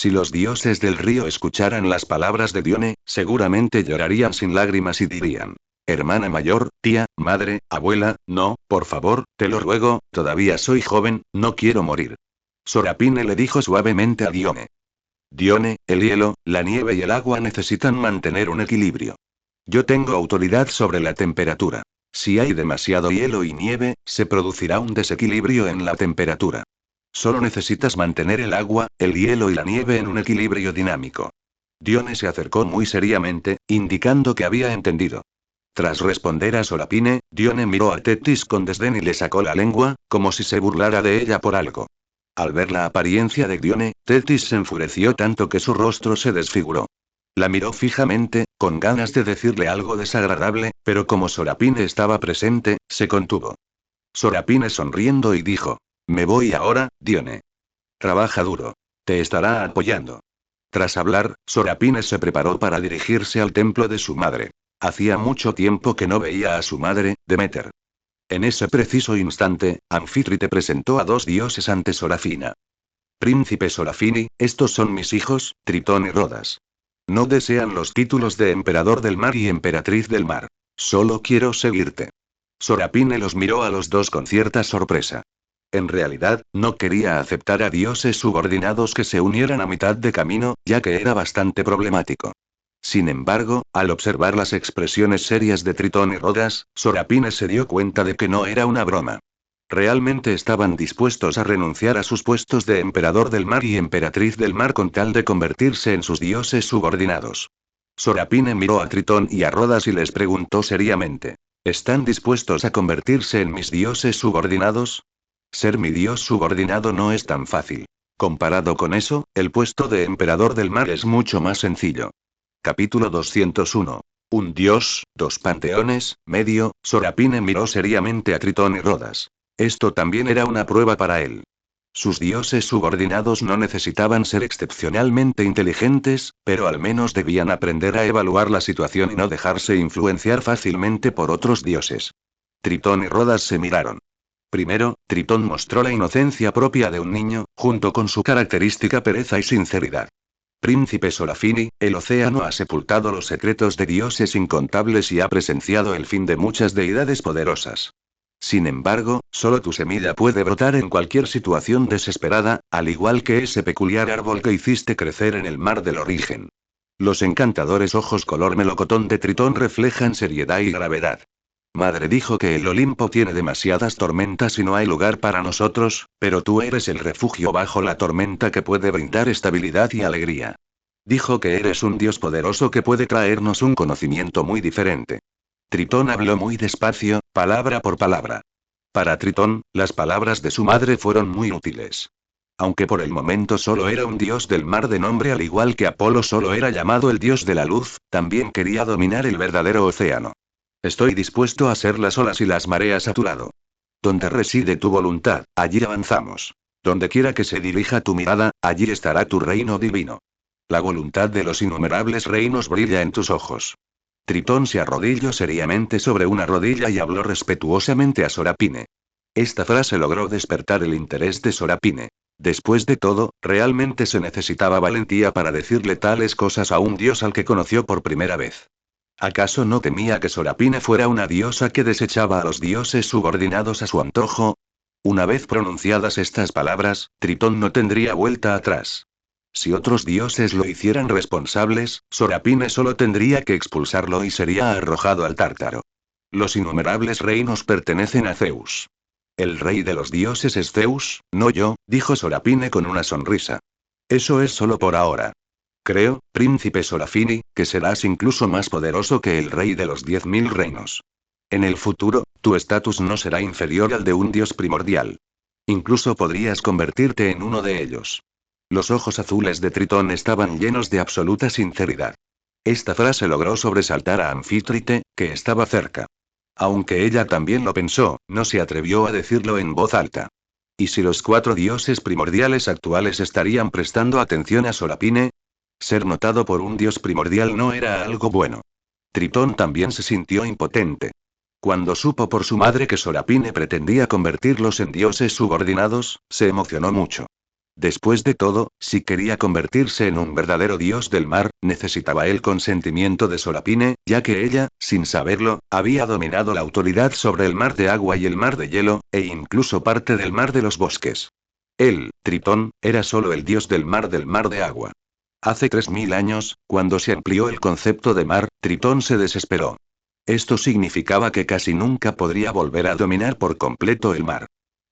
Si los dioses del río escucharan las palabras de Dione, seguramente llorarían sin lágrimas y dirían: hermana mayor, tía, madre, abuela, no, por favor, te lo ruego, todavía soy joven, no quiero morir. Sorapine le dijo suavemente a Dione. Dione, el hielo, la nieve y el agua necesitan mantener un equilibrio. Yo tengo autoridad sobre la temperatura. Si hay demasiado hielo y nieve, se producirá un desequilibrio en la temperatura. Solo necesitas mantener el agua, el hielo y la nieve en un equilibrio dinámico. Dione se acercó muy seriamente, indicando que había entendido. Tras responder a Sorapine, Dione miró a Tetis con desdén y le sacó la lengua, como si se burlara de ella por algo. Al ver la apariencia de Dione, Tetis se enfureció tanto que su rostro se desfiguró. La miró fijamente, con ganas de decirle algo desagradable, pero como Sorapine estaba presente, se contuvo. Sorapine sonriendo y dijo: me voy ahora, Dione. Trabaja duro. Te estará apoyando. Tras hablar, Sorapine se preparó para dirigirse al templo de su madre. Hacía mucho tiempo que no veía a su madre, Demeter. En ese preciso instante, Anfítrite presentó a dos dioses ante Sorafina. Príncipe Sorafini, estos son mis hijos, Tritón y Rodas. No desean los títulos de emperador del mar y emperatriz del mar. Solo quiero seguirte. Sorapine los miró a los dos con cierta sorpresa. En realidad, no quería aceptar a dioses subordinados que se unieran a mitad de camino, ya que era bastante problemático. Sin embargo, al observar las expresiones serias de Tritón y Rodas, Sorapine se dio cuenta de que no era una broma. Realmente estaban dispuestos a renunciar a sus puestos de emperador del mar y emperatriz del mar con tal de convertirse en sus dioses subordinados. Sorapine miró a Tritón y a Rodas y les preguntó seriamente: ¿están dispuestos a convertirse en mis dioses subordinados? Ser mi dios subordinado no es tan fácil. Comparado con eso, el puesto de emperador del mar es mucho más sencillo. Capítulo 201. Un dios, dos panteones, medio. Sorapine miró seriamente a Tritón y Rodas. Esto también era una prueba para él. Sus dioses subordinados no necesitaban ser excepcionalmente inteligentes, pero al menos debían aprender a evaluar la situación y no dejarse influenciar fácilmente por otros dioses. Tritón y Rodas se miraron. Primero, Tritón mostró la inocencia propia de un niño, junto con su característica pereza y sinceridad. Príncipe Sorafini, el océano ha sepultado los secretos de dioses incontables y ha presenciado el fin de muchas deidades poderosas. Sin embargo, solo tu semilla puede brotar en cualquier situación desesperada, al igual que ese peculiar árbol que hiciste crecer en el mar del origen. Los encantadores ojos color melocotón de Tritón reflejan seriedad y gravedad. Madre dijo que el Olimpo tiene demasiadas tormentas y no hay lugar para nosotros, pero tú eres el refugio bajo la tormenta que puede brindar estabilidad y alegría. Dijo que eres un dios poderoso que puede traernos un conocimiento muy diferente. Tritón habló muy despacio, palabra por palabra. Para Tritón, las palabras de su madre fueron muy útiles. Aunque por el momento solo era un dios del mar de nombre al igual que Apolo solo era llamado el dios de la luz, también quería dominar el verdadero océano. Estoy dispuesto a ser las olas y las mareas a tu lado. Donde reside tu voluntad, allí avanzamos. Donde quiera que se dirija tu mirada, allí estará tu reino divino. La voluntad de los innumerables reinos brilla en tus ojos. Tritón se arrodilló seriamente sobre una rodilla y habló respetuosamente a Sorapine. Esta frase logró despertar el interés de Sorapine. Después de todo, realmente se necesitaba valentía para decirle tales cosas a un dios al que conoció por primera vez. ¿Acaso no temía que Sorapine fuera una diosa que desechaba a los dioses subordinados a su antojo? Una vez pronunciadas estas palabras, Tritón no tendría vuelta atrás. Si otros dioses lo hicieran responsables, Sorapine solo tendría que expulsarlo y sería arrojado al Tártaro. Los innumerables reinos pertenecen a Zeus. El rey de los dioses es Zeus, no yo, dijo Sorapine con una sonrisa. Eso es solo por ahora. Creo, príncipe Sorafini, que serás incluso más poderoso que el rey de los 10.000 reinos. En el futuro, tu estatus no será inferior al de un dios primordial. Incluso podrías convertirte en uno de ellos. Los ojos azules de Tritón estaban llenos de absoluta sinceridad. Esta frase logró sobresaltar a Anfítrite, que estaba cerca. Aunque ella también lo pensó, no se atrevió a decirlo en voz alta. ¿Y si los 4 dioses primordiales actuales estarían prestando atención a Sorapine? Ser notado por un dios primordial no era algo bueno. Tritón también se sintió impotente. Cuando supo por su madre que Sorapine pretendía convertirlos en dioses subordinados, se emocionó mucho. Después de todo, si quería convertirse en un verdadero dios del mar, necesitaba el consentimiento de Sorapine, ya que ella, sin saberlo, había dominado la autoridad sobre el mar de agua y el mar de hielo, e incluso parte del mar de los bosques. Él, Tritón, era solo el dios del mar de agua. Hace 3000 años, cuando se amplió el concepto de mar, Tritón se desesperó. Esto significaba que casi nunca podría volver a dominar por completo el mar.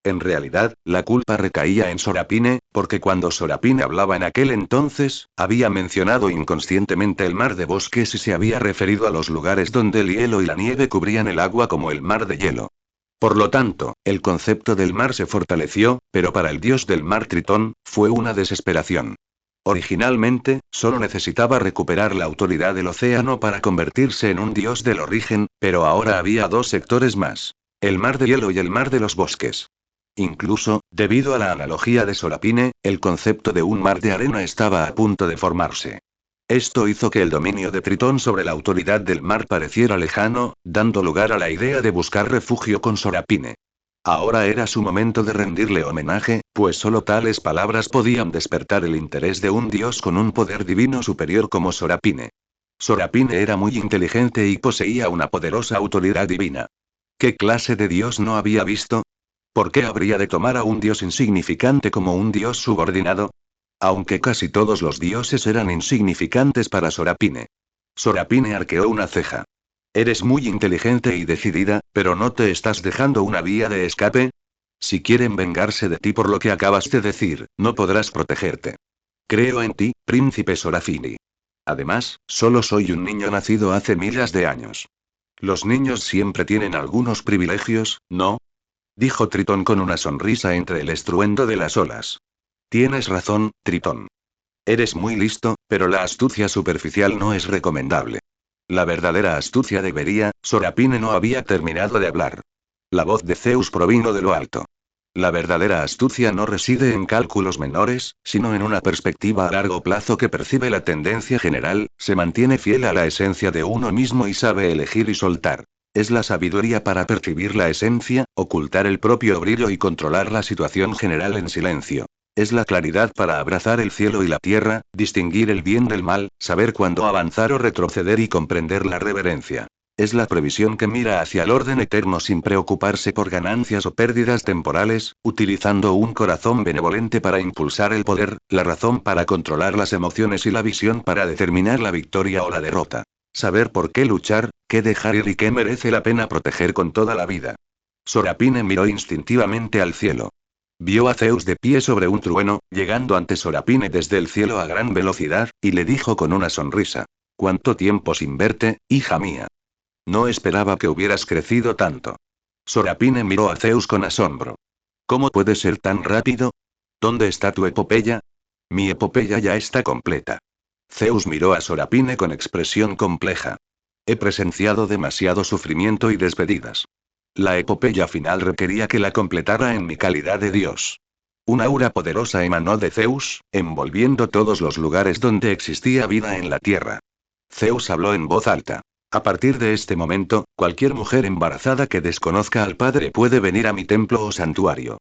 En realidad, la culpa recaía en Sorapine, porque cuando Sorapine hablaba en aquel entonces, había mencionado inconscientemente el mar de bosques y se había referido a los lugares donde el hielo y la nieve cubrían el agua como el mar de hielo. Por lo tanto, el concepto del mar se fortaleció, pero para el dios del mar Tritón, fue una desesperación. Originalmente, solo necesitaba recuperar la autoridad del océano para convertirse en un dios del origen, pero ahora había dos sectores más. El mar de hielo y el mar de los bosques. Incluso, debido a la analogía de Sorapine, el concepto de un mar de arena estaba a punto de formarse. Esto hizo que el dominio de Tritón sobre la autoridad del mar pareciera lejano, dando lugar a la idea de buscar refugio con Sorapine. Ahora era su momento de rendirle homenaje, pues solo tales palabras podían despertar el interés de un dios con un poder divino superior como Sorapine. Sorapine era muy inteligente y poseía una poderosa autoridad divina. ¿Qué clase de dios no había visto? ¿Por qué habría de tomar a un dios insignificante como un dios subordinado? Aunque casi todos los dioses eran insignificantes para Sorapine. Sorapine arqueó una ceja. Eres muy inteligente y decidida, pero ¿no te estás dejando una vía de escape? Si quieren vengarse de ti por lo que acabas de decir, no podrás protegerte. Creo en ti, príncipe Sorafini. Además, solo soy un niño nacido hace miles de años. Los niños siempre tienen algunos privilegios, ¿no? Dijo Tritón con una sonrisa entre el estruendo de las olas. Tienes razón, Tritón. Eres muy listo, pero la astucia superficial no es recomendable. La verdadera astucia debería. Sorapine no había terminado de hablar. La voz de Zeus provino de lo alto. La verdadera astucia no reside en cálculos menores, sino en una perspectiva a largo plazo que percibe la tendencia general, se mantiene fiel a la esencia de uno mismo y sabe elegir y soltar. Es la sabiduría para percibir la esencia, ocultar el propio brillo y controlar la situación general en silencio. Es la claridad para abrazar el cielo y la tierra, distinguir el bien del mal, saber cuándo avanzar o retroceder y comprender la reverencia. Es la previsión que mira hacia el orden eterno sin preocuparse por ganancias o pérdidas temporales, utilizando un corazón benevolente para impulsar el poder, la razón para controlar las emociones y la visión para determinar la victoria o la derrota. Saber por qué luchar, qué dejar ir y qué merece la pena proteger con toda la vida. Sorapine miró instintivamente al cielo. Vio a Zeus de pie sobre un trueno, llegando ante Sorapine desde el cielo a gran velocidad, y le dijo con una sonrisa. ¿Cuánto tiempo sin verte, hija mía? No esperaba que hubieras crecido tanto. Sorapine miró a Zeus con asombro. ¿Cómo puede ser tan rápido? ¿Dónde está tu epopeya? Mi epopeya ya está completa. Zeus miró a Sorapine con expresión compleja. He presenciado demasiado sufrimiento y despedidas. La epopeya final requería que la completara en mi calidad de dios. Un aura poderosa emanó de Zeus, envolviendo todos los lugares donde existía vida en la tierra. Zeus habló en voz alta. A partir de este momento, cualquier mujer embarazada que desconozca al padre puede venir a mi templo o santuario.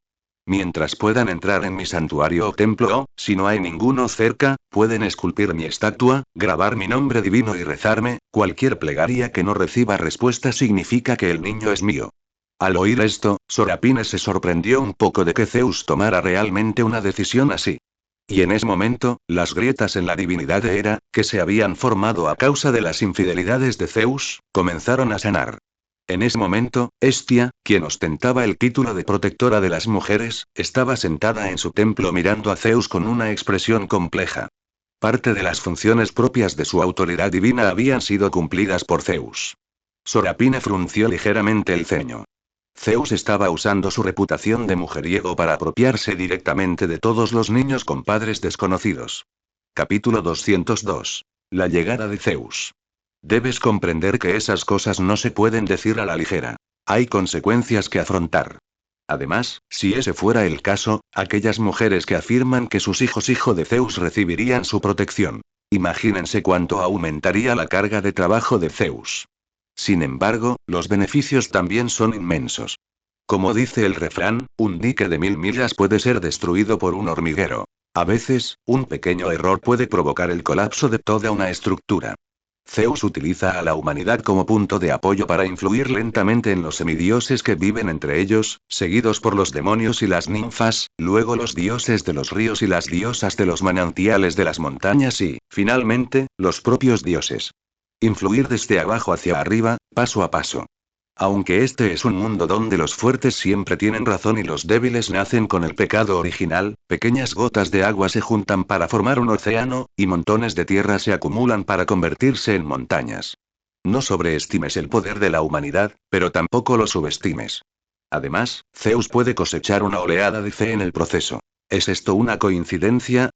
Mientras puedan entrar en mi santuario o templo o, si no hay ninguno cerca, pueden esculpir mi estatua, grabar mi nombre divino y rezarme. Cualquier plegaria que no reciba respuesta significa que el niño es mío. Al oír esto, Sorapine se sorprendió un poco de que Zeus tomara realmente una decisión así. Y en ese momento, las grietas en la divinidad de Hera, que se habían formado a causa de las infidelidades de Zeus, comenzaron a sanar. En ese momento, Hestia, quien ostentaba el título de protectora de las mujeres, estaba sentada en su templo mirando a Zeus con una expresión compleja. Parte de las funciones propias de su autoridad divina habían sido cumplidas por Zeus. Sorapine frunció ligeramente el ceño. Zeus estaba usando su reputación de mujeriego para apropiarse directamente de todos los niños con padres desconocidos. Capítulo 202. La llegada de Zeus. Debes comprender que esas cosas no se pueden decir a la ligera. Hay consecuencias que afrontar. Además, si ese fuera el caso, aquellas mujeres que afirman que sus hijos hijo de Zeus recibirían su protección. Imagínense cuánto aumentaría la carga de trabajo de Zeus. Sin embargo, los beneficios también son inmensos. Como dice el refrán, un dique de 1000 millas puede ser destruido por un hormiguero. A veces, un pequeño error puede provocar el colapso de toda una estructura. Zeus utiliza a la humanidad como punto de apoyo para influir lentamente en los semidioses que viven entre ellos, seguidos por los demonios y las ninfas, luego los dioses de los ríos y las diosas de los manantiales de las montañas y, finalmente, los propios dioses. Influir desde abajo hacia arriba, paso a paso. Aunque este es un mundo donde los fuertes siempre tienen razón y los débiles nacen con el pecado original, pequeñas gotas de agua se juntan para formar un océano, y montones de tierra se acumulan para convertirse en montañas. No sobreestimes el poder de la humanidad, pero tampoco lo subestimes. Además, Zeus puede cosechar una oleada de fe en el proceso. ¿Es esto una coincidencia?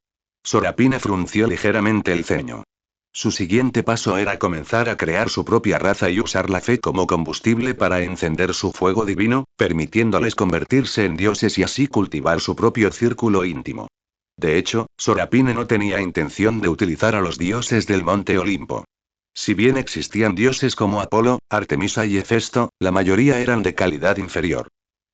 Sorapine frunció ligeramente el ceño. Su siguiente paso era comenzar a crear su propia raza y usar la fe como combustible para encender su fuego divino, permitiéndoles convertirse en dioses y así cultivar su propio círculo íntimo. De hecho, Sorapine no tenía intención de utilizar a los dioses del monte Olimpo. Si bien existían dioses como Apolo, Artemisa y Hefesto, la mayoría eran de calidad inferior.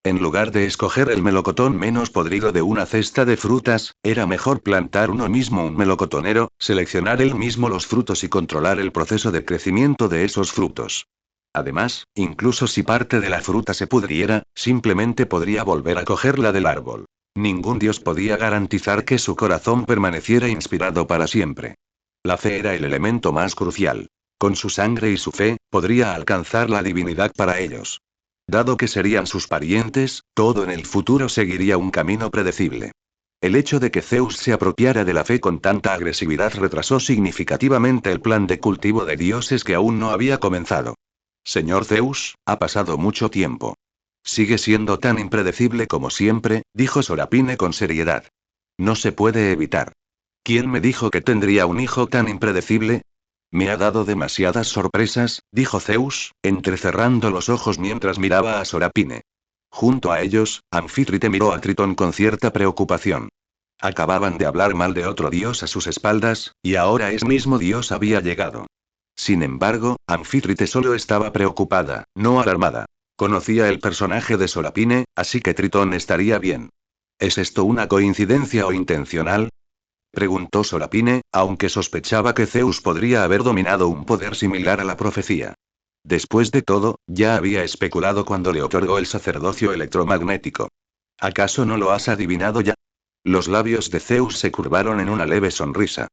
En lugar de escoger el melocotón menos podrido de una cesta de frutas, era mejor plantar uno mismo un melocotonero, seleccionar él mismo los frutos y controlar el proceso de crecimiento de esos frutos. Además, incluso si parte de la fruta se pudriera, simplemente podría volver a cogerla del árbol. Ningún dios podía garantizar que su corazón permaneciera inspirado para siempre. La fe era el elemento más crucial. Con su sangre y su fe, podría alcanzar la divinidad para ellos. Dado que serían sus parientes, todo en el futuro seguiría un camino predecible. El hecho de que Zeus se apropiara de la fe con tanta agresividad retrasó significativamente el plan de cultivo de dioses que aún no había comenzado. Señor Zeus, ha pasado mucho tiempo. Sigue siendo tan impredecible como siempre, dijo Sorapine con seriedad. No se puede evitar. ¿Quién me dijo que tendría un hijo tan impredecible? Me ha dado demasiadas sorpresas, dijo Zeus, entrecerrando los ojos mientras miraba a Sorapine. Junto a ellos, Anfítrite miró a Tritón con cierta preocupación. Acababan de hablar mal de otro dios a sus espaldas, y ahora ese mismo dios había llegado. Sin embargo, Anfítrite solo estaba preocupada, no alarmada. Conocía el personaje de Sorapine, así que Tritón estaría bien. ¿Es esto una coincidencia o intencional? Preguntó Sorapine, aunque sospechaba que Zeus podría haber dominado un poder similar a la profecía. Después de todo, ya había especulado cuando le otorgó el sacerdocio electromagnético. ¿Acaso no lo has adivinado ya? Los labios de Zeus se curvaron en una leve sonrisa.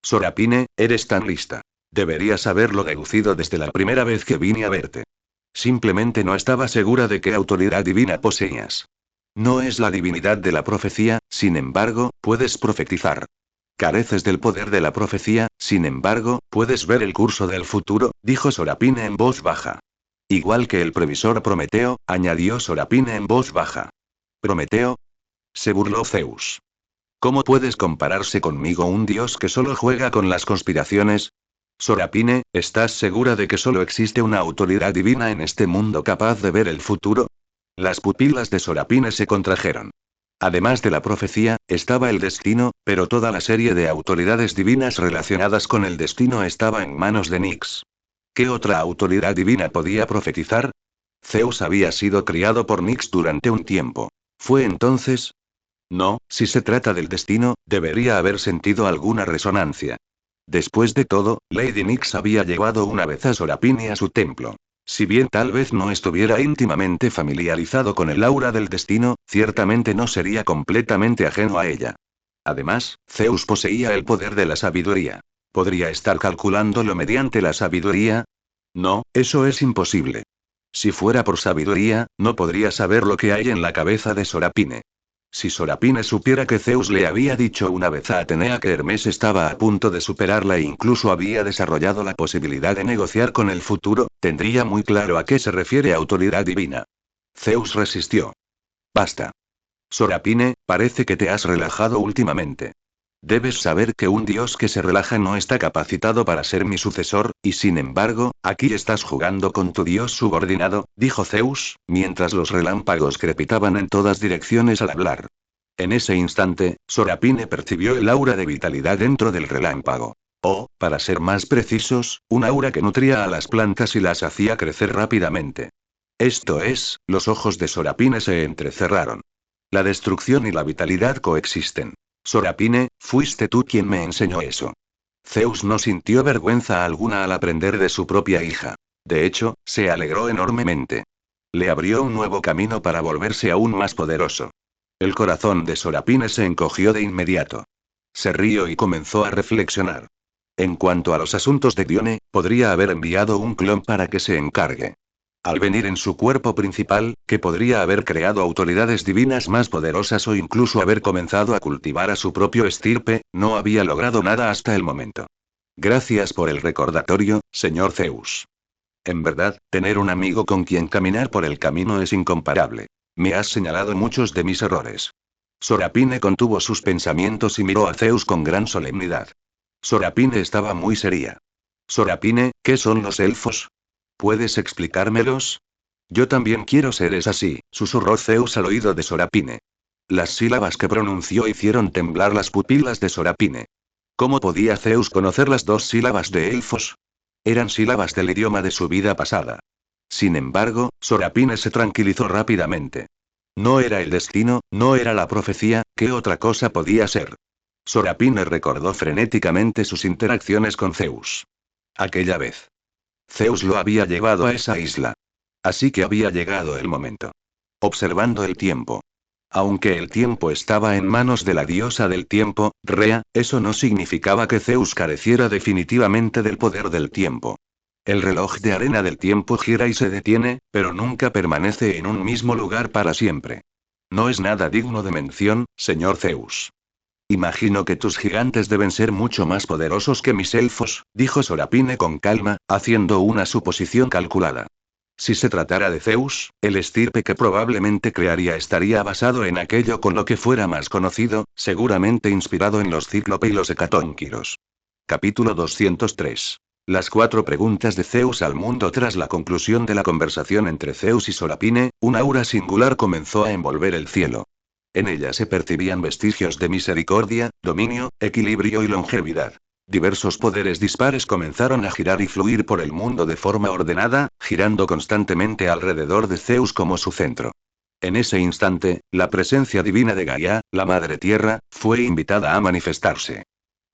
Sorapine, eres tan lista. Deberías haberlo deducido desde la primera vez que vine a verte. Simplemente no estaba segura de qué autoridad divina poseías. No es la divinidad de la profecía, sin embargo, puedes profetizar. Careces del poder de la profecía, sin embargo, puedes ver el curso del futuro, dijo Sorapine en voz baja. Igual que el previsor Prometeo, añadió Sorapine en voz baja. ¿Prometeo? Se burló Zeus. ¿Cómo puedes compararse conmigo, un dios que solo juega con las conspiraciones? Sorapine, ¿estás segura de que solo existe una autoridad divina en este mundo capaz de ver el futuro? Las pupilas de Sorapine se contrajeron. Además de la profecía, estaba el destino, pero toda la serie de autoridades divinas relacionadas con el destino estaba en manos de Nyx. ¿Qué otra autoridad divina podía profetizar? Zeus había sido criado por Nyx durante un tiempo. ¿Fue entonces? No, si se trata del destino, debería haber sentido alguna resonancia. Después de todo, Lady Nyx había llevado una vez a Sorapine a su templo. Si bien tal vez no estuviera íntimamente familiarizado con el aura del destino, ciertamente no sería completamente ajeno a ella. Además, Zeus poseía el poder de la sabiduría. ¿Podría estar calculándolo mediante la sabiduría? No, eso es imposible. Si fuera por sabiduría, no podría saber lo que hay en la cabeza de Sorapine. Si Sorapine supiera que Zeus le había dicho una vez a Atenea que Hermes estaba a punto de superarla e incluso había desarrollado la posibilidad de negociar con el futuro, tendría muy claro a qué se refiere autoridad divina. Zeus resistió. Basta. Sorapine, parece que te has relajado últimamente. Debes saber que un dios que se relaja no está capacitado para ser mi sucesor, y sin embargo, aquí estás jugando con tu dios subordinado, dijo Zeus, mientras los relámpagos crepitaban en todas direcciones al hablar. En ese instante, Sorapine percibió el aura de vitalidad dentro del relámpago. O, para ser más precisos, un aura que nutría a las plantas y las hacía crecer rápidamente. Esto es, los ojos de Sorapine se entrecerraron. La destrucción y la vitalidad coexisten. Sorapine, fuiste tú quien me enseñó eso. Zeus no sintió vergüenza alguna al aprender de su propia hija. De hecho, se alegró enormemente. Le abrió un nuevo camino para volverse aún más poderoso. El corazón de Sorapine se encogió de inmediato. Se rió y comenzó a reflexionar. En cuanto a los asuntos de Dione, podría haber enviado un clon para que se encargue. Al venir en su cuerpo principal, que podría haber creado autoridades divinas más poderosas o incluso haber comenzado a cultivar a su propio estirpe, no había logrado nada hasta el momento. Gracias por el recordatorio, señor Zeus. En verdad, tener un amigo con quien caminar por el camino es incomparable. Me has señalado muchos de mis errores. Sorapine contuvo sus pensamientos y miró a Zeus con gran solemnidad. Sorapine estaba muy seria. Sorapine, ¿qué son los elfos? ¿Puedes explicármelos? Yo también quiero seres así, susurró Zeus al oído de Sorapine. Las sílabas que pronunció hicieron temblar las pupilas de Sorapine. ¿Cómo podía Zeus conocer las dos sílabas de elfos? Eran sílabas del idioma de su vida pasada. Sin embargo, Sorapine se tranquilizó rápidamente. No era el destino, no era la profecía, ¿qué otra cosa podía ser? Sorapine recordó frenéticamente sus interacciones con Zeus. Aquella vez. Zeus lo había llevado a esa isla. Así que había llegado el momento. Observando el tiempo. Aunque el tiempo estaba en manos de la diosa del tiempo, Rea, eso no significaba que Zeus careciera definitivamente del poder del tiempo. El reloj de arena del tiempo gira y se detiene, pero nunca permanece en un mismo lugar para siempre. No es nada digno de mención, señor Zeus. Imagino que tus gigantes deben ser mucho más poderosos que mis elfos, dijo Sorapine con calma, haciendo una suposición calculada. Si se tratara de Zeus, el estirpe que probablemente crearía estaría basado en aquello con lo que fuera más conocido, seguramente inspirado en los cíclope y los hecatónquiros. Capítulo 203. Las 4 preguntas de Zeus al mundo. Tras la conclusión de la conversación entre Zeus y Sorapine, un aura singular comenzó a envolver el cielo. En ella se percibían vestigios de misericordia, dominio, equilibrio y longevidad. Diversos poderes dispares comenzaron a girar y fluir por el mundo de forma ordenada, girando constantemente alrededor de Zeus como su centro. En ese instante, la presencia divina de Gaia, la Madre Tierra, fue invitada a manifestarse.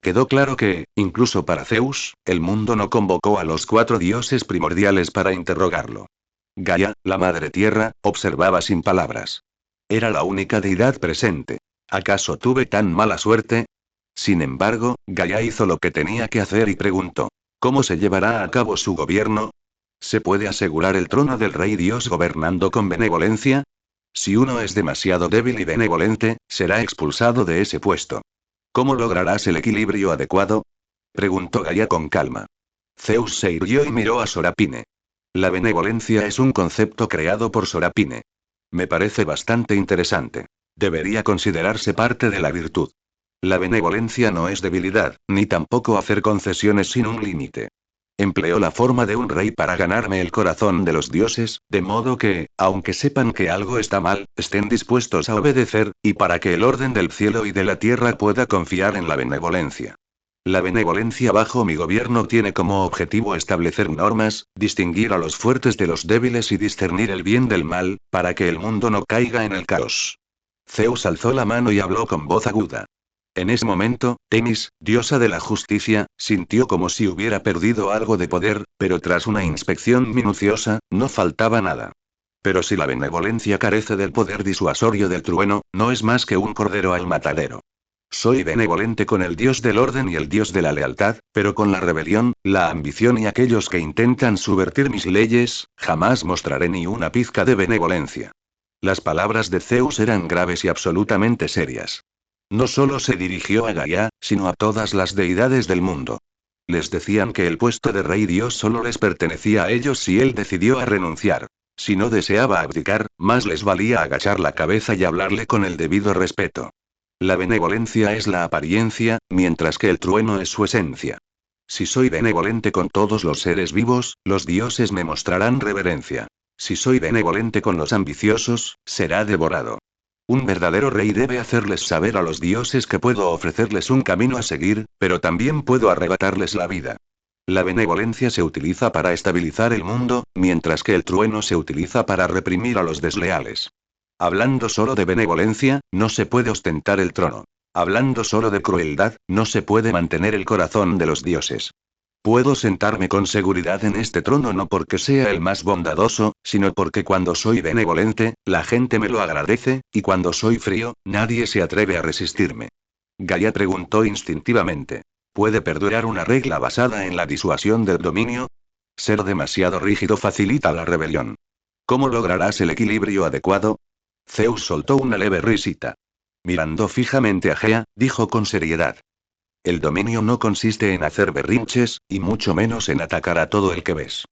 Quedó claro que, incluso para Zeus, el mundo no convocó a los 4 dioses primordiales para interrogarlo. Gaia, la Madre Tierra, observaba sin palabras. Era la única deidad presente. ¿Acaso tuve tan mala suerte? Sin embargo, Gaia hizo lo que tenía que hacer y preguntó: ¿cómo se llevará a cabo su gobierno? ¿Se puede asegurar el trono del rey Dios gobernando con benevolencia? Si uno es demasiado débil y benevolente, será expulsado de ese puesto. ¿Cómo lograrás el equilibrio adecuado? Preguntó Gaia con calma. Zeus se irguió y miró a Sorapine. La benevolencia es un concepto creado por Sorapine. Me parece bastante interesante. Debería considerarse parte de la virtud. La benevolencia no es debilidad, ni tampoco hacer concesiones sin un límite. Empleó la forma de un rey para ganarme el corazón de los dioses, de modo que, aunque sepan que algo está mal, estén dispuestos a obedecer, y para que el orden del cielo y de la tierra pueda confiar en la benevolencia. La benevolencia bajo mi gobierno tiene como objetivo establecer normas, distinguir a los fuertes de los débiles y discernir el bien del mal, para que el mundo no caiga en el caos. Zeus alzó la mano y habló con voz aguda. En ese momento, Temis, diosa de la justicia, sintió como si hubiera perdido algo de poder, pero tras una inspección minuciosa, no faltaba nada. Pero si la benevolencia carece del poder disuasorio del trueno, no es más que un cordero al matadero. Soy benevolente con el dios del orden y el dios de la lealtad, pero con la rebelión, la ambición y aquellos que intentan subvertir mis leyes, jamás mostraré ni una pizca de benevolencia. Las palabras de Zeus eran graves y absolutamente serias. No solo se dirigió a Gaia, sino a todas las deidades del mundo. Les decían que el puesto de rey dios solo les pertenecía a ellos si él decidió a renunciar. Si no deseaba abdicar, más les valía agachar la cabeza y hablarle con el debido respeto. La benevolencia es la apariencia, mientras que el trueno es su esencia. Si soy benevolente con todos los seres vivos, los dioses me mostrarán reverencia. Si soy benevolente con los ambiciosos, será devorado. Un verdadero rey debe hacerles saber a los dioses que puedo ofrecerles un camino a seguir, pero también puedo arrebatarles la vida. La benevolencia se utiliza para estabilizar el mundo, mientras que el trueno se utiliza para reprimir a los desleales. Hablando solo de benevolencia, no se puede ostentar el trono. Hablando solo de crueldad, no se puede mantener el corazón de los dioses. Puedo sentarme con seguridad en este trono no porque sea el más bondadoso, sino porque cuando soy benevolente, la gente me lo agradece, y cuando soy frío, nadie se atreve a resistirme. Gaia preguntó instintivamente. ¿Puede perdurar una regla basada en la disuasión del dominio? Ser demasiado rígido facilita la rebelión. ¿Cómo lograrás el equilibrio adecuado? Zeus soltó una leve risita. Mirando fijamente a Gea, dijo con seriedad. El dominio no consiste en hacer berrinches, y mucho menos en atacar a todo el que ves.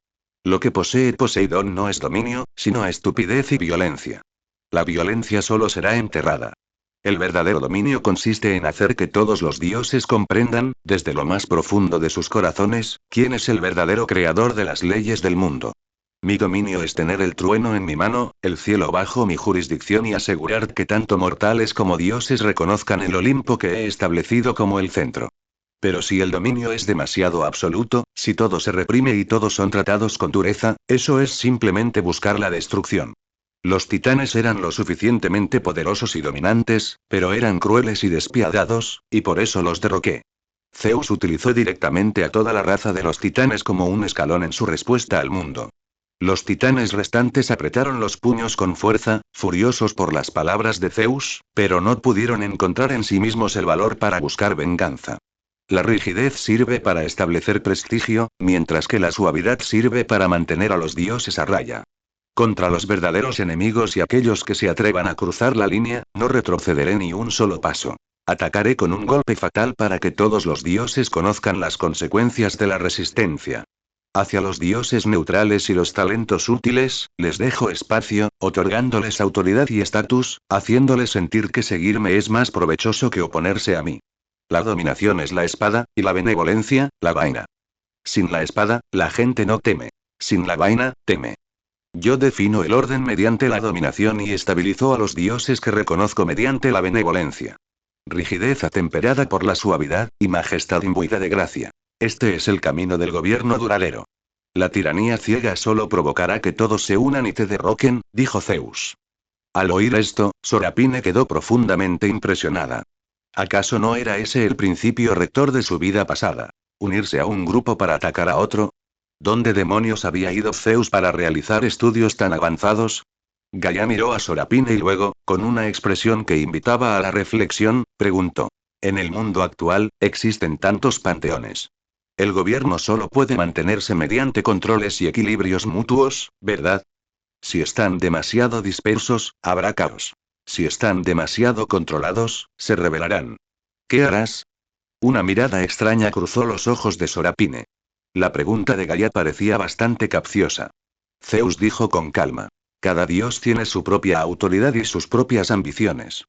Lo que posee Poseidón no es dominio, sino estupidez y violencia. La violencia solo será enterrada. El verdadero dominio consiste en hacer que todos los dioses comprendan, desde lo más profundo de sus corazones, quién es el verdadero creador de las leyes del mundo. Mi dominio es tener el trueno en mi mano, el cielo bajo mi jurisdicción y asegurar que tanto mortales como dioses reconozcan el Olimpo que he establecido como el centro. Pero si el dominio es demasiado absoluto, si todo se reprime y todos son tratados con dureza, eso es simplemente buscar la destrucción. Los titanes eran lo suficientemente poderosos y dominantes, pero eran crueles y despiadados, y por eso los derroqué. Zeus utilizó directamente a toda la raza de los titanes como un escalón en su respuesta al mundo. Los titanes restantes apretaron los puños con fuerza, furiosos por las palabras de Zeus, pero no pudieron encontrar en sí mismos el valor para buscar venganza. La rigidez sirve para establecer prestigio, mientras que la suavidad sirve para mantener a los dioses a raya. Contra los verdaderos enemigos y aquellos que se atrevan a cruzar la línea, no retrocederé ni un solo paso. Atacaré con un golpe fatal para que todos los dioses conozcan las consecuencias de la resistencia. Hacia los dioses neutrales y los talentos útiles, les dejo espacio, otorgándoles autoridad y estatus, haciéndoles sentir que seguirme es más provechoso que oponerse a mí. La dominación es la espada, y la benevolencia, la vaina. Sin la espada, la gente no teme. Sin la vaina, teme. Yo defino el orden mediante la dominación y estabilizo a los dioses que reconozco mediante la benevolencia. Rigidez atemperada por la suavidad, y majestad imbuida de gracia. Este es el camino del gobierno duradero. La tiranía ciega solo provocará que todos se unan y te derroquen, dijo Zeus. Al oír esto, Sorapine quedó profundamente impresionada. ¿Acaso no era ese el principio rector de su vida pasada? ¿Unirse a un grupo para atacar a otro? ¿Dónde demonios había ido Zeus para realizar estudios tan avanzados? Gaia miró a Sorapine y luego, con una expresión que invitaba a la reflexión, preguntó. En el mundo actual, existen tantos panteones. El gobierno solo puede mantenerse mediante controles y equilibrios mutuos, ¿verdad? Si están demasiado dispersos, habrá caos. Si están demasiado controlados, se rebelarán. ¿Qué harás? Una mirada extraña cruzó los ojos de Sorapine. La pregunta de Gaia parecía bastante capciosa. Zeus dijo con calma. Cada dios tiene su propia autoridad y sus propias ambiciones.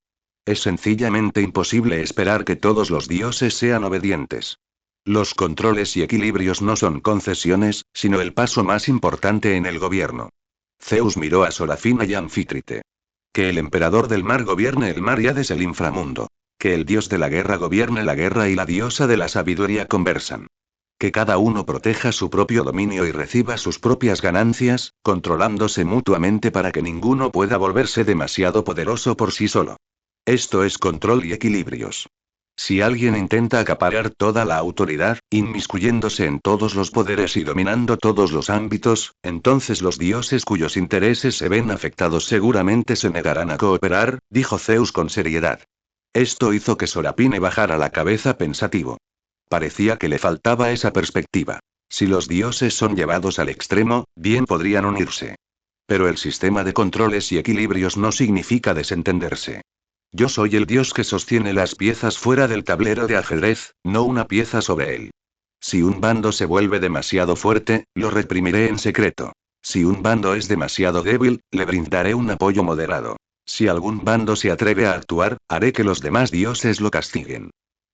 Es sencillamente imposible esperar que todos los dioses sean obedientes. Los controles y equilibrios no son concesiones, sino el paso más importante en el gobierno. Zeus miró a Sorafina y Anfítrite. Que el emperador del mar gobierne el mar y Hades el inframundo. Que el dios de la guerra gobierne la guerra y la diosa de la sabiduría conversan. Que cada uno proteja su propio dominio y reciba sus propias ganancias, controlándose mutuamente para que ninguno pueda volverse demasiado poderoso por sí solo. Esto es control y equilibrios. Si alguien intenta acaparar toda la autoridad, inmiscuyéndose en todos los poderes y dominando todos los ámbitos, entonces los dioses cuyos intereses se ven afectados seguramente se negarán a cooperar, dijo Zeus con seriedad. Esto hizo que Sorapine bajara la cabeza pensativo. Parecía que le faltaba esa perspectiva. Si los dioses son llevados al extremo, bien podrían unirse. Pero el sistema de controles y equilibrios no significa desentenderse. Yo soy el dios que sostiene las piezas fuera del tablero de ajedrez, no una pieza sobre él. Si un bando se vuelve demasiado fuerte, lo reprimiré en secreto. Si un bando es demasiado débil, le brindaré un apoyo moderado. Si algún bando se atreve a actuar, haré que los demás dioses lo castiguen.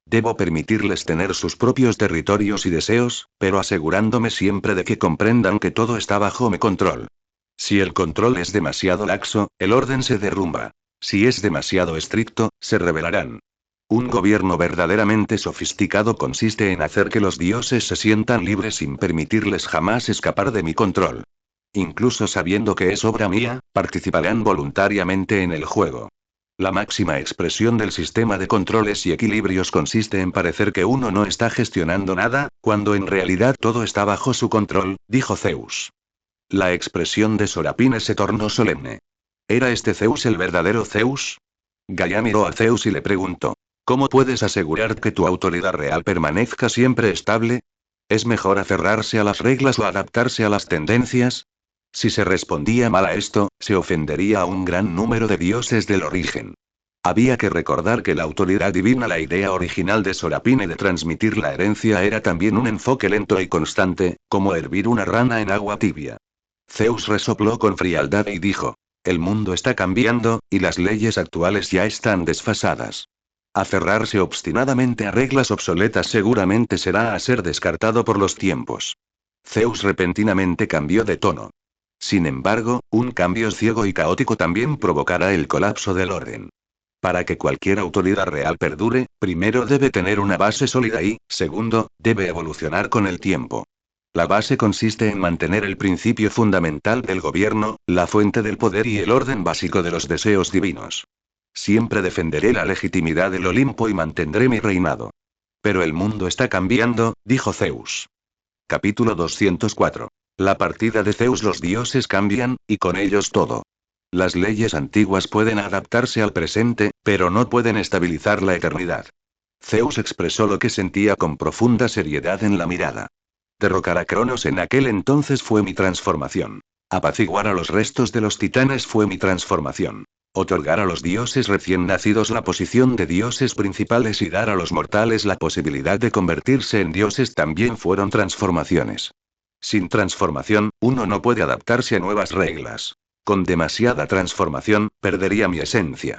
Debo permitirles tener sus propios territorios y deseos, pero asegurándome siempre de que comprendan que todo está bajo mi control. Si el control es demasiado laxo, el orden se derrumba. Si es demasiado estricto, se rebelarán. Un gobierno verdaderamente sofisticado consiste en hacer que los dioses se sientan libres sin permitirles jamás escapar de mi control. Incluso sabiendo que es obra mía, participarán voluntariamente en el juego. La máxima expresión del sistema de controles y equilibrios consiste en parecer que uno no está gestionando nada, cuando en realidad todo está bajo su control, dijo Zeus. La expresión de Sorapines se tornó solemne. ¿Era este Zeus el verdadero Zeus? Gaia miró a Zeus y le preguntó. ¿Cómo puedes asegurar que tu autoridad real permanezca siempre estable? ¿Es mejor aferrarse a las reglas o adaptarse a las tendencias? Si se respondía mal a esto, se ofendería a un gran número de dioses del origen. Había que recordar que la autoridad divina, la idea original de Sorapine de transmitir la herencia, era también un enfoque lento y constante, como hervir una rana en agua tibia. Zeus resopló con frialdad y dijo. El mundo está cambiando, y las leyes actuales ya están desfasadas. Aferrarse obstinadamente a reglas obsoletas seguramente será a ser descartado por los tiempos. Zeus repentinamente cambió de tono. Sin embargo, un cambio ciego y caótico también provocará el colapso del orden. Para que cualquier autoridad real perdure, primero debe tener una base sólida y, segundo, debe evolucionar con el tiempo. La base consiste en mantener el principio fundamental del gobierno, la fuente del poder y el orden básico de los deseos divinos. Siempre defenderé la legitimidad del Olimpo y mantendré mi reinado. Pero el mundo está cambiando, dijo Zeus. Capítulo 204. La partida de Zeus. Los dioses cambian, y con ellos todo. Las leyes antiguas pueden adaptarse al presente, pero no pueden estabilizar la eternidad. Zeus expresó lo que sentía con profunda seriedad en la mirada. Derrocar a Cronos en aquel entonces fue mi transformación. Apaciguar a los restos de los titanes fue mi transformación. Otorgar a los dioses recién nacidos la posición de dioses principales y dar a los mortales la posibilidad de convertirse en dioses también fueron transformaciones. Sin transformación, uno no puede adaptarse a nuevas reglas. Con demasiada transformación, perdería mi esencia.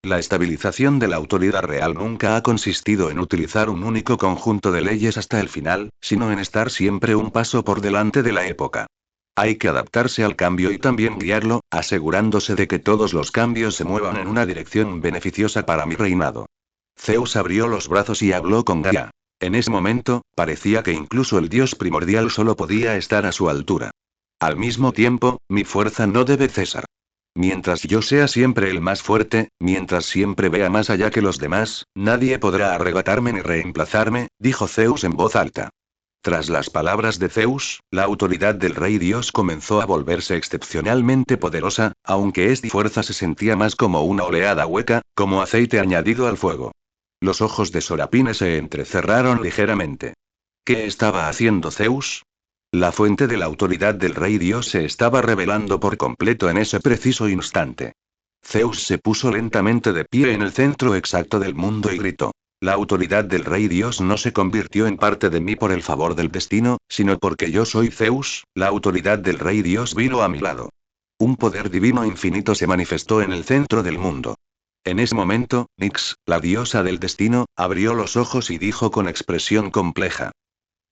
La estabilización de la autoridad real nunca ha consistido en utilizar un único conjunto de leyes hasta el final, sino en estar siempre un paso por delante de la época. Hay que adaptarse al cambio y también guiarlo, asegurándose de que todos los cambios se muevan en una dirección beneficiosa para mi reinado. Zeus abrió los brazos y habló con Gaia. En ese momento, parecía que incluso el dios primordial solo podía estar a su altura. Al mismo tiempo, mi fuerza no debe cesar. Mientras yo sea siempre el más fuerte, mientras siempre vea más allá que los demás, nadie podrá arrebatarme ni reemplazarme, dijo Zeus en voz alta. Tras las palabras de Zeus, la autoridad del rey dios comenzó a volverse excepcionalmente poderosa, aunque esta fuerza se sentía más como una oleada hueca, como aceite añadido al fuego. Los ojos de Sorapine se entrecerraron ligeramente. ¿Qué estaba haciendo Zeus? La fuente de la autoridad del rey dios se estaba revelando por completo en ese preciso instante. Zeus se puso lentamente de pie en el centro exacto del mundo y gritó. La autoridad del rey dios no se convirtió en parte de mí por el favor del destino, sino porque yo soy Zeus, la autoridad del rey dios vino a mi lado. Un poder divino infinito se manifestó en el centro del mundo. En ese momento, Nyx, la diosa del destino, abrió los ojos y dijo con expresión compleja.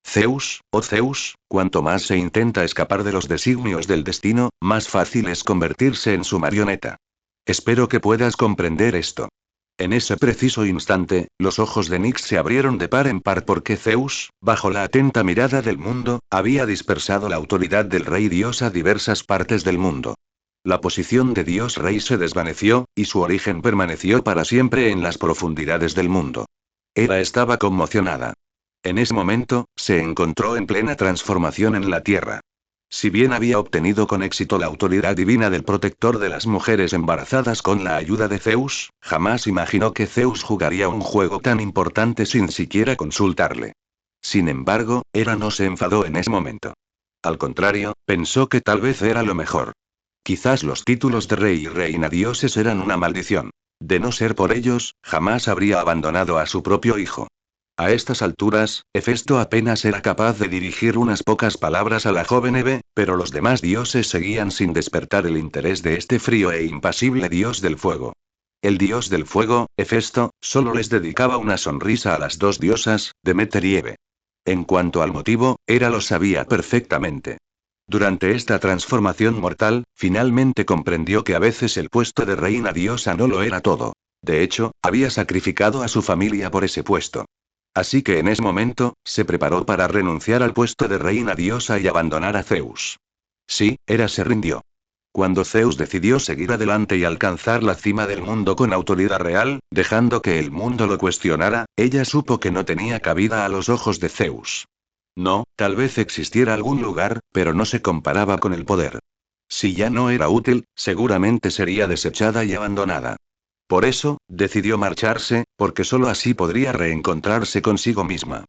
Zeus, oh Zeus, cuanto más se intenta escapar de los designios del destino, más fácil es convertirse en su marioneta. Espero que puedas comprender esto. En ese preciso instante, los ojos de Nyx se abrieron de par en par porque Zeus, bajo la atenta mirada del mundo, había dispersado la autoridad del rey dios a diversas partes del mundo. La posición de Dios Rey se desvaneció, y su origen permaneció para siempre en las profundidades del mundo. Hera estaba conmocionada. En ese momento, se encontró en plena transformación en la tierra. Si bien había obtenido con éxito la autoridad divina del protector de las mujeres embarazadas con la ayuda de Zeus, jamás imaginó que Zeus jugaría un juego tan importante sin siquiera consultarle. Sin embargo, Hera no se enfadó en ese momento. Al contrario, pensó que tal vez era lo mejor. Quizás los títulos de rey y reina dioses eran una maldición. De no ser por ellos, jamás habría abandonado a su propio hijo. A estas alturas, Hefesto apenas era capaz de dirigir unas pocas palabras a la joven Hebe, pero los demás dioses seguían sin despertar el interés de este frío e impasible dios del fuego. El dios del fuego, Hefesto, solo les dedicaba una sonrisa a las dos diosas, Demeter y Hebe. En cuanto al motivo, Hera lo sabía perfectamente. Durante esta transformación mortal, finalmente comprendió que a veces el puesto de reina diosa no lo era todo. de hecho, había sacrificado a su familia por ese puesto. Así que en ese momento, se preparó para renunciar al puesto de reina diosa y abandonar a Zeus. Sí, Hera se rindió. Cuando Zeus decidió seguir adelante y alcanzar la cima del mundo con autoridad real, dejando que el mundo lo cuestionara, ella supo que no tenía cabida a los ojos de Zeus. No, tal vez existiera algún lugar, pero no se comparaba con el poder. Si ya no era útil, seguramente sería desechada y abandonada. Por eso, decidió marcharse, porque sólo así podría reencontrarse consigo misma.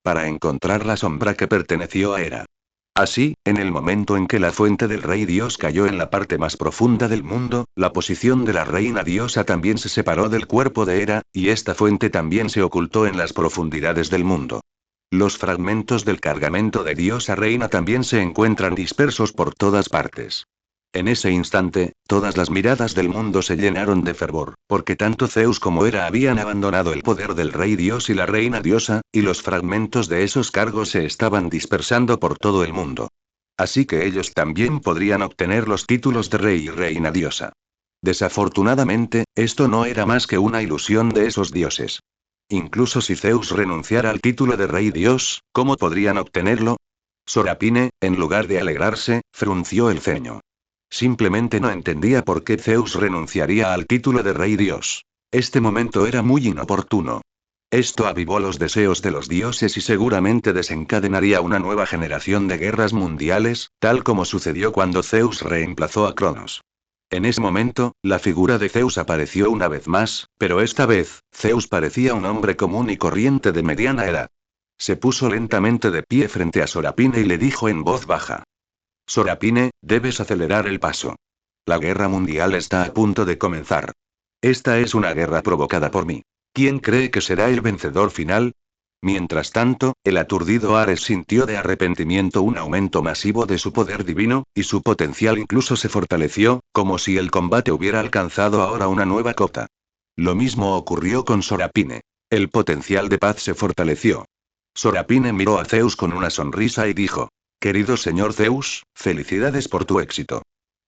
Para encontrar la sombra que perteneció a Hera. Así, en el momento en que la fuente del rey dios cayó en la parte más profunda del mundo, la posición de la reina diosa también se separó del cuerpo de Hera, y esta fuente también se ocultó en las profundidades del mundo. Los fragmentos del cargamento de diosa reina también se encuentran dispersos por todas partes. En ese instante, todas las miradas del mundo se llenaron de fervor, porque tanto Zeus como Hera habían abandonado el poder del rey dios y la reina diosa, y los fragmentos de esos cargos se estaban dispersando por todo el mundo. Así que ellos también podrían obtener los títulos de rey y reina diosa. Desafortunadamente, esto no era más que una ilusión de esos dioses. Incluso si Zeus renunciara al título de rey dios, ¿cómo podrían obtenerlo? Sorapine, en lugar de alegrarse, frunció el ceño. Simplemente no entendía por qué Zeus renunciaría al título de rey dios. Este momento era muy inoportuno. Esto avivó los deseos de los dioses y seguramente desencadenaría una nueva generación de guerras mundiales, tal como sucedió cuando Zeus reemplazó a Cronos. En ese momento, la figura de Zeus apareció una vez más, pero esta vez, Zeus parecía un hombre común y corriente de mediana edad. Se puso lentamente de pie frente a Sorapine y le dijo en voz baja. Sorapine, debes acelerar el paso. La guerra mundial está a punto de comenzar. Esta es una guerra provocada por mí. ¿Quién cree que será el vencedor final? Mientras tanto, el aturdido Ares sintió de arrepentimiento un aumento masivo de su poder divino, y su potencial incluso se fortaleció, como si el combate hubiera alcanzado ahora una nueva cota. Lo mismo ocurrió con Sorapine. El potencial de paz se fortaleció. Sorapine miró a Zeus con una sonrisa y dijo. Querido señor Zeus, felicidades por tu éxito.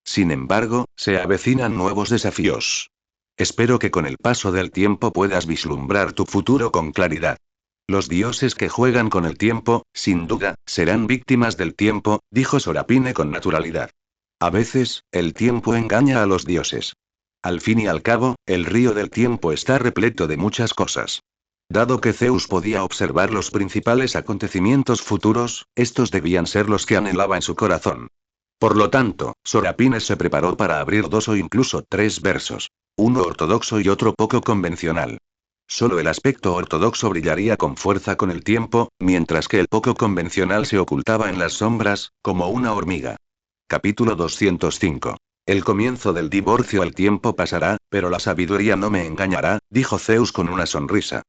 Sin embargo, se avecinan nuevos desafíos. Espero que con el paso del tiempo puedas vislumbrar tu futuro con claridad. Los dioses que juegan con el tiempo, sin duda, serán víctimas del tiempo, dijo Sorapine con naturalidad. A veces, el tiempo engaña a los dioses. Al fin y al cabo, el río del tiempo está repleto de muchas cosas. Dado que Zeus podía observar los principales acontecimientos futuros, estos debían ser los que anhelaba en su corazón. Por lo tanto, Sorapine se preparó para abrir 2 o incluso 3 versos. Uno ortodoxo y otro poco convencional. Solo el aspecto ortodoxo brillaría con fuerza con el tiempo, mientras que el poco convencional se ocultaba en las sombras, como una hormiga. Capítulo 205. El comienzo del divorcio. El tiempo pasará, pero la sabiduría no me engañará, dijo Zeus con una sonrisa.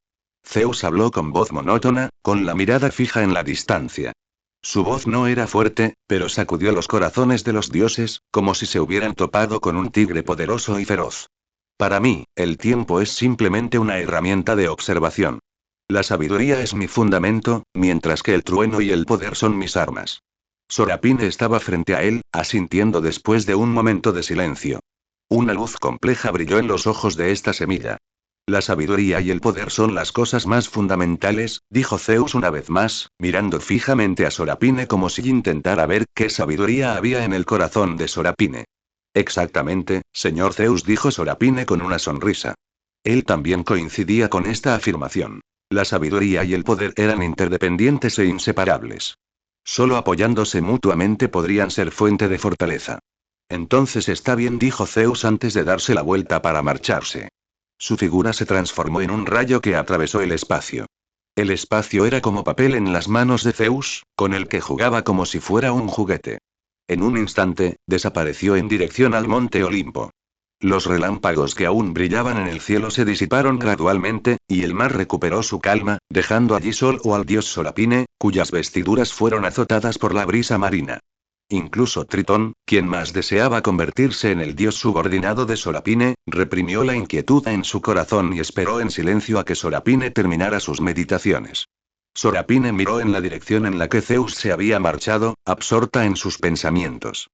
Zeus habló con voz monótona, con la mirada fija en la distancia. Su voz no era fuerte, pero sacudió los corazones de los dioses, como si se hubieran topado con un tigre poderoso y feroz. Para mí, el tiempo es simplemente una herramienta de observación. La sabiduría es mi fundamento, mientras que el trueno y el poder son mis armas. Sorapine estaba frente a él, asintiendo después de un momento de silencio. Una luz compleja brilló en los ojos de esta semilla. La sabiduría y el poder son las cosas más fundamentales, dijo Zeus una vez más, mirando fijamente a Sorapine como si intentara ver qué sabiduría había en el corazón de Sorapine. Exactamente, señor Zeus, dijo Sorapine con una sonrisa. Él también coincidía con esta afirmación. La sabiduría y el poder eran interdependientes e inseparables. Solo apoyándose mutuamente podrían ser fuente de fortaleza. Entonces está bien, dijo Zeus antes de darse la vuelta para marcharse. Su figura se transformó en un rayo que atravesó el espacio. El espacio era como papel en las manos de Zeus, con el que jugaba como si fuera un juguete. En un instante, desapareció en dirección al monte Olimpo. Los relámpagos que aún brillaban en el cielo se disiparon gradualmente, y el mar recuperó su calma, dejando allí solo al dios Sorapine, cuyas vestiduras fueron azotadas por la brisa marina. Incluso Tritón, quien más deseaba convertirse en el dios subordinado de Sorapine, reprimió la inquietud en su corazón y esperó en silencio a que Sorapine terminara sus meditaciones. Sorapine miró en la dirección en la que Zeus se había marchado, absorta en sus pensamientos.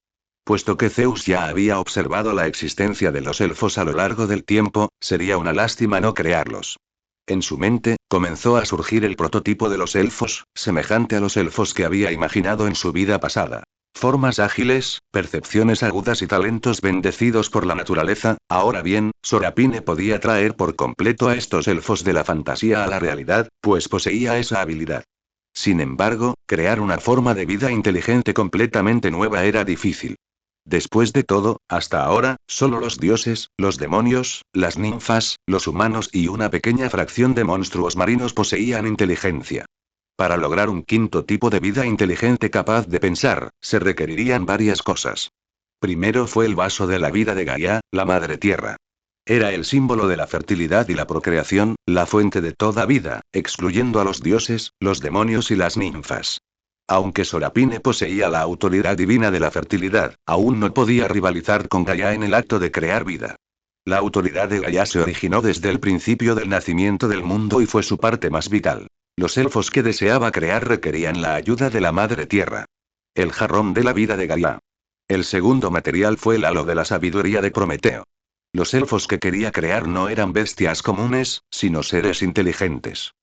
Puesto que Zeus ya había observado la existencia de los elfos a lo largo del tiempo, sería una lástima no crearlos. En su mente, comenzó a surgir el prototipo de los elfos, semejante a los elfos que había imaginado en su vida pasada. Formas ágiles, percepciones agudas y talentos bendecidos por la naturaleza. Ahora bien, Sorapine podía traer por completo a estos elfos de la fantasía a la realidad, pues poseía esa habilidad. Sin embargo, crear una forma de vida inteligente completamente nueva era difícil. Después de todo, hasta ahora, solo los dioses, los demonios, las ninfas, los humanos y una pequeña fracción de monstruos marinos poseían inteligencia. Para lograr un quinto tipo de vida inteligente capaz de pensar, se requerirían varias cosas. Primero fue el vaso de la vida de Gaia, la madre tierra. Era el símbolo de la fertilidad y la procreación, la fuente de toda vida, excluyendo a los dioses, los demonios y las ninfas. Aunque Sorapine poseía la autoridad divina de la fertilidad, aún no podía rivalizar con Gaia en el acto de crear vida. La autoridad de Gaia se originó desde el principio del nacimiento del mundo y fue su parte más vital. Los elfos que deseaba crear requerían la ayuda de la madre tierra. El jarrón de la vida de Gaia. El segundo material fue el halo de la sabiduría de Prometeo. Los elfos que quería crear no eran bestias comunes, sino seres inteligentes.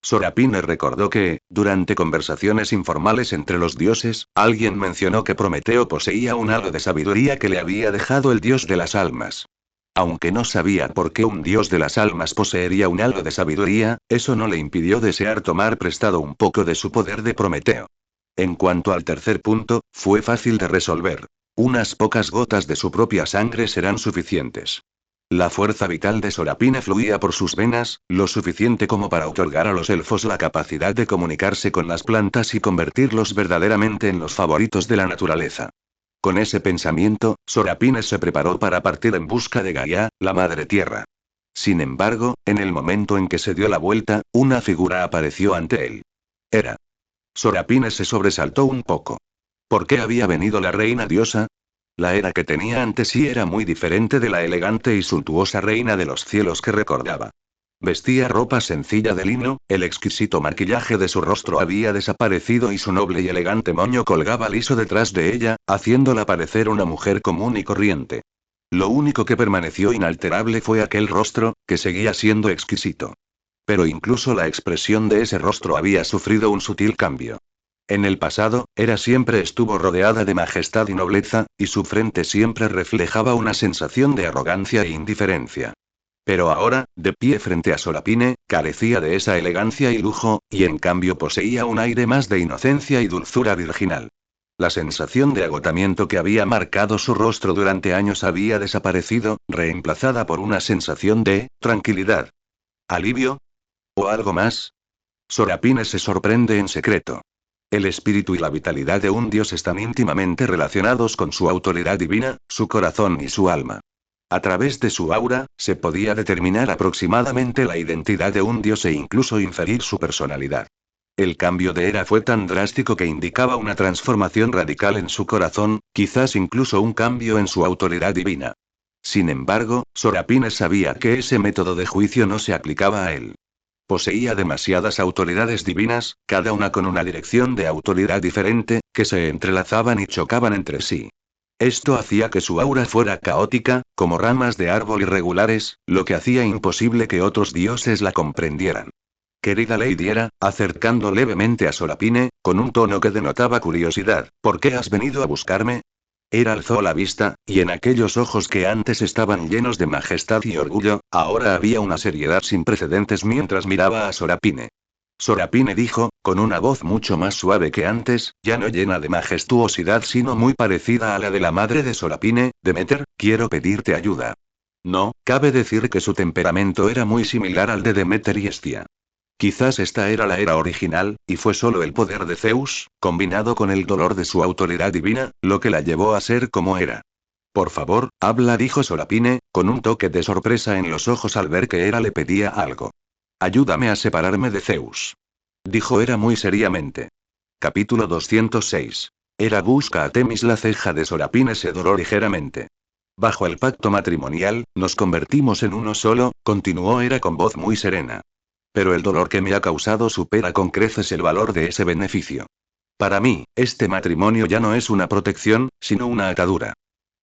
Sorapine recordó que, durante conversaciones informales entre los dioses, alguien mencionó que Prometeo poseía un halo de sabiduría que le había dejado el dios de las almas. Aunque no sabía por qué un dios de las almas poseería un halo de sabiduría, eso no le impidió desear tomar prestado un poco de su poder de Prometeo. En cuanto al tercer punto, fue fácil de resolver. Unas pocas gotas de su propia sangre serán suficientes. La fuerza vital de Sorapine fluía por sus venas, lo suficiente como para otorgar a los elfos la capacidad de comunicarse con las plantas y convertirlos verdaderamente en los favoritos de la naturaleza. Con ese pensamiento, Sorapine se preparó para partir en busca de Gaia, la madre tierra. Sin embargo, en el momento en que se dio la vuelta, una figura apareció ante él. Era. Sorapine se sobresaltó un poco. ¿Por qué había venido la reina diosa? La era que tenía ante sí era muy diferente de la elegante y suntuosa reina de los cielos que recordaba. Vestía ropa sencilla de lino, el exquisito maquillaje de su rostro había desaparecido y su noble y elegante moño colgaba liso detrás de ella, haciéndola parecer una mujer común y corriente. Lo único que permaneció inalterable fue aquel rostro, que seguía siendo exquisito. Pero incluso la expresión de ese rostro había sufrido un sutil cambio. En el pasado, siempre estuvo rodeada de majestad y nobleza, y su frente siempre reflejaba una sensación de arrogancia e indiferencia. Pero ahora, de pie frente a Sorapine, carecía de esa elegancia y lujo, y en cambio poseía un aire más de inocencia y dulzura virginal. La sensación de agotamiento que había marcado su rostro durante años había desaparecido, reemplazada por una sensación de tranquilidad. ¿Alivio? ¿O algo más? Sorapine se sorprende en secreto. El espíritu y la vitalidad de un dios están íntimamente relacionados con su autoridad divina, su corazón y su alma. A través de su aura, se podía determinar aproximadamente la identidad de un dios e incluso inferir su personalidad. El cambio de era fue tan drástico que indicaba una transformación radical en su corazón, quizás incluso un cambio en su autoridad divina. Sin embargo, Sorapine sabía que ese método de juicio no se aplicaba a él. Poseía demasiadas autoridades divinas, cada una con una dirección de autoridad diferente, que se entrelazaban y chocaban entre sí. Esto hacía que su aura fuera caótica, como ramas de árbol irregulares, lo que hacía imposible que otros dioses la comprendieran. Querida Lady Hera, acercando levemente a Sorapine, con un tono que denotaba curiosidad, ¿por qué has venido a buscarme? Hera alzó la vista, y en aquellos ojos que antes estaban llenos de majestad y orgullo, ahora había una seriedad sin precedentes mientras miraba a Sorapine. Sorapine dijo, con una voz mucho más suave que antes, ya no llena de majestuosidad sino muy parecida a la de la madre de Sorapine, Demeter, quiero pedirte ayuda. No, cabe decir que su temperamento era muy similar al de Demeter y Hestia. Quizás esta era la era original, y fue solo el poder de Zeus, combinado con el dolor de su autoridad divina, lo que la llevó a ser como era. Por favor, habla, dijo Sorapine, con un toque de sorpresa en los ojos al ver que Hera le pedía algo. Ayúdame a separarme de Zeus. Dijo Hera muy seriamente. Capítulo 206. Hera busca a Temis. La ceja de Sorapine se doró ligeramente. Bajo el pacto matrimonial, nos convertimos en uno solo, continuó Hera con voz muy serena. Pero el dolor que me ha causado supera con creces el valor de ese beneficio. Para mí, este matrimonio ya no es una protección, sino una atadura.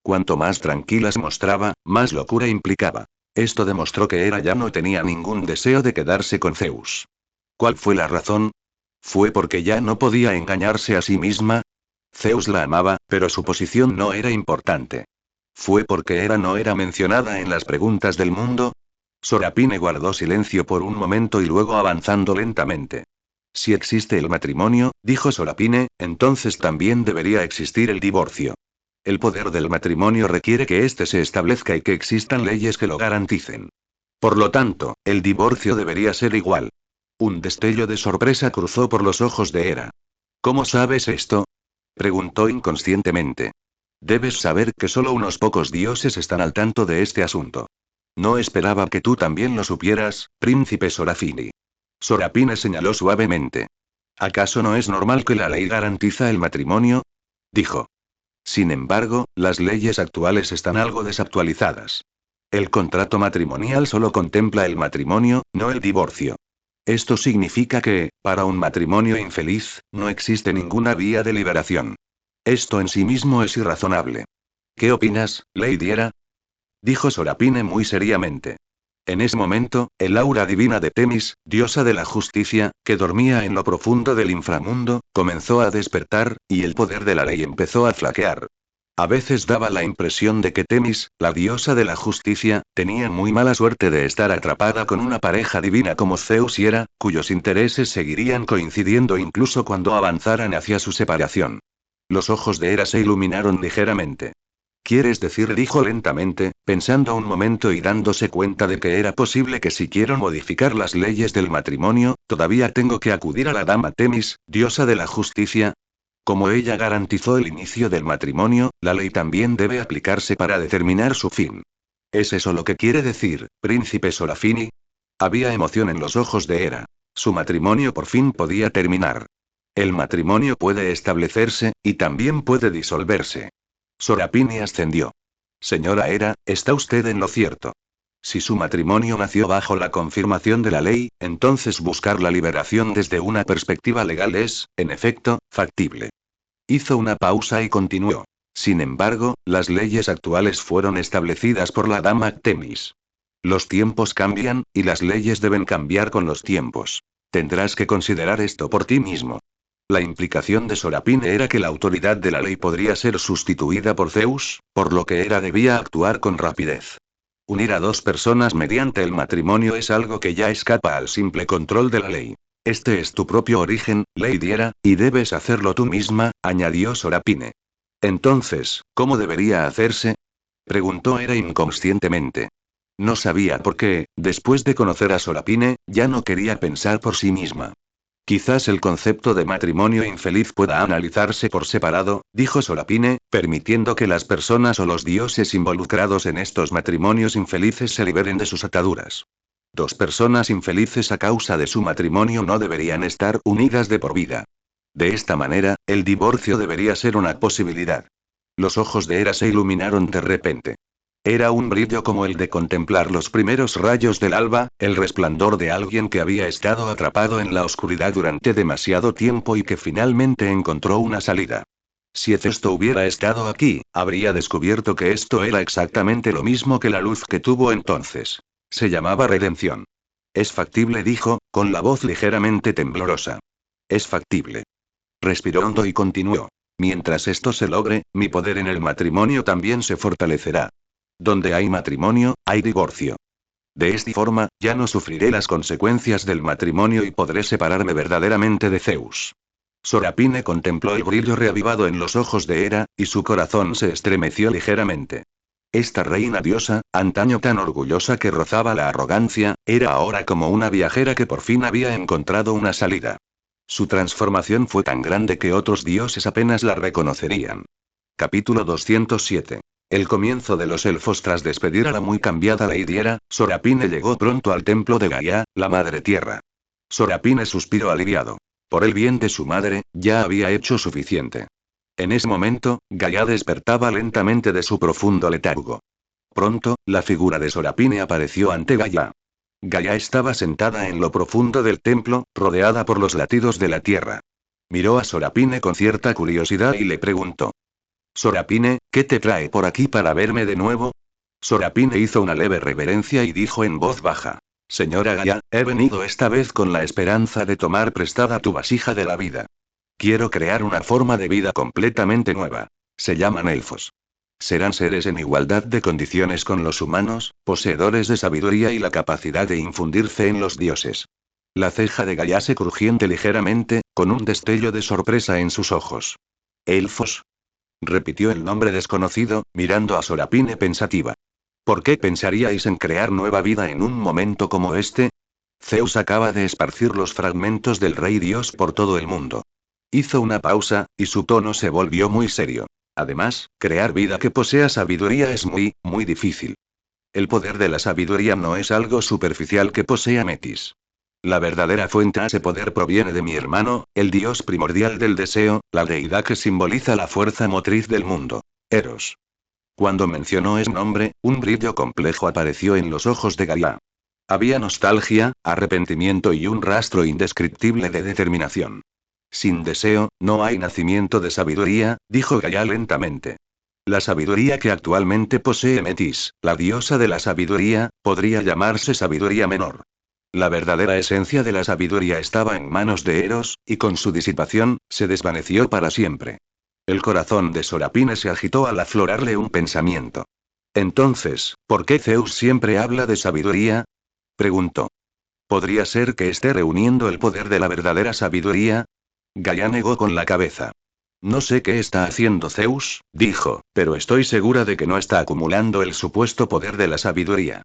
Cuanto más tranquila se mostraba, más locura implicaba. Esto demostró que Hera ya no tenía ningún deseo de quedarse con Zeus. ¿Cuál fue la razón? ¿Fue porque ya no podía engañarse a sí misma? Zeus la amaba, pero su posición no era importante. ¿Fue porque Hera no era mencionada en las preguntas del mundo? Sorapine guardó silencio por un momento y luego avanzando lentamente. Si existe el matrimonio, dijo Sorapine, entonces también debería existir el divorcio. El poder del matrimonio requiere que éste se establezca y que existan leyes que lo garanticen. Por lo tanto, el divorcio debería ser igual. Un destello de sorpresa cruzó por los ojos de Hera. ¿Cómo sabes esto? Preguntó inconscientemente. Debes saber que solo unos pocos dioses están al tanto de este asunto. No esperaba que tú también lo supieras, príncipe Sorafini. Sorapine señaló suavemente. ¿Acaso no es normal que la ley garantiza el matrimonio? Dijo. Sin embargo, las leyes actuales están algo desactualizadas. El contrato matrimonial solo contempla el matrimonio, no el divorcio. Esto significa que, para un matrimonio infeliz, no existe ninguna vía de liberación. Esto en sí mismo es irrazonable. ¿Qué opinas, Lady Hera? Dijo Sorapine muy seriamente. En ese momento, el aura divina de Temis, diosa de la justicia, que dormía en lo profundo del inframundo, comenzó a despertar, y el poder de la ley empezó a flaquear. A veces daba la impresión de que Temis, la diosa de la justicia, tenía muy mala suerte de estar atrapada con una pareja divina como Zeus y Hera, cuyos intereses seguirían coincidiendo incluso cuando avanzaran hacia su separación. Los ojos de Hera se iluminaron ligeramente. ¿Quieres decir? Dijo lentamente, pensando un momento y dándose cuenta de que era posible que si quiero modificar las leyes del matrimonio, todavía tengo que acudir a la dama Temis, diosa de la justicia. Como ella garantizó el inicio del matrimonio, la ley también debe aplicarse para determinar su fin. ¿Es eso lo que quiere decir, príncipe Sorafini? Había emoción en los ojos de Hera. Su matrimonio por fin podía terminar. El matrimonio puede establecerse, y también puede disolverse. Sorapini ascendió. Señora Hera, está usted en lo cierto. Si su matrimonio nació bajo la confirmación de la ley, entonces buscar la liberación desde una perspectiva legal es, en efecto, factible. Hizo una pausa y continuó. Sin embargo, las leyes actuales fueron establecidas por la dama Temis. Los tiempos cambian, y las leyes deben cambiar con los tiempos. Tendrás que considerar esto por ti mismo. La implicación de Sorapine era que la autoridad de la ley podría ser sustituida por Zeus, por lo que Hera debía actuar con rapidez. Unir a dos personas mediante el matrimonio es algo que ya escapa al simple control de la ley. Este es tu propio origen, Lady Hera, y debes hacerlo tú misma, añadió Sorapine. Entonces, ¿cómo debería hacerse? Preguntó Hera inconscientemente. No sabía por qué, después de conocer a Sorapine, ya no quería pensar por sí misma. Quizás el concepto de matrimonio infeliz pueda analizarse por separado, dijo Sorapine, permitiendo que las personas o los dioses involucrados en estos matrimonios infelices se liberen de sus ataduras. Dos personas infelices a causa de su matrimonio no deberían estar unidas de por vida. De esta manera, el divorcio debería ser una posibilidad. Los ojos de Hera se iluminaron de repente. Era un brillo como el de contemplar los primeros rayos del alba, el resplandor de alguien que había estado atrapado en la oscuridad durante demasiado tiempo y que finalmente encontró una salida. Si Hefesto hubiera estado aquí, habría descubierto que esto era exactamente lo mismo que la luz que tuvo entonces. Se llamaba redención. Es factible, dijo, con la voz ligeramente temblorosa. Es factible. Respiró hondo y continuó. Mientras esto se logre, mi poder en el matrimonio también se fortalecerá. Donde hay matrimonio, hay divorcio. De esta forma, ya no sufriré las consecuencias del matrimonio y podré separarme verdaderamente de Zeus. Sorapine contempló el brillo reavivado en los ojos de Hera, y su corazón se estremeció ligeramente. Esta reina diosa, antaño tan orgullosa que rozaba la arrogancia, era ahora como una viajera que por fin había encontrado una salida. Su transformación fue tan grande que otros dioses apenas la reconocerían. Capítulo 207. El comienzo de los elfos tras despedir a la muy cambiada Lady Hera, Sorapine llegó pronto al templo de Gaia, la Madre Tierra. Sorapine suspiró aliviado. Por el bien de su madre, ya había hecho suficiente. En ese momento, Gaia despertaba lentamente de su profundo letargo. Pronto, la figura de Sorapine apareció ante Gaia. Gaia estaba sentada en lo profundo del templo, rodeada por los latidos de la tierra. Miró a Sorapine con cierta curiosidad y le preguntó. Sorapine, ¿qué te trae por aquí para verme de nuevo? Sorapine hizo una leve reverencia y dijo en voz baja. Señora Gaia, he venido esta vez con la esperanza de tomar prestada tu vasija de la vida. Quiero crear una forma de vida completamente nueva. Se llaman elfos. Serán seres en igualdad de condiciones con los humanos, poseedores de sabiduría y la capacidad de infundir fe en los dioses. La ceja de Gaia se crujiente ligeramente, con un destello de sorpresa en sus ojos. ¿Elfos? Repitió el nombre desconocido, mirando a Sorapine pensativa. ¿Por qué pensaríais en crear nueva vida en un momento como este? Zeus acaba de esparcir los fragmentos del Rey Dios por todo el mundo. Hizo una pausa, y su tono se volvió muy serio. Además, crear vida que posea sabiduría es muy, muy difícil. El poder de la sabiduría no es algo superficial que posea Metis. La verdadera fuente a ese poder proviene de mi hermano, el dios primordial del deseo, la deidad que simboliza la fuerza motriz del mundo. Eros. Cuando mencionó ese nombre, un brillo complejo apareció en los ojos de Gaia. Había nostalgia, arrepentimiento y un rastro indescriptible de determinación. Sin deseo, no hay nacimiento de sabiduría, dijo Gaia lentamente. La sabiduría que actualmente posee Metis, la diosa de la sabiduría, podría llamarse sabiduría menor. La verdadera esencia de la sabiduría estaba en manos de Eros, y con su disipación, se desvaneció para siempre. El corazón de Sorapine se agitó al aflorarle un pensamiento. Entonces, ¿por qué Zeus siempre habla de sabiduría? Preguntó. ¿Podría ser que esté reuniendo el poder de la verdadera sabiduría? Gaia negó con la cabeza. No sé qué está haciendo Zeus, dijo, pero estoy segura de que no está acumulando el supuesto poder de la sabiduría.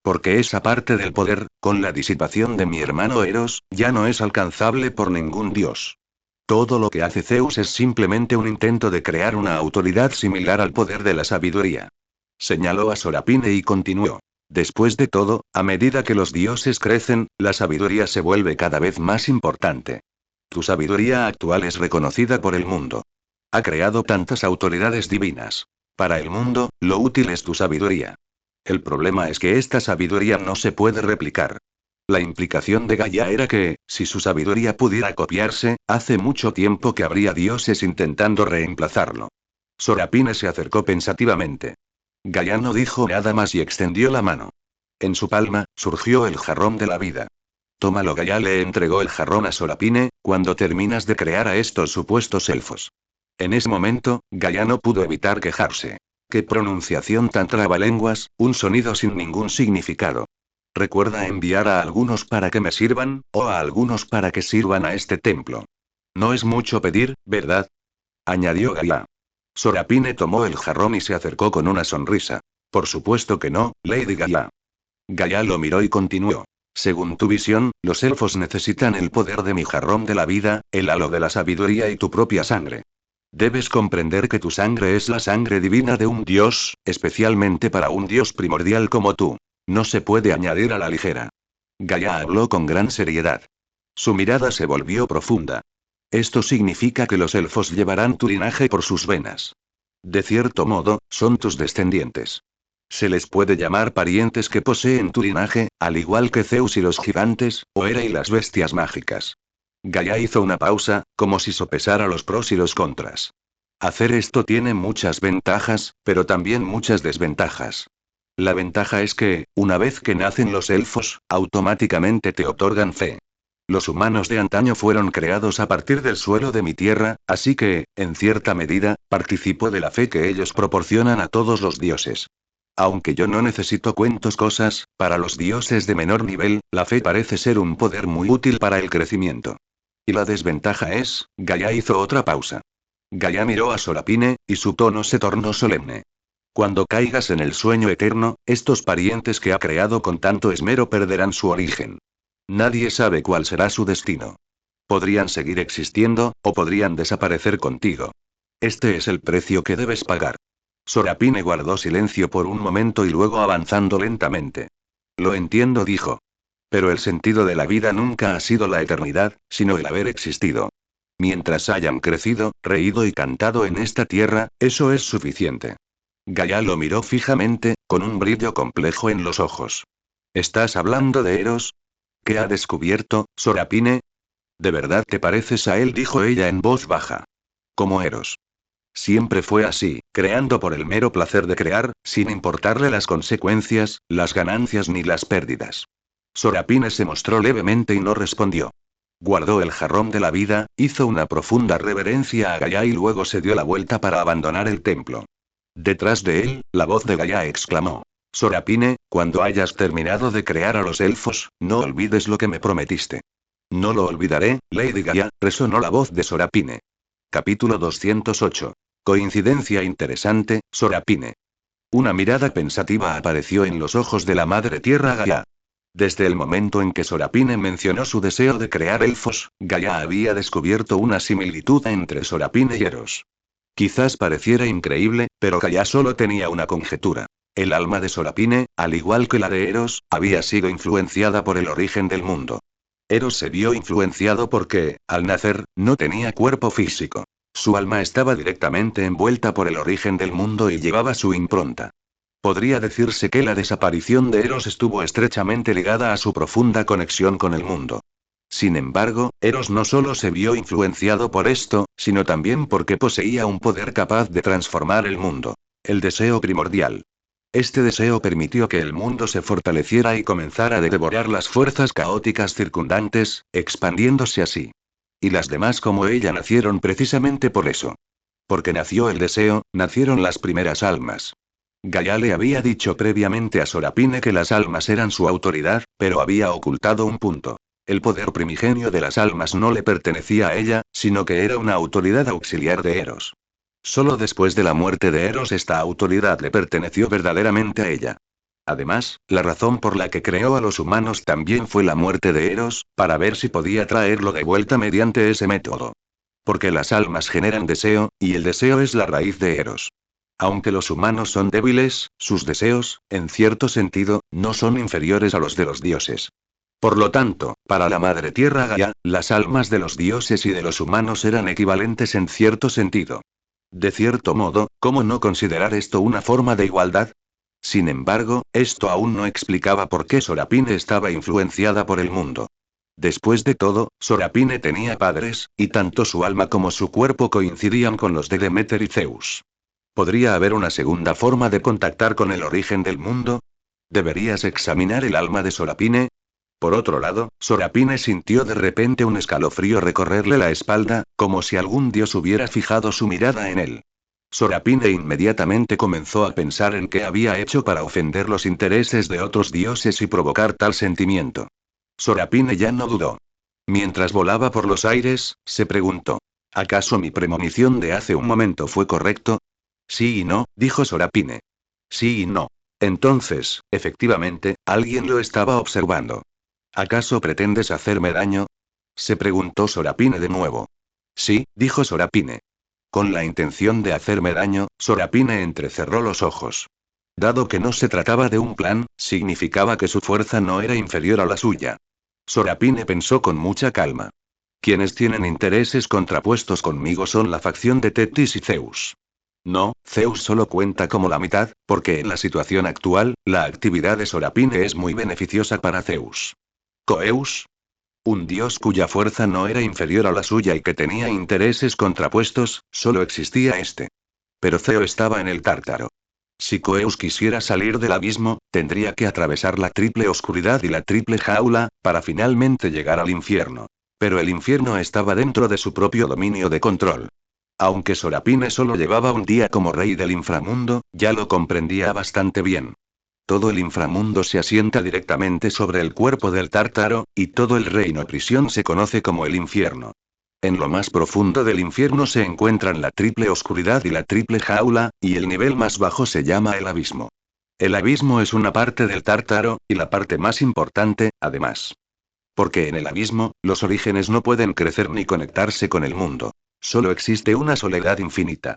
Porque esa parte del poder, con la disipación de mi hermano Eros, ya no es alcanzable por ningún dios. Todo lo que hace Zeus es simplemente un intento de crear una autoridad similar al poder de la sabiduría. Señaló a Sorapine y continuó. Después de todo, a medida que los dioses crecen, la sabiduría se vuelve cada vez más importante. Tu sabiduría actual es reconocida por el mundo. Ha creado tantas autoridades divinas. Para el mundo, lo útil es tu sabiduría. El problema es que esta sabiduría no se puede replicar. La implicación de Gaia era que, si su sabiduría pudiera copiarse, hace mucho tiempo que habría dioses intentando reemplazarlo. Sorapine se acercó pensativamente. Gaia no dijo nada más y extendió la mano. En su palma, surgió el jarrón de la vida. Tómalo. Gaia le entregó el jarrón a Sorapine, cuando terminas de crear a estos supuestos elfos. En ese momento, Gaia no pudo evitar quejarse. ¡Qué pronunciación tan trabalenguas, un sonido sin ningún significado! Recuerda enviar a algunos para que me sirvan, o a algunos para que sirvan a este templo. No es mucho pedir, ¿verdad? Añadió Gaia. Sorapine tomó el jarrón y se acercó con una sonrisa. Por supuesto que no, Lady Gaia. Gaia lo miró y continuó. Según tu visión, los elfos necesitan el poder de mi jarrón de la vida, el halo de la sabiduría y tu propia sangre. Debes comprender que tu sangre es la sangre divina de un dios, especialmente para un dios primordial como tú. No se puede añadir a la ligera. Gaia habló con gran seriedad. Su mirada se volvió profunda. Esto significa que los elfos llevarán tu linaje por sus venas. De cierto modo, son tus descendientes. Se les puede llamar parientes que poseen tu linaje, al igual que Zeus y los gigantes, o Hera y las bestias mágicas. Gaia hizo una pausa, como si sopesara los pros y los contras. Hacer esto tiene muchas ventajas, pero también muchas desventajas. La ventaja es que, una vez que nacen los elfos, automáticamente te otorgan fe. Los humanos de antaño fueron creados a partir del suelo de mi tierra, así que, en cierta medida, participo de la fe que ellos proporcionan a todos los dioses. Aunque yo no necesito cuentos cosas, para los dioses de menor nivel, la fe parece ser un poder muy útil para el crecimiento. Y la desventaja es, Gaia hizo otra pausa. Gaia miró a Sorapine, y su tono se tornó solemne. Cuando caigas en el sueño eterno, estos parientes que ha creado con tanto esmero perderán su origen. Nadie sabe cuál será su destino. Podrían seguir existiendo, o podrían desaparecer contigo. Este es el precio que debes pagar. Sorapine guardó silencio por un momento y luego avanzando lentamente. Lo entiendo, dijo. Pero el sentido de la vida nunca ha sido la eternidad, sino el haber existido. Mientras hayan crecido, reído y cantado en esta tierra, eso es suficiente. Gaia lo miró fijamente, con un brillo complejo en los ojos. ¿Estás hablando de Eros? ¿Qué ha descubierto, Sorapine? ¿De verdad te pareces a él?, dijo ella en voz baja. Como Eros. Siempre fue así, creando por el mero placer de crear, sin importarle las consecuencias, las ganancias ni las pérdidas. Sorapine se mostró levemente y no respondió. Guardó el jarrón de la vida, hizo una profunda reverencia a Gaia y luego se dio la vuelta para abandonar el templo. Detrás de él, la voz de Gaia exclamó. Sorapine, cuando hayas terminado de crear a los elfos, no olvides lo que me prometiste. No lo olvidaré, Lady Gaia, resonó la voz de Sorapine. Capítulo 208. Coincidencia interesante, Sorapine. Una mirada pensativa apareció en los ojos de la Madre Tierra Gaia. Desde el momento en que Sorapine mencionó su deseo de crear elfos, Gaia había descubierto una similitud entre Sorapine y Eros. Quizás pareciera increíble, pero Gaia solo tenía una conjetura. El alma de Sorapine, al igual que la de Eros, había sido influenciada por el origen del mundo. Eros se vio influenciado porque, al nacer, no tenía cuerpo físico. Su alma estaba directamente envuelta por el origen del mundo y llevaba su impronta. Podría decirse que la desaparición de Eros estuvo estrechamente ligada a su profunda conexión con el mundo. Sin embargo, Eros no solo se vio influenciado por esto, sino también porque poseía un poder capaz de transformar el mundo. El deseo primordial. Este deseo permitió que el mundo se fortaleciera y comenzara a devorar las fuerzas caóticas circundantes, expandiéndose así. Y las demás como ella nacieron precisamente por eso. Porque nació el deseo, nacieron las primeras almas. Gaia le había dicho previamente a Sorapine que las almas eran su autoridad, pero había ocultado un punto. El poder primigenio de las almas no le pertenecía a ella, sino que era una autoridad auxiliar de Eros. Solo después de la muerte de Eros esta autoridad le perteneció verdaderamente a ella. Además, la razón por la que creó a los humanos también fue la muerte de Eros, para ver si podía traerlo de vuelta mediante ese método. Porque las almas generan deseo, y el deseo es la raíz de Eros. Aunque los humanos son débiles, sus deseos, en cierto sentido, no son inferiores a los de los dioses. Por lo tanto, para la Madre Tierra Gaia, las almas de los dioses y de los humanos eran equivalentes en cierto sentido. De cierto modo, ¿cómo no considerar esto una forma de igualdad? Sin embargo, esto aún no explicaba por qué Sorapine estaba influenciada por el mundo. Después de todo, Sorapine tenía padres, y tanto su alma como su cuerpo coincidían con los de Demeter y Zeus. ¿Podría haber una segunda forma de contactar con el origen del mundo? ¿Deberías examinar el alma de Sorapine? Por otro lado, Sorapine sintió de repente un escalofrío recorrerle la espalda, como si algún dios hubiera fijado su mirada en él. Sorapine inmediatamente comenzó a pensar en qué había hecho para ofender los intereses de otros dioses y provocar tal sentimiento. Sorapine ya no dudó. Mientras volaba por los aires, se preguntó: ¿acaso mi premonición de hace un momento fue correcto? Sí y no, dijo Sorapine. Sí y no. Entonces, efectivamente, alguien lo estaba observando. ¿Acaso pretendes hacerme daño? Se preguntó Sorapine de nuevo. Sí, dijo Sorapine. Con la intención de hacerme daño, Sorapine entrecerró los ojos. Dado que no se trataba de un plan, significaba que su fuerza no era inferior a la suya. Sorapine pensó con mucha calma. Quienes tienen intereses contrapuestos conmigo son la facción de Tetis y Zeus. No, Zeus solo cuenta como la mitad, porque en la situación actual, la actividad de Sorapine es muy beneficiosa para Zeus. ¿Coeus? Un dios cuya fuerza no era inferior a la suya y que tenía intereses contrapuestos, solo existía este. Pero Zeo estaba en el Tártaro. Si Coeus quisiera salir del abismo, tendría que atravesar la triple oscuridad y la triple jaula, para finalmente llegar al infierno. Pero el infierno estaba dentro de su propio dominio de control. Aunque Sorapine solo llevaba un día como rey del inframundo, ya lo comprendía bastante bien. Todo el inframundo se asienta directamente sobre el cuerpo del Tártaro, y todo el reino prisión se conoce como el infierno. En lo más profundo del infierno se encuentran la triple oscuridad y la triple jaula, y el nivel más bajo se llama el abismo. El abismo es una parte del Tártaro, y la parte más importante, además. Porque en el abismo, los orígenes no pueden crecer ni conectarse con el mundo. Solo existe una soledad infinita.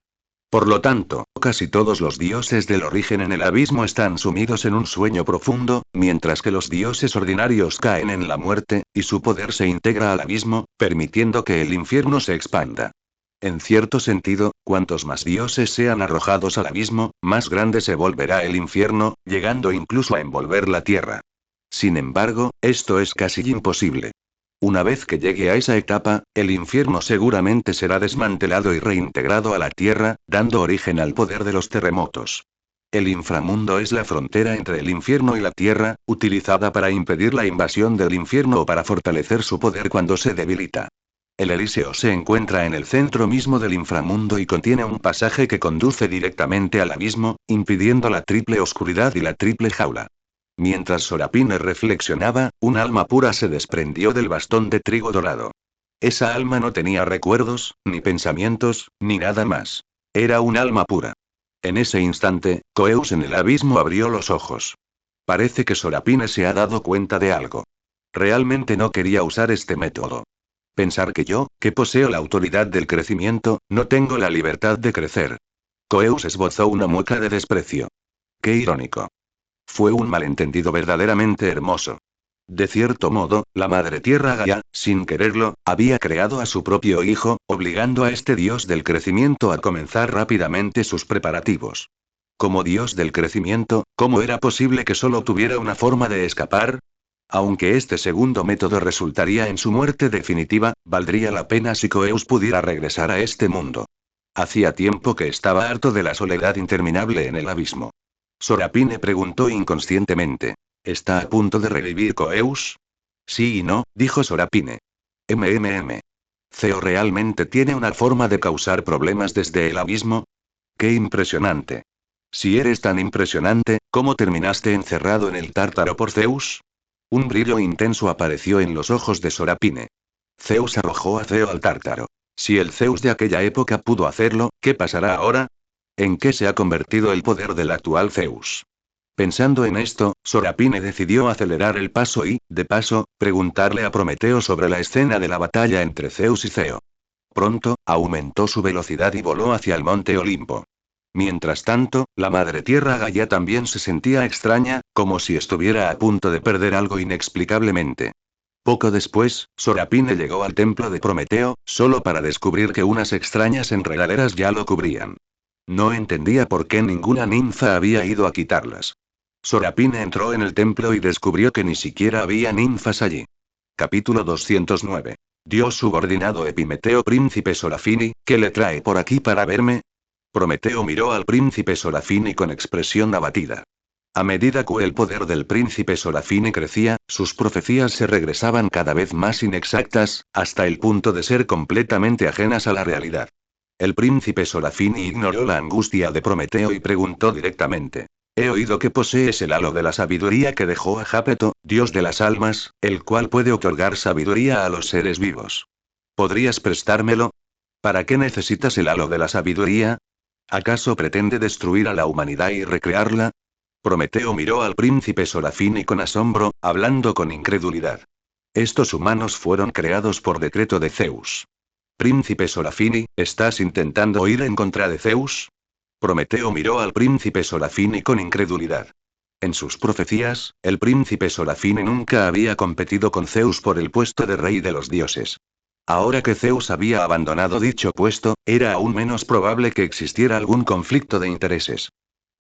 Por lo tanto, casi todos los dioses del origen en el abismo están sumidos en un sueño profundo, mientras que los dioses ordinarios caen en la muerte, y su poder se integra al abismo, permitiendo que el infierno se expanda. En cierto sentido, cuantos más dioses sean arrojados al abismo, más grande se volverá el infierno, llegando incluso a envolver la tierra. Sin embargo, esto es casi imposible. Una vez que llegue a esa etapa, el infierno seguramente será desmantelado y reintegrado a la Tierra, dando origen al poder de los terremotos. El inframundo es la frontera entre el infierno y la Tierra, utilizada para impedir la invasión del infierno o para fortalecer su poder cuando se debilita. El Elíseo se encuentra en el centro mismo del inframundo y contiene un pasaje que conduce directamente al abismo, impidiendo la triple oscuridad y la triple jaula. Mientras Sorapine reflexionaba, un alma pura se desprendió del bastón de trigo dorado. Esa alma no tenía recuerdos, ni pensamientos, ni nada más. Era un alma pura. En ese instante, Coeus en el abismo abrió los ojos. Parece que Sorapine se ha dado cuenta de algo. Realmente no quería usar este método. Pensar que yo, que poseo la autoridad del crecimiento, no tengo la libertad de crecer. Coeus esbozó una mueca de desprecio. Qué irónico. Fue un malentendido verdaderamente hermoso. De cierto modo, la Madre Tierra Gaia, sin quererlo, había creado a su propio hijo, obligando a este dios del crecimiento a comenzar rápidamente sus preparativos. Como dios del crecimiento, ¿cómo era posible que solo tuviera una forma de escapar? Aunque este segundo método resultaría en su muerte definitiva, valdría la pena si Coeus pudiera regresar a este mundo. Hacía tiempo que estaba harto de la soledad interminable en el abismo. Sorapine preguntó inconscientemente. ¿Está a punto de revivir Coeus? Sí y no, dijo Sorapine. ¿Ceo realmente tiene una forma de causar problemas desde el abismo? ¡Qué impresionante! Si eres tan impresionante, ¿cómo terminaste encerrado en el Tártaro por Zeus? Un brillo intenso apareció en los ojos de Sorapine. Zeus arrojó a Ceo al Tártaro. Si el Zeus de aquella época pudo hacerlo, ¿qué pasará ahora? ¿En qué se ha convertido el poder del actual Zeus? Pensando en esto, Sorapine decidió acelerar el paso y, de paso, preguntarle a Prometeo sobre la escena de la batalla entre Zeus y Ceo. Pronto, aumentó su velocidad y voló hacia el monte Olimpo. Mientras tanto, la Madre Tierra Gaia también se sentía extraña, como si estuviera a punto de perder algo inexplicablemente. Poco después, Sorapine llegó al templo de Prometeo, solo para descubrir que unas extrañas enredaderas ya lo cubrían. No entendía por qué ninguna ninfa había ido a quitarlas. Sorapine entró en el templo y descubrió que ni siquiera había ninfas allí. Capítulo 209. Dios subordinado Epimeteo Príncipe Sorafini, ¿qué le trae por aquí para verme? Prometeo miró al príncipe Sorafini con expresión abatida. A medida que el poder del príncipe Sorafini crecía, sus profecías se regresaban cada vez más inexactas, hasta el punto de ser completamente ajenas a la realidad. El príncipe Sorafini ignoró la angustia de Prometeo y preguntó directamente. He oído que posees el halo de la sabiduría que dejó a Jápeto, dios de las almas, el cual puede otorgar sabiduría a los seres vivos. ¿Podrías prestármelo? ¿Para qué necesitas el halo de la sabiduría? ¿Acaso pretende destruir a la humanidad y recrearla? Prometeo miró al príncipe Sorafini con asombro, hablando con incredulidad. Estos humanos fueron creados por decreto de Zeus. Príncipe Sorafini, ¿estás intentando ir en contra de Zeus? Prometeo miró al príncipe Sorafini con incredulidad. En sus profecías, el príncipe Sorafini nunca había competido con Zeus por el puesto de rey de los dioses. Ahora que Zeus había abandonado dicho puesto, era aún menos probable que existiera algún conflicto de intereses.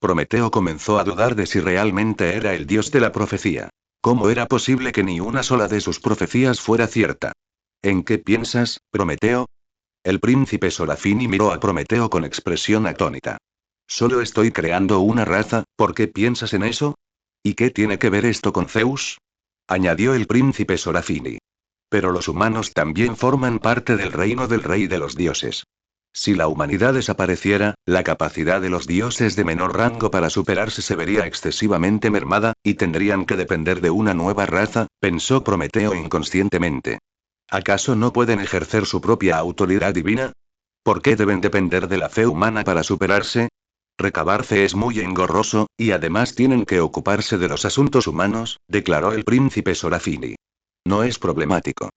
Prometeo comenzó a dudar de si realmente era el dios de la profecía. ¿Cómo era posible que ni una sola de sus profecías fuera cierta? ¿En qué piensas, Prometeo? El príncipe Sorafini miró a Prometeo con expresión atónita. Solo estoy creando una raza, ¿por qué piensas en eso? ¿Y qué tiene que ver esto con Zeus? Añadió el príncipe Sorafini. Pero los humanos también forman parte del reino del rey de los dioses. Si la humanidad desapareciera, la capacidad de los dioses de menor rango para superarse se vería excesivamente mermada, y tendrían que depender de una nueva raza, pensó Prometeo inconscientemente. ¿Acaso no pueden ejercer su propia autoridad divina? ¿Por qué deben depender de la fe humana para superarse? Recabar fe es muy engorroso, y además tienen que ocuparse de los asuntos humanos, declaró el príncipe Sorafini. No es problemático.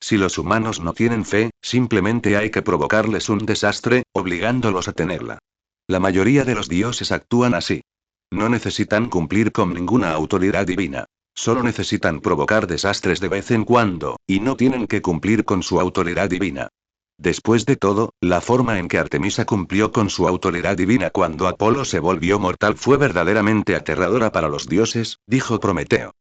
Si los humanos no tienen fe, simplemente hay que provocarles un desastre, obligándolos a tenerla. La mayoría de los dioses actúan así. No necesitan cumplir con ninguna autoridad divina. Solo necesitan provocar desastres de vez en cuando, y no tienen que cumplir con su autoridad divina. Después de todo, la forma en que Artemisa cumplió con su autoridad divina cuando Apolo se volvió mortal fue verdaderamente aterradora para los dioses, dijo Prometeo.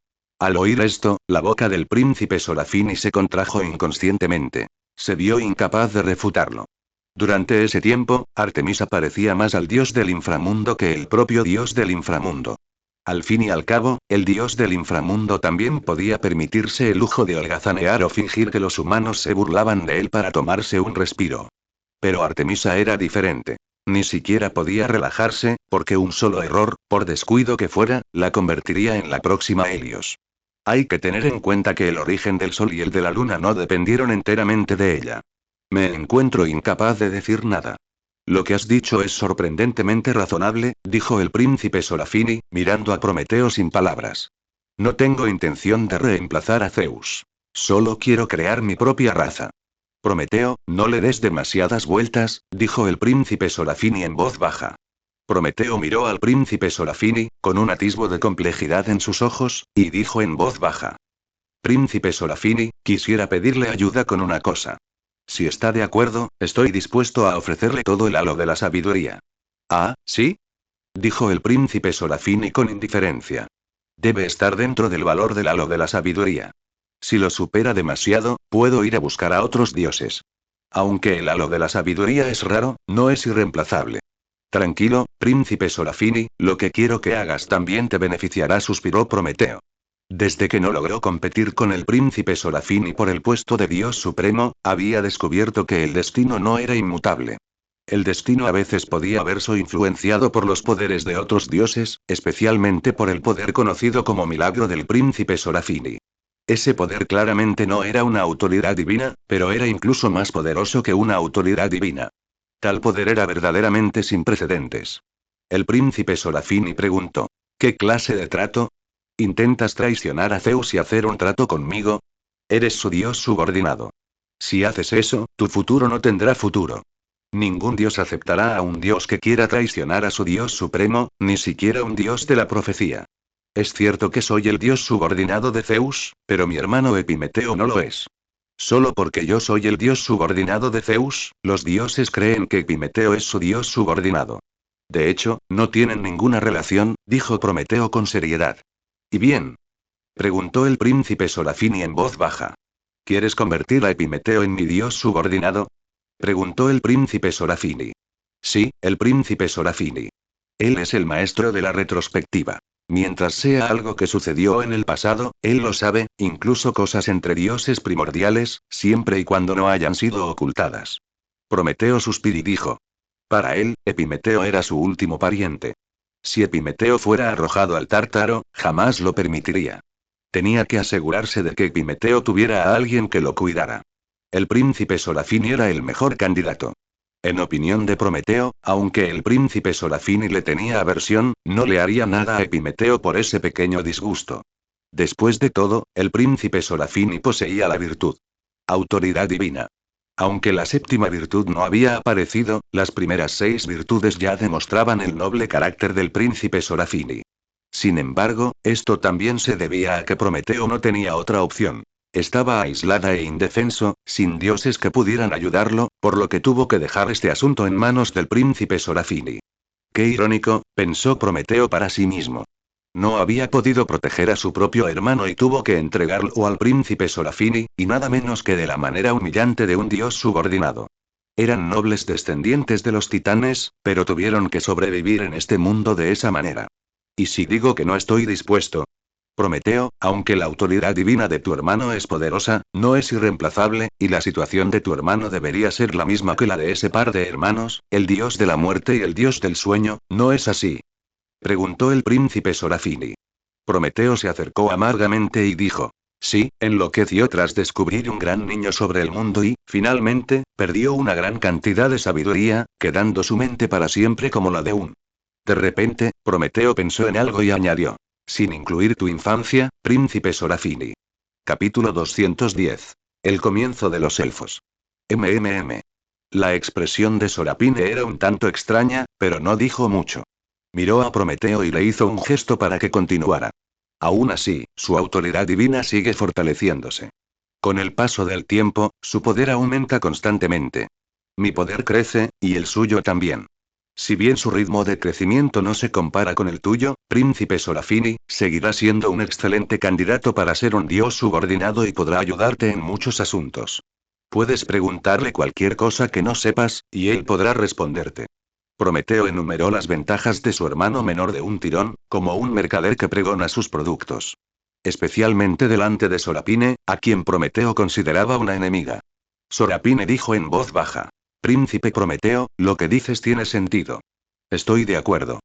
Al oír esto, la boca del príncipe Sorafini se contrajo inconscientemente. Se vio incapaz de refutarlo. Durante ese tiempo, Artemisa parecía más al dios del inframundo que el propio dios del inframundo. Al fin y al cabo, el dios del inframundo también podía permitirse el lujo de holgazanear o fingir que los humanos se burlaban de él para tomarse un respiro. Pero Artemisa era diferente. Ni siquiera podía relajarse, porque un solo error, por descuido que fuera, la convertiría en la próxima Helios. Hay que tener en cuenta que el origen del sol y el de la luna no dependieron enteramente de ella. Me encuentro incapaz de decir nada. Lo que has dicho es sorprendentemente razonable, dijo el príncipe Sorafini, mirando a Prometeo sin palabras. No tengo intención de reemplazar a Zeus. Solo quiero crear mi propia raza. Prometeo, no le des demasiadas vueltas, dijo el príncipe Sorafini en voz baja. Prometeo miró al príncipe Sorafini, con un atisbo de complejidad en sus ojos, y dijo en voz baja. Príncipe Sorafini, quisiera pedirle ayuda con una cosa. Si está de acuerdo, estoy dispuesto a ofrecerle todo el halo de la sabiduría. Ah, ¿sí? Dijo el príncipe Sorafini con indiferencia. Debe estar dentro del valor del halo de la sabiduría. Si lo supera demasiado, puedo ir a buscar a otros dioses. Aunque el halo de la sabiduría es raro, no es irreemplazable. Tranquilo, príncipe Sorafini, lo que quiero que hagas también te beneficiará, suspiró Prometeo. Desde que no logró competir con el príncipe Sorafini por el puesto de Dios Supremo, había descubierto que el destino no era inmutable. El destino a veces podía verse influenciado por los poderes de otros dioses, especialmente por el poder conocido como milagro del príncipe Sorafini. Ese poder claramente no era una autoridad divina, pero era incluso más poderoso que una autoridad divina. Tal poder era verdaderamente sin precedentes. El príncipe Sorafini preguntó: ¿qué clase de trato? ¿Intentas traicionar a Zeus y hacer un trato conmigo? Eres su dios subordinado. Si haces eso, tu futuro no tendrá futuro. Ningún dios aceptará a un dios que quiera traicionar a su dios supremo, ni siquiera un dios de la profecía. Es cierto que soy el dios subordinado de Zeus, pero mi hermano Epimeteo no lo es. Solo porque yo soy el dios subordinado de Zeus, los dioses creen que Epimeteo es su dios subordinado. De hecho, no tienen ninguna relación, dijo Prometeo con seriedad. ¿Y bien? Preguntó el príncipe Sorafini en voz baja. ¿Quieres convertir a Epimeteo en mi dios subordinado? Preguntó el príncipe Sorafini. Sí, el príncipe Sorafini. Él es el maestro de la retrospectiva. Mientras sea algo que sucedió en el pasado, él lo sabe, incluso cosas entre dioses primordiales, siempre y cuando no hayan sido ocultadas. Prometeo suspiró y dijo. Para él, Epimeteo era su último pariente. Si Epimeteo fuera arrojado al Tártaro, jamás lo permitiría. Tenía que asegurarse de que Epimeteo tuviera a alguien que lo cuidara. El príncipe Sorafini era el mejor candidato. En opinión de Prometeo, aunque el príncipe Sorafini le tenía aversión, no le haría nada a Epimeteo por ese pequeño disgusto. Después de todo, el príncipe Sorafini poseía la virtud. Autoridad divina. Aunque la séptima virtud no había aparecido, las primeras 6 virtudes ya demostraban el noble carácter del príncipe Sorafini. Sin embargo, esto también se debía a que Prometeo no tenía otra opción. Estaba aislada e indefenso, sin dioses que pudieran ayudarlo, por lo que tuvo que dejar este asunto en manos del príncipe Sorafini. Qué irónico, pensó Prometeo para sí mismo. No había podido proteger a su propio hermano y tuvo que entregarlo al príncipe Sorafini, y nada menos que de la manera humillante de un dios subordinado. Eran nobles descendientes de los titanes, pero tuvieron que sobrevivir en este mundo de esa manera. ¿Y si digo que no estoy dispuesto? Prometeo, aunque la autoridad divina de tu hermano es poderosa, no es irreemplazable, y la situación de tu hermano debería ser la misma que la de ese par de hermanos, el dios de la muerte y el dios del sueño, ¿no es así? Preguntó el príncipe Sorafini. Prometeo se acercó amargamente y dijo. Sí, enloqueció tras descubrir un gran niño sobre el mundo y, finalmente, perdió una gran cantidad de sabiduría, quedando su mente para siempre como la de un. De repente, Prometeo pensó en algo y añadió. Sin incluir tu infancia, príncipe Sorafini. Capítulo 210. El comienzo de los elfos. La expresión de Sorafini era un tanto extraña, pero no dijo mucho. Miró a Prometeo y le hizo un gesto para que continuara. Aún así, su autoridad divina sigue fortaleciéndose. Con el paso del tiempo, su poder aumenta constantemente. Mi poder crece, y el suyo también. Si bien su ritmo de crecimiento no se compara con el tuyo, Príncipe Sorafini, seguirá siendo un excelente candidato para ser un dios subordinado y podrá ayudarte en muchos asuntos. Puedes preguntarle cualquier cosa que no sepas, y él podrá responderte. Prometeo enumeró las ventajas de su hermano menor de un tirón, como un mercader que pregona sus productos. Especialmente delante de Sorapine, a quien Prometeo consideraba una enemiga. Sorapine dijo en voz baja. Príncipe Prometeo, lo que dices tiene sentido. Estoy de acuerdo.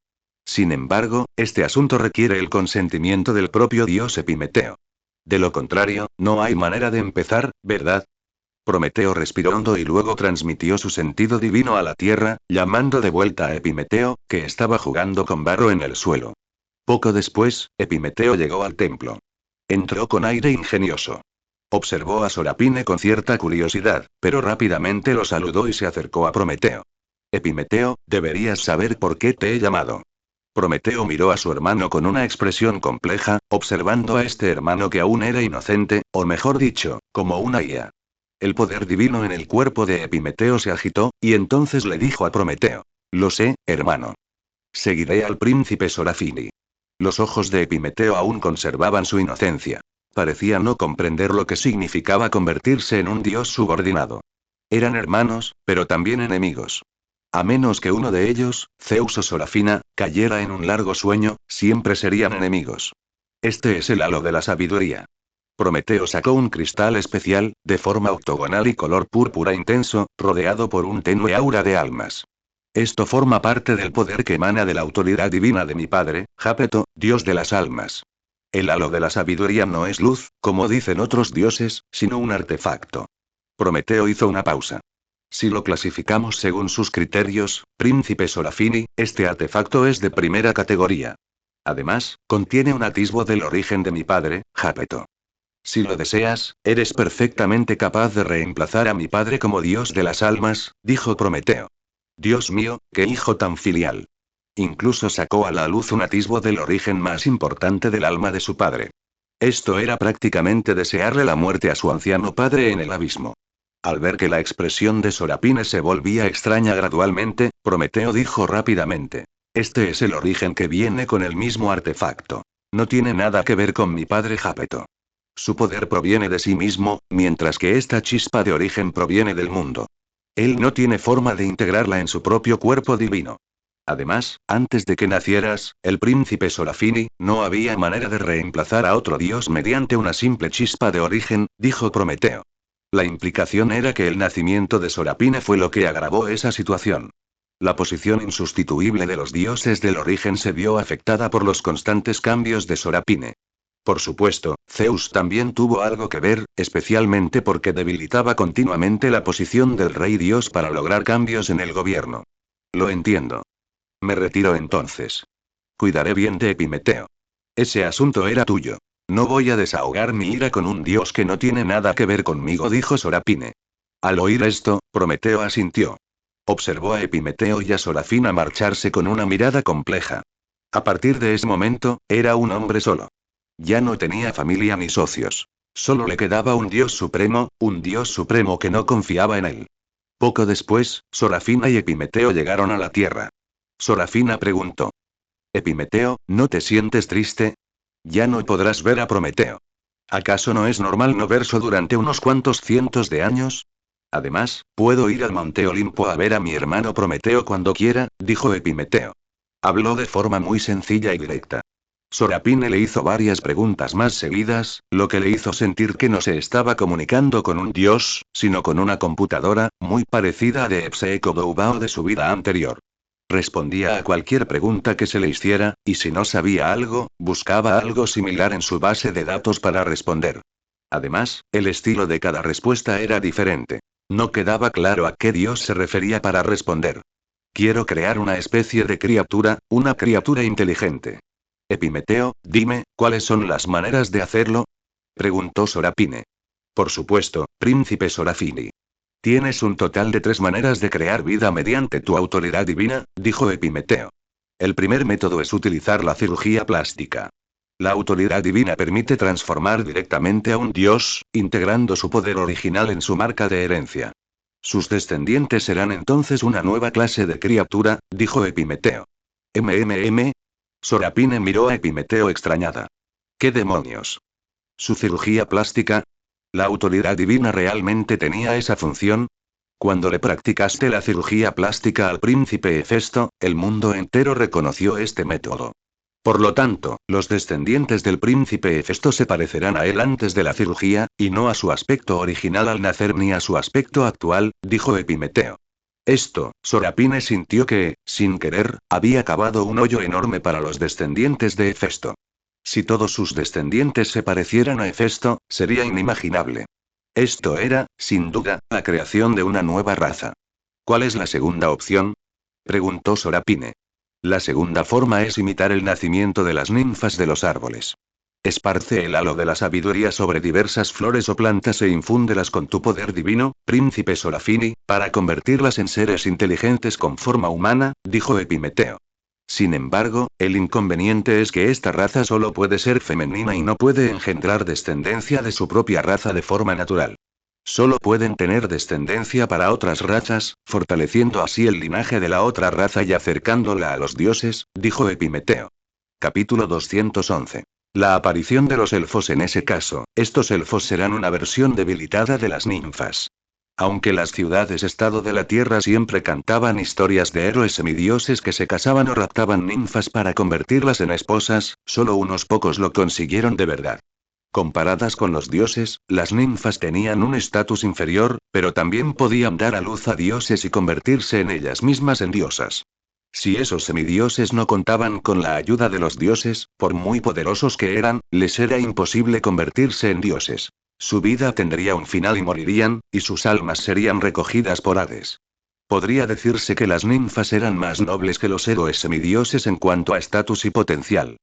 Sin embargo, este asunto requiere el consentimiento del propio dios Epimeteo. De lo contrario, no hay manera de empezar, ¿verdad? Prometeo respiró hondo y luego transmitió su sentido divino a la tierra, llamando de vuelta a Epimeteo, que estaba jugando con barro en el suelo. Poco después, Epimeteo llegó al templo. Entró con aire ingenioso. Observó a Sorapine con cierta curiosidad, pero rápidamente lo saludó y se acercó a Prometeo. Epimeteo, deberías saber por qué te he llamado. Prometeo miró a su hermano con una expresión compleja, observando a este hermano que aún era inocente, o mejor dicho, como una IA. El poder divino en el cuerpo de Epimeteo se agitó, y entonces le dijo a Prometeo. Lo sé, hermano. Seguiré al príncipe Sorafini. Los ojos de Epimeteo aún conservaban su inocencia. Parecía no comprender lo que significaba convertirse en un dios subordinado. Eran hermanos, pero también enemigos. A menos que uno de ellos, Zeus o Sorafina, cayera en un largo sueño, siempre serían enemigos. Este es el halo de la sabiduría. Prometeo sacó un cristal especial, de forma octogonal y color púrpura intenso, rodeado por un tenue aura de almas. Esto forma parte del poder que emana de la autoridad divina de mi padre, Jápeto, dios de las almas. El halo de la sabiduría no es luz, como dicen otros dioses, sino un artefacto. Prometeo hizo una pausa. Si lo clasificamos según sus criterios, príncipe Sorafini, este artefacto es de primera categoría. Además, contiene un atisbo del origen de mi padre, Jápeto. Si lo deseas, eres perfectamente capaz de reemplazar a mi padre como dios de las almas, dijo Prometeo. Dios mío, qué hijo tan filial. Incluso sacó a la luz un atisbo del origen más importante del alma de su padre. Esto era prácticamente desearle la muerte a su anciano padre en el abismo. Al ver que la expresión de Sorapine se volvía extraña gradualmente, Prometeo dijo rápidamente. Este es el origen que viene con el mismo artefacto. No tiene nada que ver con mi padre Jápeto. Su poder proviene de sí mismo, mientras que esta chispa de origen proviene del mundo. Él no tiene forma de integrarla en su propio cuerpo divino. Además, antes de que nacieras, el príncipe Sorafini, no había manera de reemplazar a otro dios mediante una simple chispa de origen, dijo Prometeo. La implicación era que el nacimiento de Sorapine fue lo que agravó esa situación. La posición insustituible de los dioses del origen se vio afectada por los constantes cambios de Sorapine. Por supuesto, Zeus también tuvo algo que ver, especialmente porque debilitaba continuamente la posición del rey dios para lograr cambios en el gobierno. Lo entiendo. Me retiro entonces. Cuidaré bien de Epimeteo. Ese asunto era tuyo. No voy a desahogar mi ira con un dios que no tiene nada que ver conmigo, dijo Sorapine. Al oír esto, Prometeo asintió. Observó a Epimeteo y a Sorafina marcharse con una mirada compleja. A partir de ese momento, era un hombre solo. Ya no tenía familia ni socios. Solo le quedaba un dios supremo que no confiaba en él. Poco después, Sorafina y Epimeteo llegaron a la tierra. Sorafina preguntó. Epimeteo, ¿no te sientes triste? Ya no podrás ver a Prometeo. ¿Acaso no es normal no verlo durante unos cuantos cientos de años? Además, puedo ir al Monte Olimpo a ver a mi hermano Prometeo cuando quiera, dijo Epimeteo. Habló de forma muy sencilla y directa. Sorapine le hizo varias preguntas más seguidas, lo que le hizo sentir que no se estaba comunicando con un dios, sino con una computadora, muy parecida a de Epseco Doubao de su vida anterior. Respondía a cualquier pregunta que se le hiciera, y si no sabía algo, buscaba algo similar en su base de datos para responder. Además, el estilo de cada respuesta era diferente. No quedaba claro a qué dios se refería para responder. Quiero crear una especie de criatura, una criatura inteligente. Epimeteo, dime, ¿cuáles son las maneras de hacerlo? Preguntó Sorapine. Por supuesto, príncipe Sorafini. Tienes un total de 3 maneras de crear vida mediante tu autoridad divina, dijo Epimeteo. El primer método es utilizar la cirugía plástica. La autoridad divina permite transformar directamente a un dios, integrando su poder original en su marca de herencia. Sus descendientes serán entonces una nueva clase de criatura, dijo Epimeteo. Sorapine miró a Epimeteo extrañada. ¿Qué demonios? ¿Su cirugía plástica? ¿La autoridad divina realmente tenía esa función? Cuando le practicaste la cirugía plástica al príncipe Hefesto, el mundo entero reconoció este método. Por lo tanto, los descendientes del príncipe Hefesto se parecerán a él antes de la cirugía, y no a su aspecto original al nacer ni a su aspecto actual, dijo Epimeteo. Esto, Sorapine sintió que, sin querer, había cavado un hoyo enorme para los descendientes de Hefesto. Si todos sus descendientes se parecieran a Hefesto, sería inimaginable. Esto era, sin duda, la creación de una nueva raza. ¿Cuál es la segunda opción? Preguntó Sorapine. La segunda forma es imitar el nacimiento de las ninfas de los árboles. Esparce el halo de la sabiduría sobre diversas flores o plantas e infúndelas con tu poder divino, príncipe Sorafini, para convertirlas en seres inteligentes con forma humana, dijo Epimeteo. Sin embargo, el inconveniente es que esta raza solo puede ser femenina y no puede engendrar descendencia de su propia raza de forma natural. Solo pueden tener descendencia para otras razas, fortaleciendo así el linaje de la otra raza y acercándola a los dioses, dijo Epimeteo. Capítulo 211. La aparición de los elfos. En ese caso, estos elfos serán una versión debilitada de las ninfas. Aunque las ciudades-estado de la Tierra siempre cantaban historias de héroes semidioses que se casaban o raptaban ninfas para convertirlas en esposas, solo unos pocos lo consiguieron de verdad. Comparadas con los dioses, las ninfas tenían un estatus inferior, pero también podían dar a luz a dioses y convertirse en ellas mismas en diosas. Si esos semidioses no contaban con la ayuda de los dioses, por muy poderosos que eran, les era imposible convertirse en dioses. Su vida tendría un final y morirían, y sus almas serían recogidas por Hades. Podría decirse que las ninfas eran más nobles que los héroes semidioses en cuanto a estatus y potencial.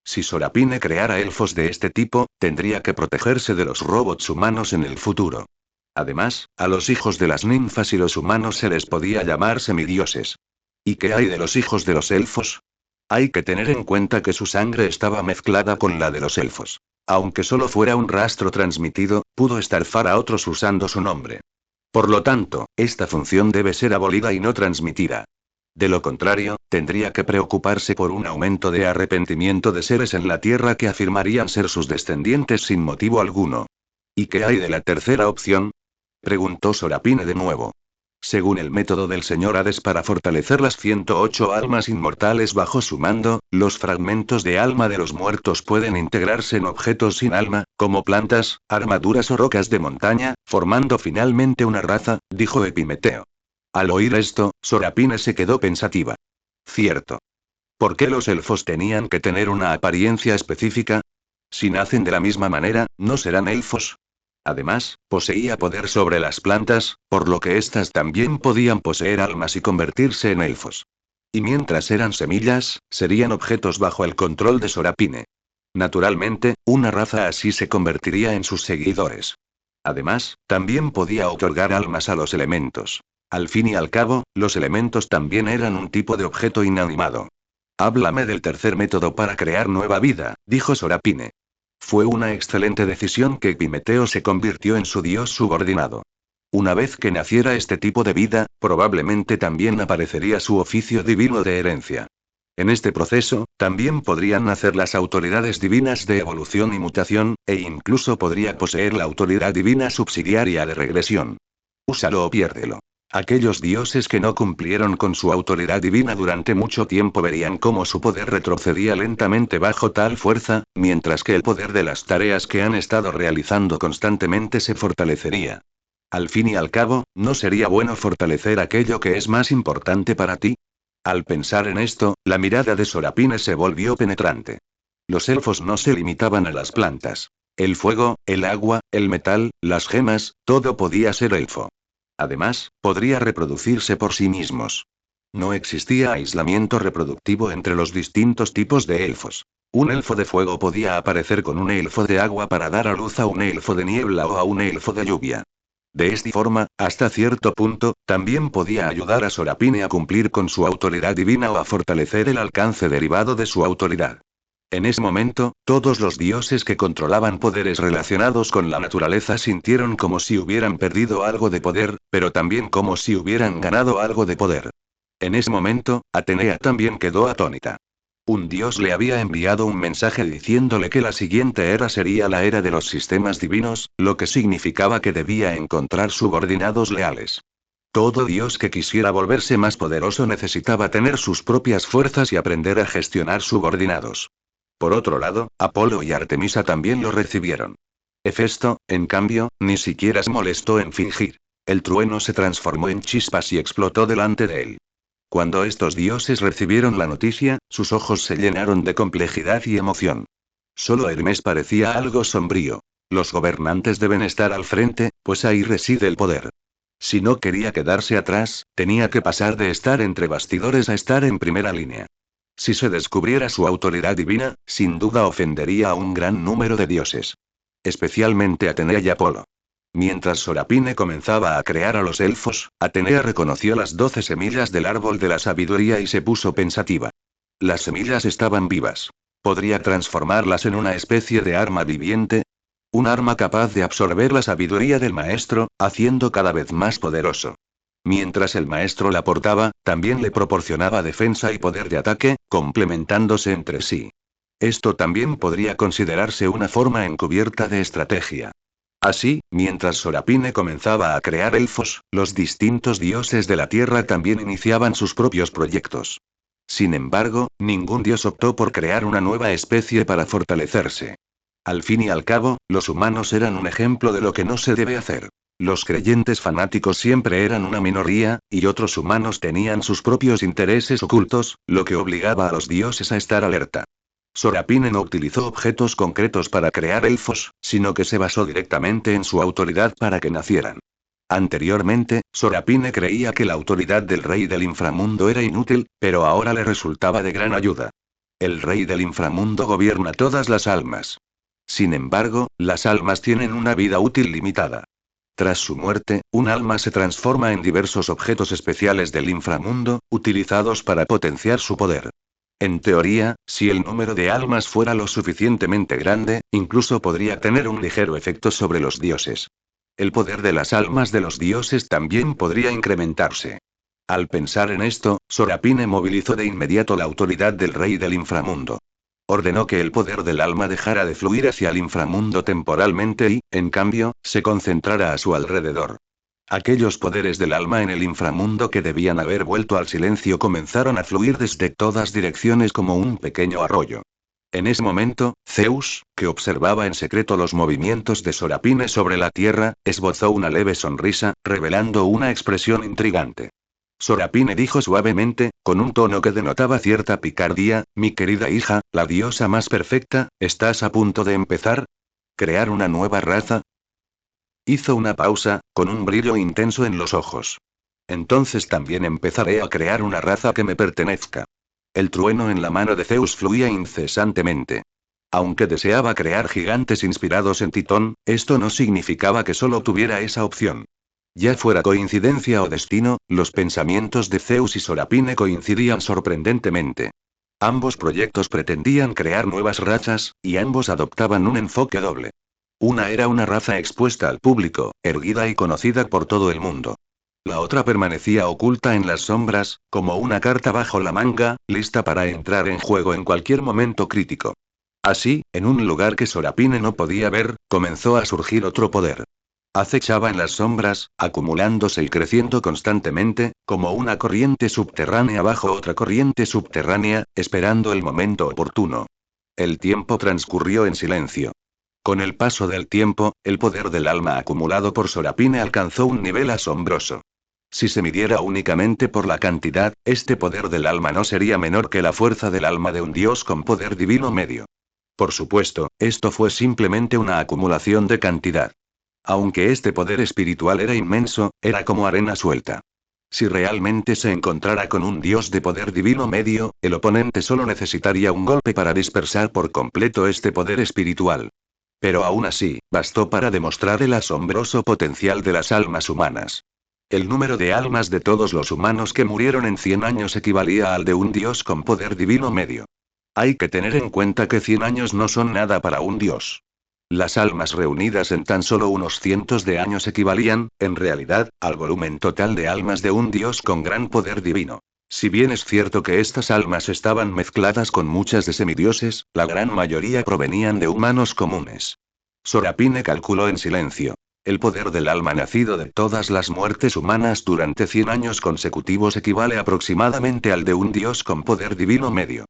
Si Sorapine creara elfos de este tipo, tendría que protegerse de los robots humanos en el futuro. Además, a los hijos de las ninfas y los humanos se les podía llamar semidioses. ¿Y qué hay de los hijos de los elfos? Hay que tener en cuenta que su sangre estaba mezclada con la de los elfos. Aunque solo fuera un rastro transmitido, pudo estafar a otros usando su nombre. Por lo tanto, esta función debe ser abolida y no transmitida. De lo contrario, tendría que preocuparse por un aumento de arrepentimiento de seres en la Tierra que afirmarían ser sus descendientes sin motivo alguno. ¿Y qué hay de la tercera opción? Preguntó Sorapine de nuevo. Según el método del señor Hades para fortalecer las 108 almas inmortales bajo su mando, los fragmentos de alma de los muertos pueden integrarse en objetos sin alma, como plantas, armaduras o rocas de montaña, formando finalmente una raza, dijo Epimeteo. Al oír esto, Sorapine se quedó pensativa. Cierto. ¿Por qué los elfos tenían que tener una apariencia específica? Si nacen de la misma manera, ¿no serán elfos? Además, poseía poder sobre las plantas, por lo que éstas también podían poseer almas y convertirse en elfos. Y mientras eran semillas, serían objetos bajo el control de Sorapine. Naturalmente, una raza así se convertiría en sus seguidores. Además, también podía otorgar almas a los elementos. Al fin y al cabo, los elementos también eran un tipo de objeto inanimado. Háblame del tercer método para crear nueva vida, dijo Sorapine. Fue una excelente decisión que Epimeteo se convirtió en su dios subordinado. Una vez que naciera este tipo de vida, probablemente también aparecería su oficio divino de herencia. En este proceso, también podrían nacer las autoridades divinas de evolución y mutación, e incluso podría poseer la autoridad divina subsidiaria de regresión. Úsalo o piérdelo. Aquellos dioses que no cumplieron con su autoridad divina durante mucho tiempo verían cómo su poder retrocedía lentamente bajo tal fuerza, mientras que el poder de las tareas que han estado realizando constantemente se fortalecería. Al fin y al cabo, ¿no sería bueno fortalecer aquello que es más importante para ti? Al pensar en esto, la mirada de Sorapine se volvió penetrante. Los elfos no se limitaban a las plantas. El fuego, el agua, el metal, las gemas, todo podía ser elfo. Además, podría reproducirse por sí mismos. No existía aislamiento reproductivo entre los distintos tipos de elfos. Un elfo de fuego podía aparecer con un elfo de agua para dar a luz a un elfo de niebla o a un elfo de lluvia. De esta forma, hasta cierto punto, también podía ayudar a Sorapine a cumplir con su autoridad divina o a fortalecer el alcance derivado de su autoridad. En ese momento, todos los dioses que controlaban poderes relacionados con la naturaleza sintieron como si hubieran perdido algo de poder, pero también como si hubieran ganado algo de poder. En ese momento, Atenea también quedó atónita. Un dios le había enviado un mensaje diciéndole que la siguiente era sería la era de los sistemas divinos, lo que significaba que debía encontrar subordinados leales. Todo dios que quisiera volverse más poderoso necesitaba tener sus propias fuerzas y aprender a gestionar subordinados. Por otro lado, Apolo y Artemisa también lo recibieron. Hefesto, en cambio, ni siquiera se molestó en fingir. El trueno se transformó en chispas y explotó delante de él. Cuando estos dioses recibieron la noticia, sus ojos se llenaron de complejidad y emoción. Solo Hermes parecía algo sombrío. Los gobernantes deben estar al frente, pues ahí reside el poder. Si no quería quedarse atrás, tenía que pasar de estar entre bastidores a estar en primera línea. Si se descubriera su autoridad divina, sin duda ofendería a un gran número de dioses. Especialmente Atenea y Apolo. Mientras Sorapine comenzaba a crear a los elfos, Atenea reconoció las 12 semillas del árbol de la sabiduría y se puso pensativa. Las semillas estaban vivas. ¿Podría transformarlas en una especie de arma viviente? Un arma capaz de absorber la sabiduría del maestro, haciendo cada vez más poderoso. Mientras el maestro la portaba, también le proporcionaba defensa y poder de ataque, complementándose entre sí. Esto también podría considerarse una forma encubierta de estrategia. Así, mientras Sorapine comenzaba a crear elfos, los distintos dioses de la tierra también iniciaban sus propios proyectos. Sin embargo, ningún dios optó por crear una nueva especie para fortalecerse. Al fin y al cabo, los humanos eran un ejemplo de lo que no se debe hacer. Los creyentes fanáticos siempre eran una minoría, y otros humanos tenían sus propios intereses ocultos, lo que obligaba a los dioses a estar alerta. Sorapine no utilizó objetos concretos para crear elfos, sino que se basó directamente en su autoridad para que nacieran. Anteriormente, Sorapine creía que la autoridad del rey del inframundo era inútil, pero ahora le resultaba de gran ayuda. El rey del inframundo gobierna todas las almas. Sin embargo, las almas tienen una vida útil limitada. Tras su muerte, un alma se transforma en diversos objetos especiales del inframundo, utilizados para potenciar su poder. En teoría, si el número de almas fuera lo suficientemente grande, incluso podría tener un ligero efecto sobre los dioses. El poder de las almas de los dioses también podría incrementarse. Al pensar en esto, Sorapine movilizó de inmediato la autoridad del rey del inframundo. Ordenó que el poder del alma dejara de fluir hacia el inframundo temporalmente y, en cambio, se concentrara a su alrededor. Aquellos poderes del alma en el inframundo que debían haber vuelto al silencio comenzaron a fluir desde todas direcciones como un pequeño arroyo. En ese momento, Zeus, que observaba en secreto los movimientos de Sorapine sobre la tierra, esbozó una leve sonrisa, revelando una expresión intrigante. Sorapine dijo suavemente, con un tono que denotaba cierta picardía: mi querida hija, la diosa más perfecta, ¿estás a punto de empezar? ¿Crear una nueva raza? Hizo una pausa, con un brillo intenso en los ojos. Entonces también empezaré a crear una raza que me pertenezca. El trueno en la mano de Zeus fluía incesantemente. Aunque deseaba crear gigantes inspirados en Titón, esto no significaba que solo tuviera esa opción. Ya fuera coincidencia o destino, los pensamientos de Zeus y Sorapine coincidían sorprendentemente. Ambos proyectos pretendían crear nuevas razas, y ambos adoptaban un enfoque doble. Una era una raza expuesta al público, erguida y conocida por todo el mundo. La otra permanecía oculta en las sombras, como una carta bajo la manga, lista para entrar en juego en cualquier momento crítico. Así, en un lugar que Sorapine no podía ver, comenzó a surgir otro poder. Acechaba en las sombras, acumulándose y creciendo constantemente, como una corriente subterránea bajo otra corriente subterránea, esperando el momento oportuno. El tiempo transcurrió en silencio. Con el paso del tiempo, el poder del alma acumulado por Sorapine alcanzó un nivel asombroso. Si se midiera únicamente por la cantidad, este poder del alma no sería menor que la fuerza del alma de un dios con poder divino medio. Por supuesto, esto fue simplemente una acumulación de cantidad. Aunque este poder espiritual era inmenso, era como arena suelta. Si realmente se encontrara con un dios de poder divino medio, el oponente solo necesitaría un golpe para dispersar por completo este poder espiritual. Pero aún así, bastó para demostrar el asombroso potencial de las almas humanas. El número de almas de todos los humanos que murieron en 100 años equivalía al de un dios con poder divino medio. Hay que tener en cuenta que 100 años no son nada para un dios. Las almas reunidas en tan solo unos cientos de años equivalían, en realidad, al volumen total de almas de un dios con gran poder divino. Si bien es cierto que estas almas estaban mezcladas con muchas de semidioses, la gran mayoría provenían de humanos comunes. Sorapine calculó en silencio. El poder del alma nacido de todas las muertes humanas durante 100 años consecutivos equivale aproximadamente al de un dios con poder divino medio.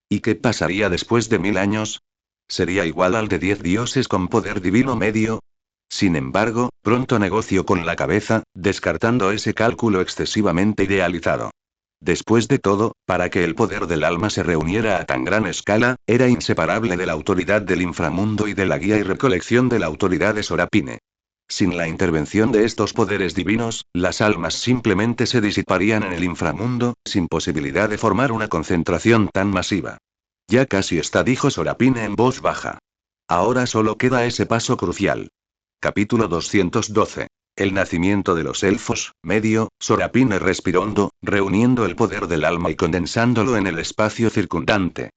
¿Y qué pasaría después de 1000 años? ¿Sería igual al de 10 dioses con poder divino medio? Sin embargo, pronto negoció con la cabeza, descartando ese cálculo excesivamente idealizado. Después de todo, para que el poder del alma se reuniera a tan gran escala, era inseparable de la autoridad del inframundo y de la guía y recolección de la autoridad de Sorapine. Sin la intervención de estos poderes divinos, las almas simplemente se disiparían en el inframundo, sin posibilidad de formar una concentración tan masiva. Ya casi está, dijo Sorapine en voz baja. Ahora solo queda ese paso crucial. Capítulo 212. El nacimiento de los elfos, medio. Sorapine respiró hondo, reuniendo el poder del alma y condensándolo en el espacio circundante.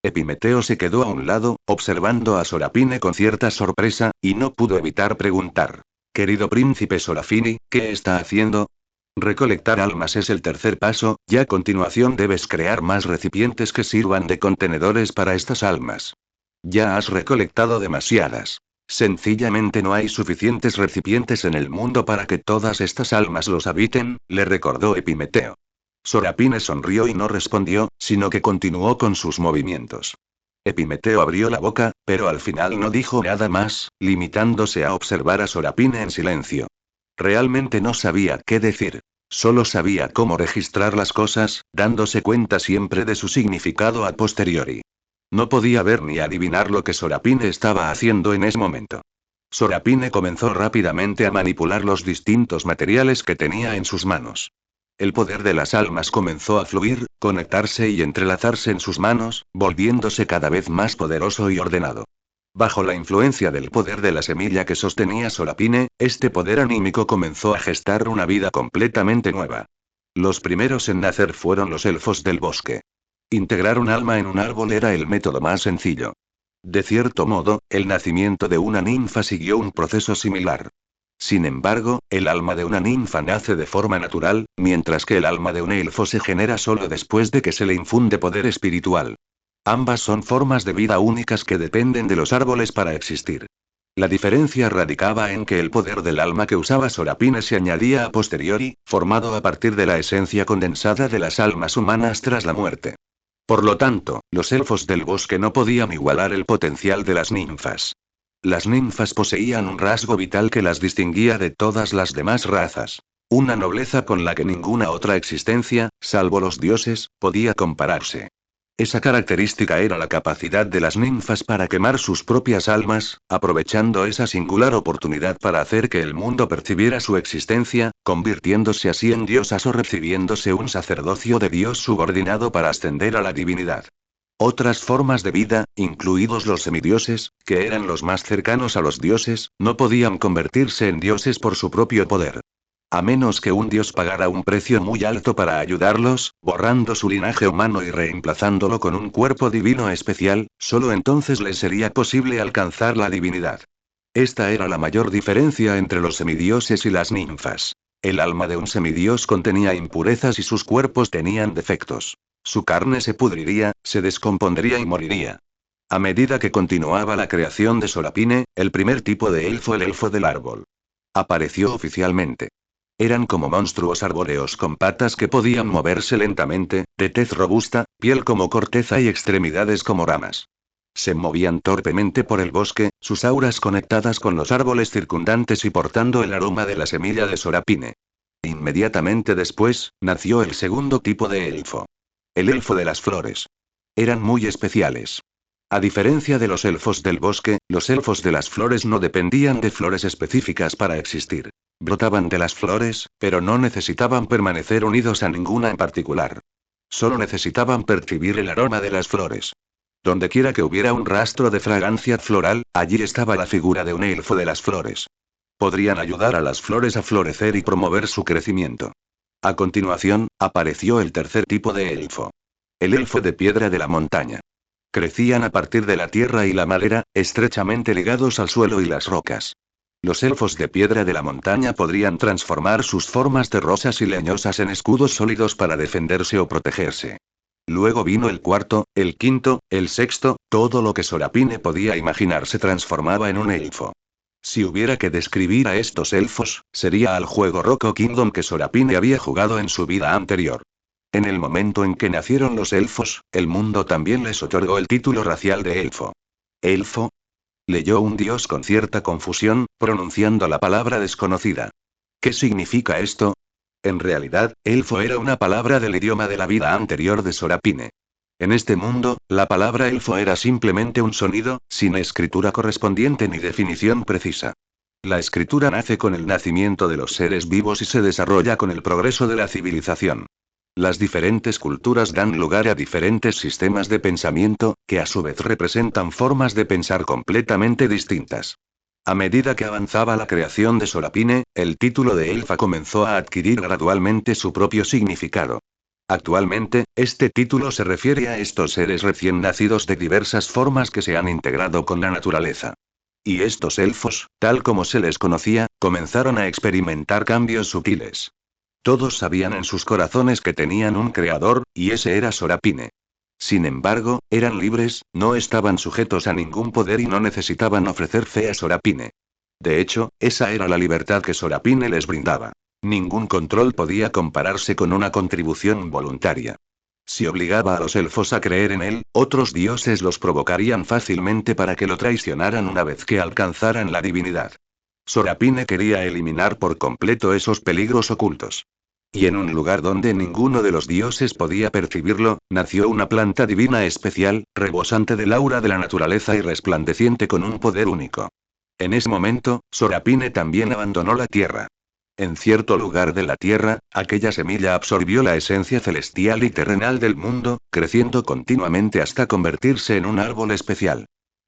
Epimeteo se quedó a un lado, observando a Sorapine con cierta sorpresa, y no pudo evitar preguntar. Querido príncipe Sorafini, ¿qué está haciendo? Recolectar almas es el tercer paso, y a continuación debes crear más recipientes que sirvan de contenedores para estas almas. Ya has recolectado demasiadas. Sencillamente no hay suficientes recipientes en el mundo para que todas estas almas los habiten, le recordó Epimeteo. Sorapine sonrió y no respondió, sino que continuó con sus movimientos. Epimeteo abrió la boca, pero al final no dijo nada más, limitándose a observar a Sorapine en silencio. Realmente no sabía qué decir. Solo sabía cómo registrar las cosas, dándose cuenta siempre de su significado a posteriori. No podía ver ni adivinar lo que Sorapine estaba haciendo en ese momento. Sorapine comenzó rápidamente a manipular los distintos materiales que tenía en sus manos. El poder de las almas comenzó a fluir, conectarse y entrelazarse en sus manos, volviéndose cada vez más poderoso y ordenado. Bajo la influencia del poder de la semilla que sostenía Sorapine, este poder anímico comenzó a gestar una vida completamente nueva. Los primeros en nacer fueron los elfos del bosque. Integrar un alma en un árbol era el método más sencillo. De cierto modo, el nacimiento de una ninfa siguió un proceso similar. Sin embargo, el alma de una ninfa nace de forma natural, mientras que el alma de un elfo se genera solo después de que se le infunde poder espiritual. Ambas son formas de vida únicas que dependen de los árboles para existir. La diferencia radicaba en que el poder del alma que usaba Sorapine se añadía a posteriori, formado a partir de la esencia condensada de las almas humanas tras la muerte. Por lo tanto, los elfos del bosque no podían igualar el potencial de las ninfas. Las ninfas poseían un rasgo vital que las distinguía de todas las demás razas. Una nobleza con la que ninguna otra existencia, salvo los dioses, podía compararse. Esa característica era la capacidad de las ninfas para quemar sus propias almas, aprovechando esa singular oportunidad para hacer que el mundo percibiera su existencia, convirtiéndose así en diosas o recibiéndose un sacerdocio de Dios subordinado para ascender a la divinidad. Otras formas de vida, incluidos los semidioses, que eran los más cercanos a los dioses, no podían convertirse en dioses por su propio poder. A menos que un dios pagara un precio muy alto para ayudarlos, borrando su linaje humano y reemplazándolo con un cuerpo divino especial, solo entonces les sería posible alcanzar la divinidad. Esta era la mayor diferencia entre los semidioses y las ninfas. El alma de un semidios contenía impurezas y sus cuerpos tenían defectos. Su carne se pudriría, se descompondría y moriría. A medida que continuaba la creación de Sorapine, el primer tipo de elfo, el elfo del árbol, apareció oficialmente. Eran como monstruos arbóreos con patas que podían moverse lentamente, de tez robusta, piel como corteza y extremidades como ramas. Se movían torpemente por el bosque, sus auras conectadas con los árboles circundantes y portando el aroma de la semilla de Sorapine. Inmediatamente después, nació el segundo tipo de elfo. El elfo de las flores. Eran muy especiales. A diferencia de los elfos del bosque, los elfos de las flores no dependían de flores específicas para existir. Brotaban de las flores, pero no necesitaban permanecer unidos a ninguna en particular. Solo necesitaban percibir el aroma de las flores. Dondequiera que hubiera un rastro de fragancia floral, allí estaba la figura de un elfo de las flores. Podrían ayudar a las flores a florecer y promover su crecimiento. A continuación, apareció el tercer tipo de elfo. El elfo de piedra de la montaña. Crecían a partir de la tierra y la madera, estrechamente ligados al suelo y las rocas. Los elfos de piedra de la montaña podrían transformar sus formas terrosas y leñosas en escudos sólidos para defenderse o protegerse. Luego vino el cuarto, el quinto, el sexto, todo lo que Sorapine podía imaginar se transformaba en un elfo. Si hubiera que describir a estos elfos, sería al juego Roco Kingdom que Sorapine había jugado en su vida anterior. En el momento en que nacieron los elfos, el mundo también les otorgó el título racial de elfo. ¿Elfo? Leyó un dios con cierta confusión, pronunciando la palabra desconocida. ¿Qué significa esto? En realidad, elfo era una palabra del idioma de la vida anterior de Sorapine. En este mundo, la palabra elfo era simplemente un sonido, sin escritura correspondiente ni definición precisa. La escritura nace con el nacimiento de los seres vivos y se desarrolla con el progreso de la civilización. Las diferentes culturas dan lugar a diferentes sistemas de pensamiento, que a su vez representan formas de pensar completamente distintas. A medida que avanzaba la creación de Sorapine, el título de elfa comenzó a adquirir gradualmente su propio significado. Actualmente, este título se refiere a estos seres recién nacidos de diversas formas que se han integrado con la naturaleza. Y estos elfos, tal como se les conocía, comenzaron a experimentar cambios sutiles. Todos sabían en sus corazones que tenían un creador, y ese era Sorapine. Sin embargo, eran libres, no estaban sujetos a ningún poder y no necesitaban ofrecer fe a Sorapine. De hecho, esa era la libertad que Sorapine les brindaba. Ningún control podía compararse con una contribución voluntaria. Si obligaba a los elfos a creer en él, otros dioses los provocarían fácilmente para que lo traicionaran una vez que alcanzaran la divinidad. Sorapine quería eliminar por completo esos peligros ocultos. Y en un lugar donde ninguno de los dioses podía percibirlo, nació una planta divina especial, rebosante del aura de la naturaleza y resplandeciente con un poder único. En ese momento, Sorapine también abandonó la tierra. En cierto lugar de la tierra, aquella semilla absorbió la esencia celestial y terrenal del mundo, creciendo continuamente hasta convertirse en un árbol especial.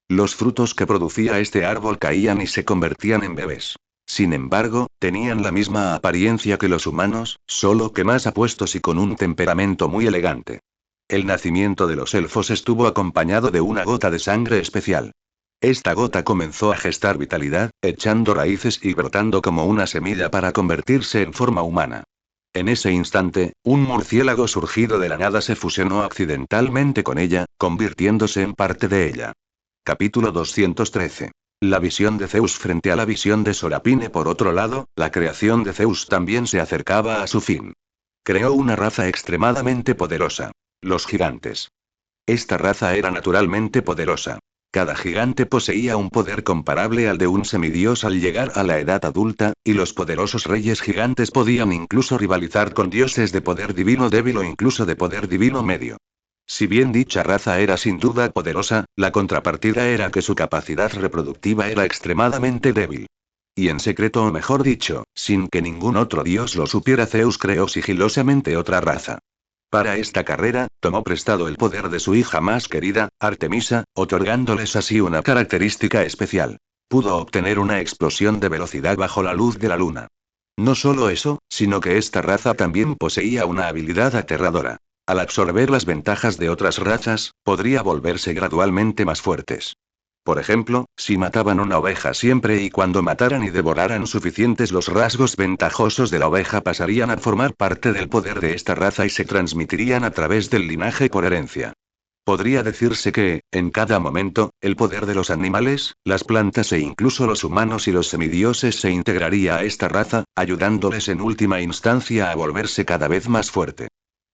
Los frutos que producía este árbol caían y se convertían en bebés. Sin embargo, tenían la misma apariencia que los humanos, solo que más apuestos y con un temperamento muy elegante. El nacimiento de los elfos estuvo acompañado de una gota de sangre especial. Esta gota comenzó a gestar vitalidad, echando raíces y brotando como una semilla para convertirse en forma humana. En ese instante, un murciélago surgido de la nada se fusionó accidentalmente con ella, convirtiéndose en parte de ella. Capítulo 213. La visión de Zeus frente a la visión de Sorapine. Por otro lado, la creación de Zeus también se acercaba a su fin. Creó una raza extremadamente poderosa. Los gigantes. Esta raza era naturalmente poderosa. Cada gigante poseía un poder comparable al de un semidios al llegar a la edad adulta, y los poderosos reyes gigantes podían incluso rivalizar con dioses de poder divino débil o incluso de poder divino medio. Si bien dicha raza era sin duda poderosa, la contrapartida era que su capacidad reproductiva era extremadamente débil. Y en secreto o mejor dicho, sin que ningún otro dios lo supiera, Zeus creó sigilosamente otra raza. Para esta carrera, tomó prestado el poder de su hija más querida, Artemisa, otorgándoles así una característica especial. Pudo obtener una explosión de velocidad bajo la luz de la luna. No solo eso, sino que esta raza también poseía una habilidad aterradora. Al absorber las ventajas de otras razas, podría volverse gradualmente más fuertes. Por ejemplo, si mataban una oveja siempre y cuando mataran y devoraran suficientes, los rasgos ventajosos de la oveja pasarían a formar parte del poder de esta raza y se transmitirían a través del linaje por herencia. Podría decirse que, en cada momento, el poder de los animales, las plantas e incluso los humanos y los semidioses se integraría a esta raza, ayudándoles en última instancia a volverse cada vez más fuerte.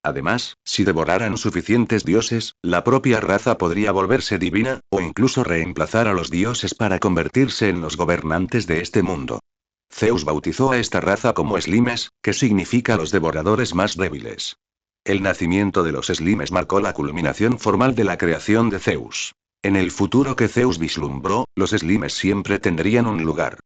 Además, si devoraran suficientes dioses, la propia raza podría volverse divina, o incluso reemplazar a los dioses para convertirse en los gobernantes de este mundo. Zeus bautizó a esta raza como Slimes, que significa los devoradores más débiles. El nacimiento de los Slimes marcó la culminación formal de la creación de Zeus. En el futuro que Zeus vislumbró, los Slimes siempre tendrían un lugar.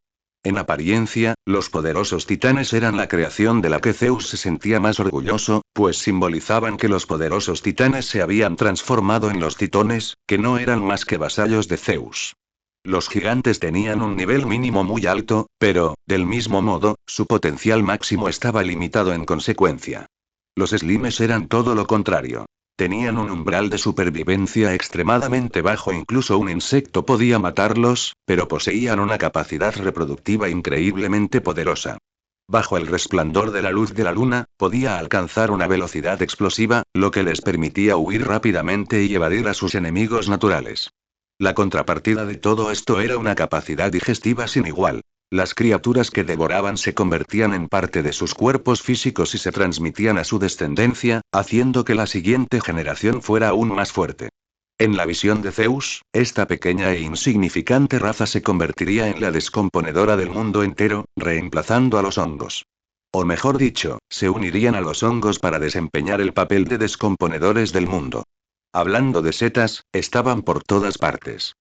En apariencia, los poderosos titanes eran la creación de la que Zeus se sentía más orgulloso, pues simbolizaban que los poderosos titanes se habían transformado en los titones, que no eran más que vasallos de Zeus. Los gigantes tenían un nivel mínimo muy alto, pero, del mismo modo, su potencial máximo estaba limitado en consecuencia. Los Slimes eran todo lo contrario. Tenían un umbral de supervivencia extremadamente bajo, incluso un insecto podía matarlos, pero poseían una capacidad reproductiva increíblemente poderosa. Bajo el resplandor de la luz de la luna, podía alcanzar una velocidad explosiva, lo que les permitía huir rápidamente y evadir a sus enemigos naturales. La contrapartida de todo esto era una capacidad digestiva sin igual. Las criaturas que devoraban se convertían en parte de sus cuerpos físicos y se transmitían a su descendencia, haciendo que la siguiente generación fuera aún más fuerte. En la visión de Zeus, esta pequeña e insignificante raza se convertiría en la descomponedora del mundo entero, reemplazando a los hongos. O mejor dicho, se unirían a los hongos para desempeñar el papel de descomponedores del mundo. Hablando de setas, estaban por todas partes.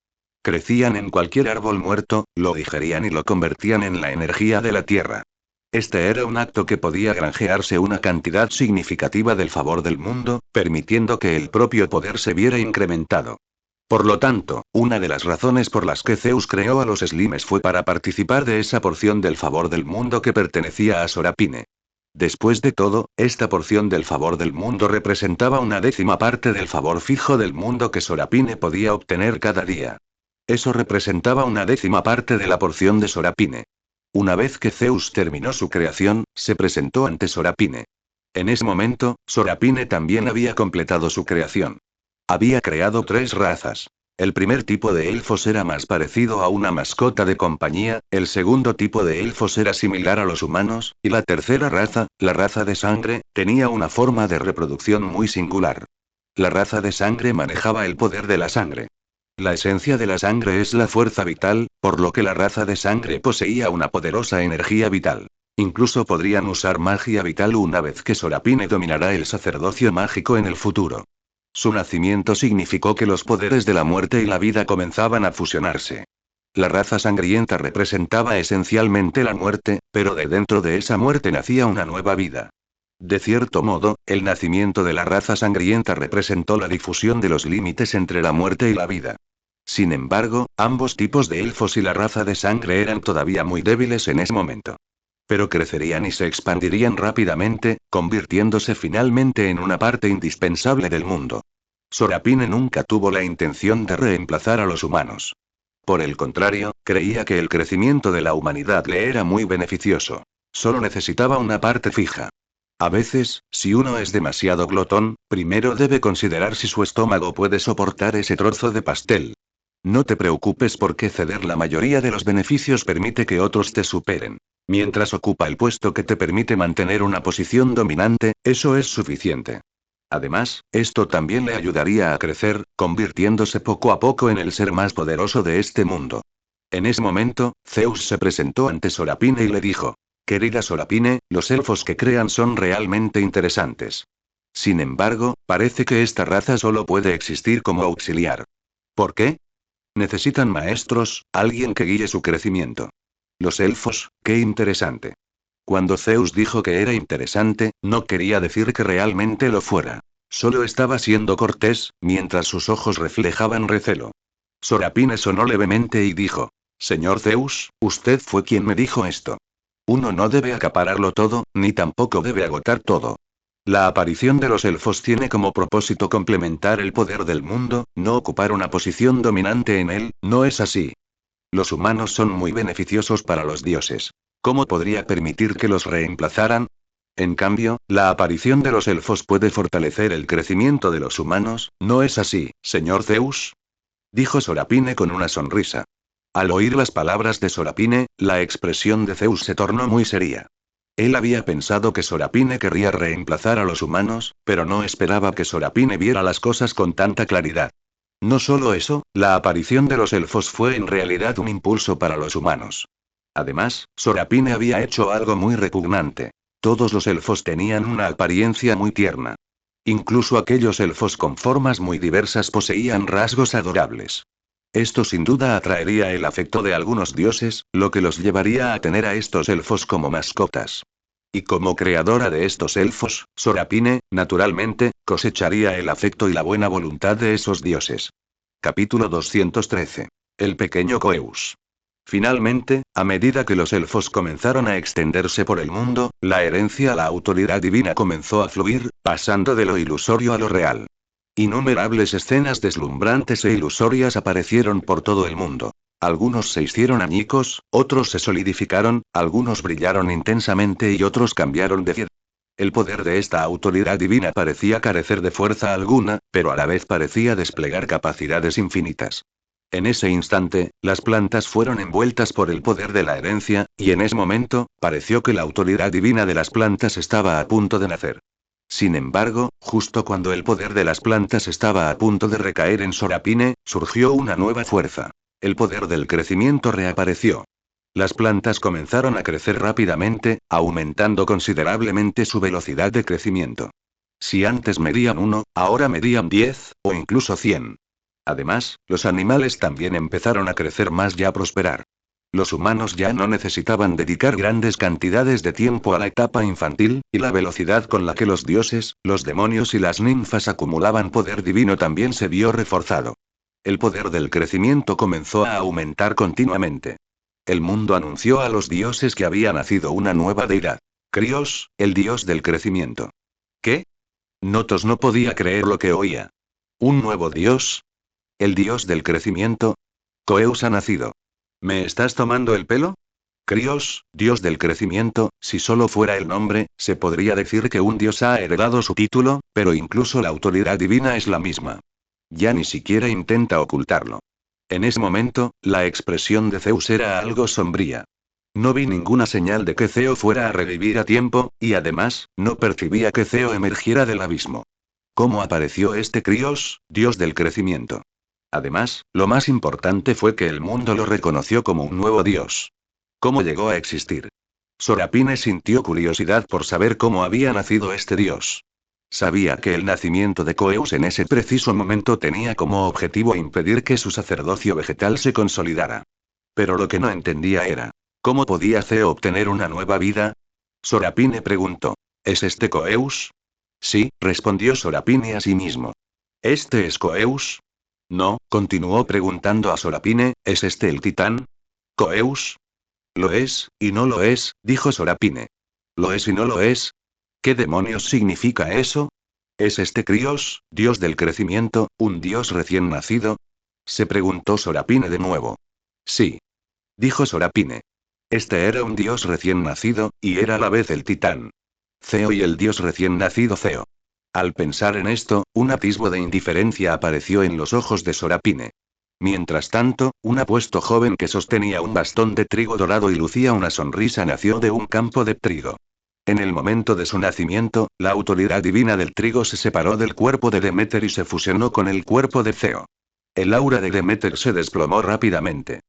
Crecían en cualquier árbol muerto, lo digerían y lo convertían en la energía de la tierra. Este era un acto que podía granjearse una cantidad significativa del favor del mundo, permitiendo que el propio poder se viera incrementado. Por lo tanto, una de las razones por las que Zeus creó a los Slimes fue para participar de esa porción del favor del mundo que pertenecía a Sorapine. Después de todo, esta porción del favor del mundo representaba una décima parte del favor fijo del mundo que Sorapine podía obtener cada día. Eso representaba una décima parte de la porción de Sorapine. Una vez que Zeus terminó su creación, se presentó ante Sorapine. En ese momento, Sorapine también había completado su creación. Había creado 3 razas. El primer tipo de elfos era más parecido a una mascota de compañía, el segundo tipo de elfos era similar a los humanos, y la tercera raza, la raza de sangre, tenía una forma de reproducción muy singular. La raza de sangre manejaba el poder de la sangre. La esencia de la sangre es la fuerza vital, por lo que la raza de sangre poseía una poderosa energía vital. Incluso podrían usar magia vital una vez que Sorapine dominará el sacerdocio mágico en el futuro. Su nacimiento significó que los poderes de la muerte y la vida comenzaban a fusionarse. La raza sangrienta representaba esencialmente la muerte, pero de dentro de esa muerte nacía una nueva vida. De cierto modo, el nacimiento de la raza sangrienta representó la difusión de los límites entre la muerte y la vida. Sin embargo, ambos tipos de elfos y la raza de sangre eran todavía muy débiles en ese momento. Pero crecerían y se expandirían rápidamente, convirtiéndose finalmente en una parte indispensable del mundo. Sorapine nunca tuvo la intención de reemplazar a los humanos. Por el contrario, creía que el crecimiento de la humanidad le era muy beneficioso. Solo necesitaba una parte fija. A veces, si uno es demasiado glotón, primero debe considerar si su estómago puede soportar ese trozo de pastel. No te preocupes porque ceder la mayoría de los beneficios permite que otros te superen. Mientras ocupa el puesto que te permite mantener una posición dominante, eso es suficiente. Además, esto también le ayudaría a crecer, convirtiéndose poco a poco en el ser más poderoso de este mundo. En ese momento, Zeus se presentó ante Sorapine y le dijo: Querida Sorapine, los elfos que crean son realmente interesantes. Sin embargo, parece que esta raza solo puede existir como auxiliar. ¿Por qué? Necesitan maestros, alguien que guíe su crecimiento. Los elfos, qué interesante. Cuando Zeus dijo que era interesante, no quería decir que realmente lo fuera. Solo estaba siendo cortés, mientras sus ojos reflejaban recelo. Sorapine sonó levemente y dijo: Señor Zeus, usted fue quien me dijo esto. Uno no debe acapararlo todo, ni tampoco debe agotar todo. La aparición de los elfos tiene como propósito complementar el poder del mundo, no ocupar una posición dominante en él, ¿no es así? Los humanos son muy beneficiosos para los dioses. ¿Cómo podría permitir que los reemplazaran? En cambio, la aparición de los elfos puede fortalecer el crecimiento de los humanos, ¿no es así, señor Zeus? Dijo Sorapine con una sonrisa. Al oír las palabras de Sorapine, la expresión de Zeus se tornó muy seria. Él había pensado que Sorapine querría reemplazar a los humanos, pero no esperaba que Sorapine viera las cosas con tanta claridad. No solo eso, la aparición de los elfos fue en realidad un impulso para los humanos. Además, Sorapine había hecho algo muy repugnante. Todos los elfos tenían una apariencia muy tierna. Incluso aquellos elfos con formas muy diversas poseían rasgos adorables. Esto sin duda atraería el afecto de algunos dioses, lo que los llevaría a tener a estos elfos como mascotas. Y como creadora de estos elfos, Sorapine, naturalmente, cosecharía el afecto y la buena voluntad de esos dioses. Capítulo 213. El pequeño Coeus. Finalmente, a medida que los elfos comenzaron a extenderse por el mundo, la herencia a la autoridad divina comenzó a fluir, pasando de lo ilusorio a lo real. Innumerables escenas deslumbrantes e ilusorias aparecieron por todo el mundo. Algunos se hicieron añicos, otros se solidificaron, algunos brillaron intensamente y otros cambiaron de piedra. El poder de esta autoridad divina parecía carecer de fuerza alguna, pero a la vez parecía desplegar capacidades infinitas. En ese instante, las plantas fueron envueltas por el poder de la herencia, y en ese momento, pareció que la autoridad divina de las plantas estaba a punto de nacer. Sin embargo, justo cuando el poder de las plantas estaba a punto de recaer en Sorapine, surgió una nueva fuerza. El poder del crecimiento reapareció. Las plantas comenzaron a crecer rápidamente, aumentando considerablemente su velocidad de crecimiento. Si antes medían 1, ahora medían 10, o incluso 100. Además, los animales también empezaron a crecer más y a prosperar. Los humanos ya no necesitaban dedicar grandes cantidades de tiempo a la etapa infantil, y la velocidad con la que los dioses, los demonios y las ninfas acumulaban poder divino también se vio reforzado. El poder del crecimiento comenzó a aumentar continuamente. El mundo anunció a los dioses que había nacido una nueva deidad. Krios, el dios del crecimiento. ¿Qué? Notos no podía creer lo que oía. ¿Un nuevo dios? ¿El dios del crecimiento? Coeus ha nacido. ¿Me estás tomando el pelo? Krios, dios del crecimiento, si solo fuera el nombre, se podría decir que un dios ha heredado su título, pero incluso la autoridad divina es la misma. Ya ni siquiera intenta ocultarlo. En ese momento, la expresión de Zeus era algo sombría. No vi ninguna señal de que Zeo fuera a revivir a tiempo, y además, no percibía que Zeo emergiera del abismo. ¿Cómo apareció este Krios, dios del crecimiento? Además, lo más importante fue que el mundo lo reconoció como un nuevo dios. ¿Cómo llegó a existir? Sorapine sintió curiosidad por saber cómo había nacido este dios. Sabía que el nacimiento de Coeus en ese preciso momento tenía como objetivo impedir que su sacerdocio vegetal se consolidara. Pero lo que no entendía era, ¿cómo podía Zeo obtener una nueva vida? Sorapine preguntó, ¿es este Coeus? Sí, respondió Sorapine a sí mismo. ¿Este es Coeus? No, continuó preguntando a Sorapine, ¿es este el titán? ¿Coeus? Lo es, y no lo es, dijo Sorapine. ¿Lo es y no lo es? ¿Qué demonios significa eso? ¿Es este Krios, dios del crecimiento, un dios recién nacido? Se preguntó Sorapine de nuevo. Sí. Dijo Sorapine. Este era un dios recién nacido, y era a la vez el titán. Zeo y el dios recién nacido Zeo. Al pensar en esto, un atisbo de indiferencia apareció en los ojos de Sorapine. Mientras tanto, un apuesto joven que sostenía un bastón de trigo dorado y lucía una sonrisa nació de un campo de trigo. En el momento de su nacimiento, la autoridad divina del trigo se separó del cuerpo de Deméter y se fusionó con el cuerpo de Zeo. El aura de Deméter se desplomó rápidamente.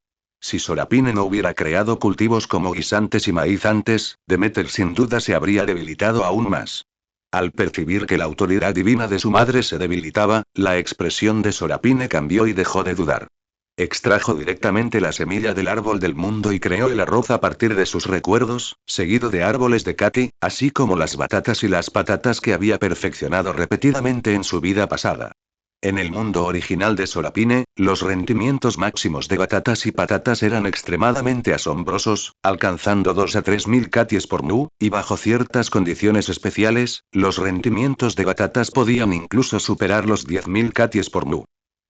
Si Sorapine no hubiera creado cultivos como guisantes y maíz antes, Deméter sin duda se habría debilitado aún más. Al percibir que la autoridad divina de su madre se debilitaba, la expresión de Sorapine cambió y dejó de dudar. Extrajo directamente la semilla del árbol del mundo y creó el arroz a partir de sus recuerdos, seguido de árboles de kaki, así como las batatas y las patatas que había perfeccionado repetidamente en su vida pasada. En el mundo original de Sorapine, los rendimientos máximos de batatas y patatas eran extremadamente asombrosos, alcanzando 2 a 3 mil caties por mu, y bajo ciertas condiciones especiales, los rendimientos de batatas podían incluso superar los 10.000 caties por mu.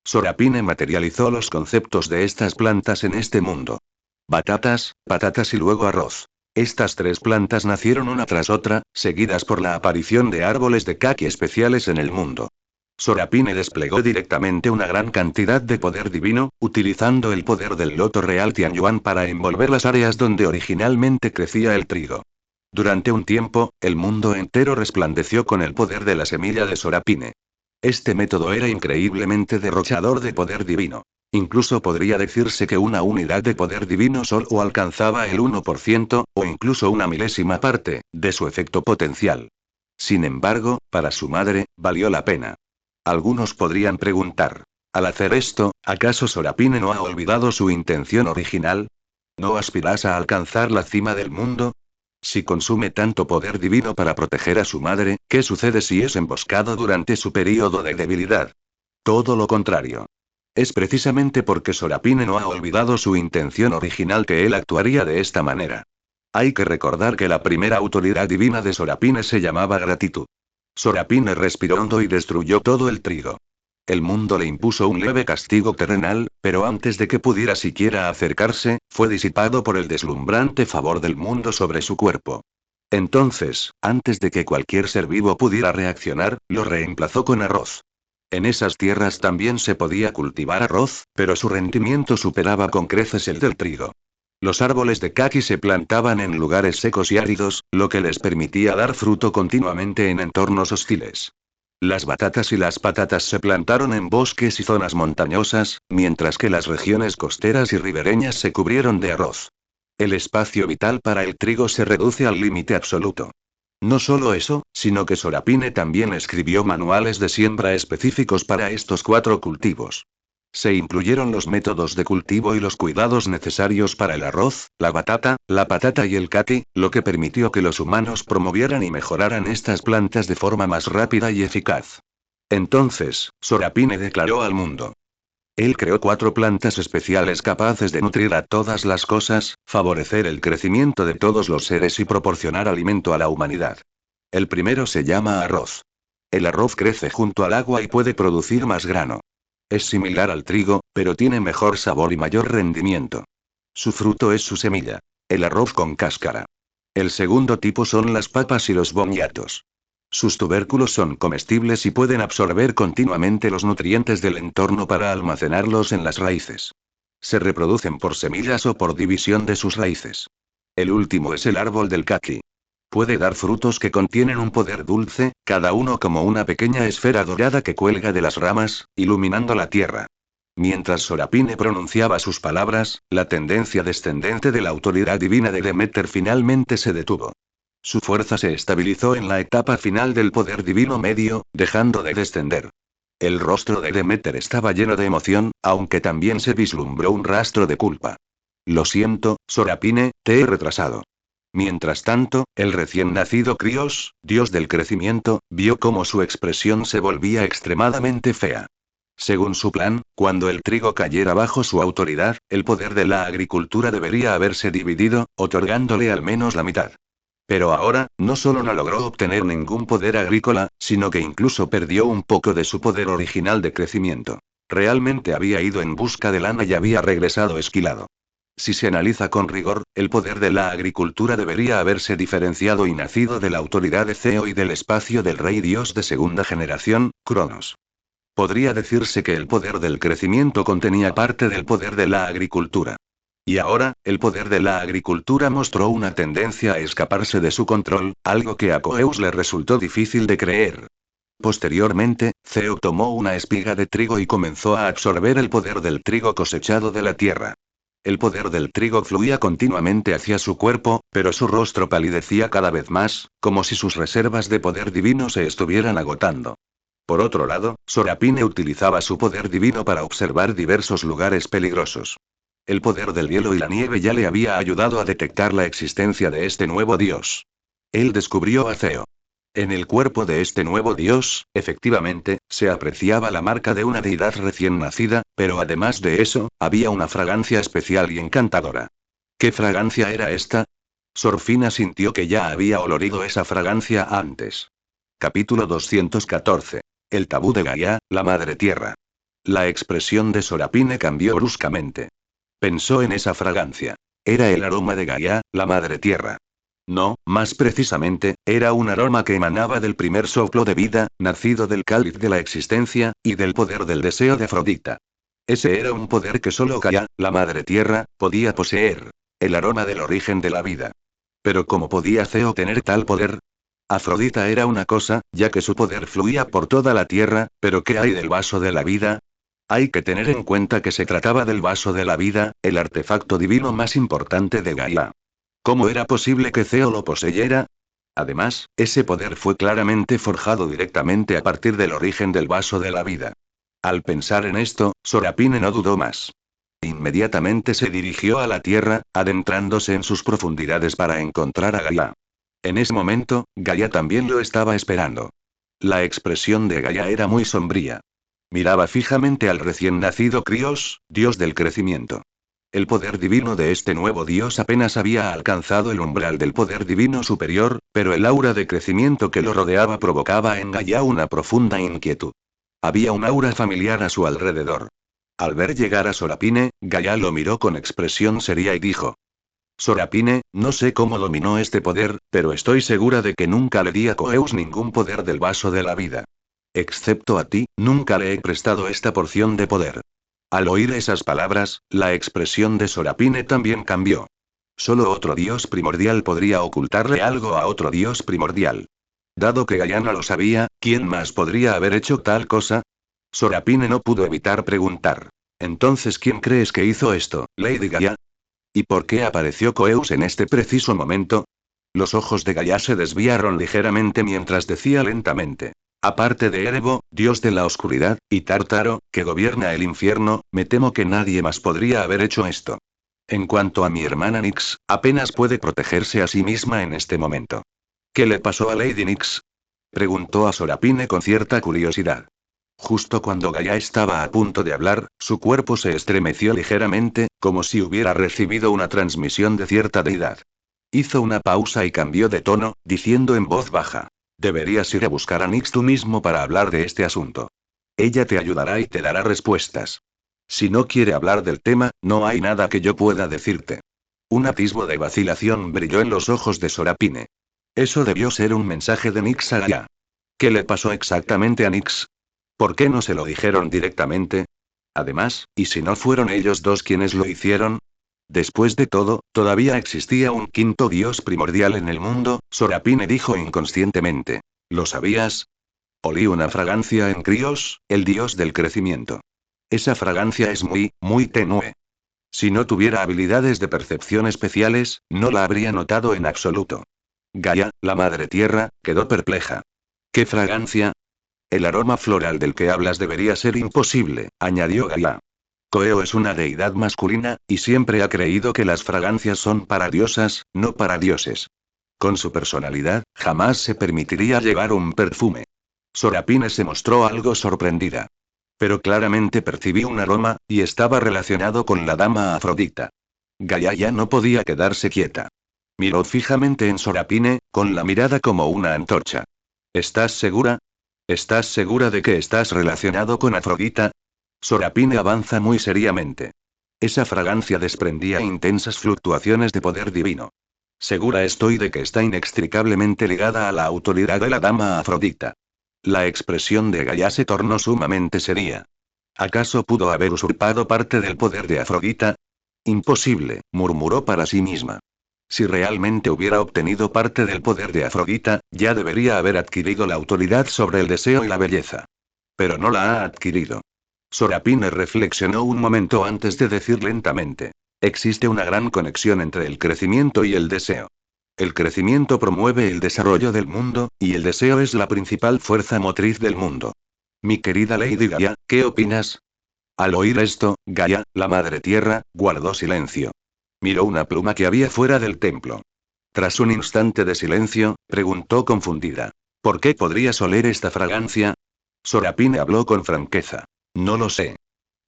Sorapine materializó los conceptos de estas plantas en este mundo. Batatas, patatas y luego arroz. Estas tres plantas nacieron una tras otra, seguidas por la aparición de árboles de kaki especiales en el mundo. Sorapine desplegó directamente una gran cantidad de poder divino, utilizando el poder del loto real Tianyuan para envolver las áreas donde originalmente crecía el trigo. Durante un tiempo, el mundo entero resplandeció con el poder de la semilla de Sorapine. Este método era increíblemente derrochador de poder divino. Incluso podría decirse que una unidad de poder divino solo alcanzaba el 1%, o incluso una milésima parte, de su efecto potencial. Sin embargo, para su madre, valió la pena. Algunos podrían preguntar, al hacer esto, ¿acaso Sorapine no ha olvidado su intención original? ¿No aspiras a alcanzar la cima del mundo? Si consume tanto poder divino para proteger a su madre, ¿qué sucede si es emboscado durante su período de debilidad? Todo lo contrario. Es precisamente porque Sorapine no ha olvidado su intención original que él actuaría de esta manera. Hay que recordar que la primera autoridad divina de Sorapine se llamaba gratitud. Sorapine respiró hondo y destruyó todo el trigo. El mundo le impuso un leve castigo terrenal, pero antes de que pudiera siquiera acercarse, fue disipado por el deslumbrante favor del mundo sobre su cuerpo. Entonces, antes de que cualquier ser vivo pudiera reaccionar, lo reemplazó con arroz. En esas tierras también se podía cultivar arroz, pero su rendimiento superaba con creces el del trigo. Los árboles de caqui se plantaban en lugares secos y áridos, lo que les permitía dar fruto continuamente en entornos hostiles. Las batatas y las patatas se plantaron en bosques y zonas montañosas, mientras que las regiones costeras y ribereñas se cubrieron de arroz. El espacio vital para el trigo se reduce al límite absoluto. No solo eso, sino que Sorapine también escribió manuales de siembra específicos para estos 4 cultivos. Se incluyeron los métodos de cultivo y los cuidados necesarios para el arroz, la patata y el caqui, lo que permitió que los humanos promovieran y mejoraran estas plantas de forma más rápida y eficaz. Entonces, Sorapine declaró al mundo. Él creó 4 plantas especiales capaces de nutrir a todas las cosas, favorecer el crecimiento de todos los seres y proporcionar alimento a la humanidad. El primero se llama arroz. El arroz crece junto al agua y puede producir más grano. Es similar al trigo, pero tiene mejor sabor y mayor rendimiento. Su fruto es su semilla. El arroz con cáscara. El segundo tipo son las papas y los boniatos. Sus tubérculos son comestibles y pueden absorber continuamente los nutrientes del entorno para almacenarlos en las raíces. Se reproducen por semillas o por división de sus raíces. El último es el árbol del caqui. Puede dar frutos que contienen un poder dulce, cada uno como una pequeña esfera dorada que cuelga de las ramas, iluminando la tierra. Mientras Sorapine pronunciaba sus palabras, la tendencia descendente de la autoridad divina de Demeter finalmente se detuvo. Su fuerza se estabilizó en la etapa final del poder divino medio, dejando de descender. El rostro de Demeter estaba lleno de emoción, aunque también se vislumbró un rastro de culpa. Lo siento, Sorapine, te he retrasado. Mientras tanto, el recién nacido Krios, dios del crecimiento, vio cómo su expresión se volvía extremadamente fea. Según su plan, cuando el trigo cayera bajo su autoridad, el poder de la agricultura debería haberse dividido, otorgándole al menos la mitad. Pero ahora, no solo no logró obtener ningún poder agrícola, sino que incluso perdió un poco de su poder original de crecimiento. Realmente había ido en busca de lana y había regresado esquilado. Si se analiza con rigor, el poder de la agricultura debería haberse diferenciado y nacido de la autoridad de Ceo y del espacio del rey dios de segunda generación, Cronos. Podría decirse que el poder del crecimiento contenía parte del poder de la agricultura. Y ahora, el poder de la agricultura mostró una tendencia a escaparse de su control, algo que a Coeus le resultó difícil de creer. Posteriormente, Ceo tomó una espiga de trigo y comenzó a absorber el poder del trigo cosechado de la tierra. El poder del trigo fluía continuamente hacia su cuerpo, pero su rostro palidecía cada vez más, como si sus reservas de poder divino se estuvieran agotando. Por otro lado, Sorapine utilizaba su poder divino para observar diversos lugares peligrosos. El poder del hielo y la nieve ya le había ayudado a detectar la existencia de este nuevo dios. Él descubrió a Ceo. En el cuerpo de este nuevo dios, efectivamente, se apreciaba la marca de una deidad recién nacida, pero además de eso, había una fragancia especial y encantadora. ¿Qué fragancia era esta? Sorfina sintió que ya había olorido esa fragancia antes. Capítulo 214. El tabú de Gaia, la madre tierra. La expresión de Sorapine cambió bruscamente. Pensó en esa fragancia. Era el aroma de Gaia, la madre tierra. No, más precisamente, era un aroma que emanaba del primer soplo de vida, nacido del cáliz de la existencia, y del poder del deseo de Afrodita. Ese era un poder que solo Gaia, la madre tierra, podía poseer. El aroma del origen de la vida. Pero ¿cómo podía Ceo tener tal poder? Afrodita era una cosa, ya que su poder fluía por toda la tierra, pero ¿qué hay del vaso de la vida? Hay que tener en cuenta que se trataba del vaso de la vida, el artefacto divino más importante de Gaia. ¿Cómo era posible que Ceo lo poseyera? Además, ese poder fue claramente forjado directamente a partir del origen del vaso de la vida. Al pensar en esto, Sorapine no dudó más. Inmediatamente se dirigió a la tierra, adentrándose en sus profundidades para encontrar a Gaia. En ese momento, Gaia también lo estaba esperando. La expresión de Gaia era muy sombría. Miraba fijamente al recién nacido Krios, dios del crecimiento. El poder divino de este nuevo dios apenas había alcanzado el umbral del poder divino superior, pero el aura de crecimiento que lo rodeaba provocaba en Gaia una profunda inquietud. Había un aura familiar a su alrededor. Al ver llegar a Sorapine, Gaia lo miró con expresión seria y dijo: Sorapine, no sé cómo dominó este poder, pero estoy segura de que nunca le di a Coeus ningún poder del vaso de la vida. Excepto a ti, nunca le he prestado esta porción de poder. Al oír esas palabras, la expresión de Sorapine también cambió. Solo otro dios primordial podría ocultarle algo a otro dios primordial. Dado que Gaia no lo sabía, ¿quién más podría haber hecho tal cosa? Sorapine no pudo evitar preguntar. Entonces, ¿quién crees que hizo esto, Lady Gaia? ¿Y por qué apareció Coeus en este preciso momento? Los ojos de Gaia se desviaron ligeramente mientras decía lentamente: aparte de Erebo, dios de la oscuridad, y Tártaro, que gobierna el infierno, me temo que nadie más podría haber hecho esto. En cuanto a mi hermana Nyx, apenas puede protegerse a sí misma en este momento. ¿Qué le pasó a Lady Nyx? Preguntó a Sorapine con cierta curiosidad. Justo cuando Gaia estaba a punto de hablar, su cuerpo se estremeció ligeramente, como si hubiera recibido una transmisión de cierta deidad. Hizo una pausa y cambió de tono, diciendo en voz baja: deberías ir a buscar a Nyx tú mismo para hablar de este asunto. Ella te ayudará y te dará respuestas. Si no quiere hablar del tema, no hay nada que yo pueda decirte. Un atisbo de vacilación brilló en los ojos de Sorapine. Eso debió ser un mensaje de Nyx a Gaia. ¿Qué le pasó exactamente a Nyx? ¿Por qué no se lo dijeron directamente? Además, ¿y si no fueron ellos dos quienes lo hicieron? Después de todo, todavía existía un quinto dios primordial en el mundo, Sorapine dijo inconscientemente. ¿Lo sabías? Olí una fragancia en Krios, el dios del crecimiento. Esa fragancia es muy, muy tenue. Si no tuviera habilidades de percepción especiales, no la habría notado en absoluto. Gaia, la madre tierra, quedó perpleja. ¿Qué fragancia? El aroma floral del que hablas debería ser imposible, añadió Gaia. Coeo es una deidad masculina, y siempre ha creído que las fragancias son para diosas, no para dioses. Con su personalidad, jamás se permitiría llevar un perfume. Sorapine se mostró algo sorprendida. Pero claramente percibí un aroma, y estaba relacionado con la dama Afrodita. Gaia ya no podía quedarse quieta. Miró fijamente en Sorapine, con la mirada como una antorcha. ¿Estás segura? ¿Estás segura de que estás relacionado con Afrodita? Sorapine avanza muy seriamente. Esa fragancia desprendía intensas fluctuaciones de poder divino. Segura estoy de que está inextricablemente ligada a la autoridad de la dama Afrodita. La expresión de Gaia se tornó sumamente seria. ¿Acaso pudo haber usurpado parte del poder de Afrodita? Imposible, murmuró para sí misma. Si realmente hubiera obtenido parte del poder de Afrodita, ya debería haber adquirido la autoridad sobre el deseo y la belleza. Pero no la ha adquirido. Sorapine reflexionó un momento antes de decir lentamente: existe una gran conexión entre el crecimiento y el deseo. El crecimiento promueve el desarrollo del mundo, y el deseo es la principal fuerza motriz del mundo. Mi querida Lady Gaia, ¿qué opinas? Al oír esto, Gaia, la madre tierra, guardó silencio. Miró una pluma que había fuera del templo. Tras un instante de silencio, preguntó confundida: ¿por qué podrías oler esta fragancia? Sorapine habló con franqueza. No lo sé.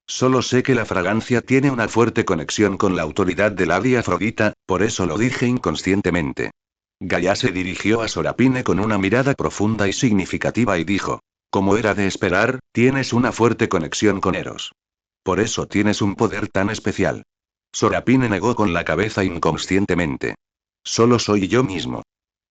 Solo sé que la fragancia tiene una fuerte conexión con la autoridad de Lady Afrodita, por eso lo dije inconscientemente. Gaia se dirigió a Sorapine con una mirada profunda y significativa y dijo: como era de esperar, tienes una fuerte conexión con Eros. Por eso tienes un poder tan especial. Sorapine negó con la cabeza inconscientemente. Solo soy yo mismo.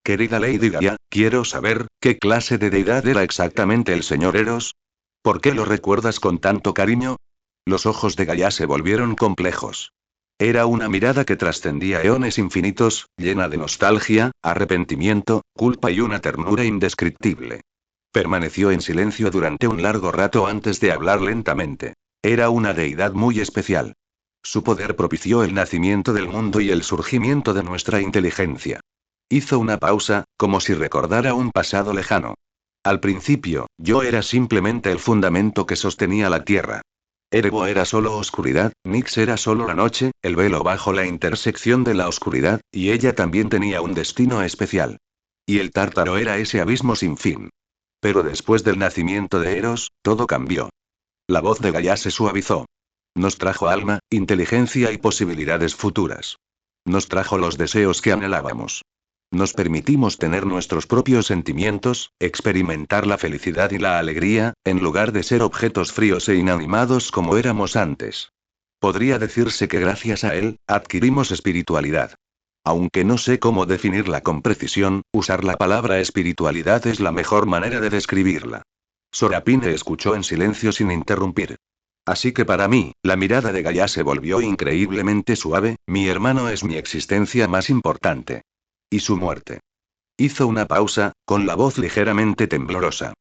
Querida Lady Gaia, quiero saber, ¿qué clase de deidad era exactamente el señor Eros? ¿Por qué lo recuerdas con tanto cariño? Los ojos de Gaia se volvieron complejos. Era una mirada que trascendía eones infinitos, llena de nostalgia, arrepentimiento, culpa y una ternura indescriptible. Permaneció en silencio durante un largo rato antes de hablar lentamente. Era una deidad muy especial. Su poder propició el nacimiento del mundo y el surgimiento de nuestra inteligencia. Hizo una pausa, como si recordara un pasado lejano. Al principio, yo era simplemente el fundamento que sostenía la tierra. Erebo era solo oscuridad, Nyx era solo la noche, el velo bajo la intersección de la oscuridad, y ella también tenía un destino especial. Y el Tártaro era ese abismo sin fin. Pero después del nacimiento de Eros, todo cambió. La voz de Gaia se suavizó. Nos trajo alma, inteligencia y posibilidades futuras. Nos trajo los deseos que anhelábamos. Nos permitimos tener nuestros propios sentimientos, experimentar la felicidad y la alegría, en lugar de ser objetos fríos e inanimados como éramos antes. Podría decirse que gracias a él, adquirimos espiritualidad. Aunque no sé cómo definirla con precisión, usar la palabra espiritualidad es la mejor manera de describirla. Sorapine escuchó en silencio sin interrumpir. Así que para mí, la mirada de Gaia se volvió increíblemente suave, mi hermano es mi existencia más importante. Y su muerte. Hizo una pausa, con la voz ligeramente temblorosa.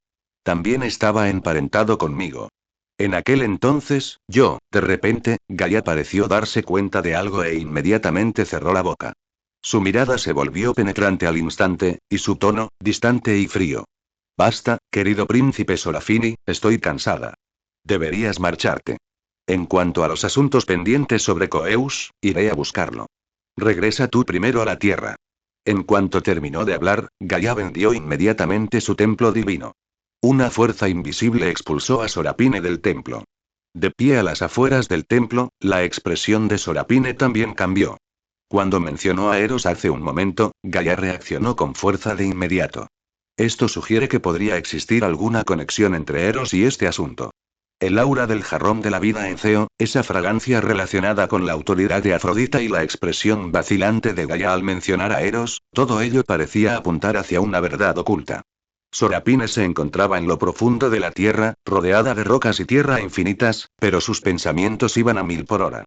También estaba emparentado conmigo. En aquel entonces, de repente, Gaia pareció darse cuenta de algo e inmediatamente cerró la boca. Su mirada se volvió penetrante al instante, y su tono, distante y frío. Basta, querido príncipe Sorafini, estoy cansada. Deberías marcharte. En cuanto a los asuntos pendientes sobre Coeus, iré a buscarlo. Regresa tú primero a la tierra. En cuanto terminó de hablar, Gaia vendió inmediatamente su templo divino. Una fuerza invisible expulsó a Sorapine del templo. De pie a las afueras del templo, la expresión de Sorapine también cambió. Cuando mencionó a Eros hace un momento, Gaia reaccionó con fuerza de inmediato. Esto sugiere que podría existir alguna conexión entre Eros y este asunto. El aura del jarrón de la vida en Ceo, esa fragancia relacionada con la autoridad de Afrodita y la expresión vacilante de Gaia al mencionar a Eros, todo ello parecía apuntar hacia una verdad oculta. Sorapine se encontraba en lo profundo de la tierra, rodeada de rocas y tierra infinitas, pero sus pensamientos iban a 1000 por hora.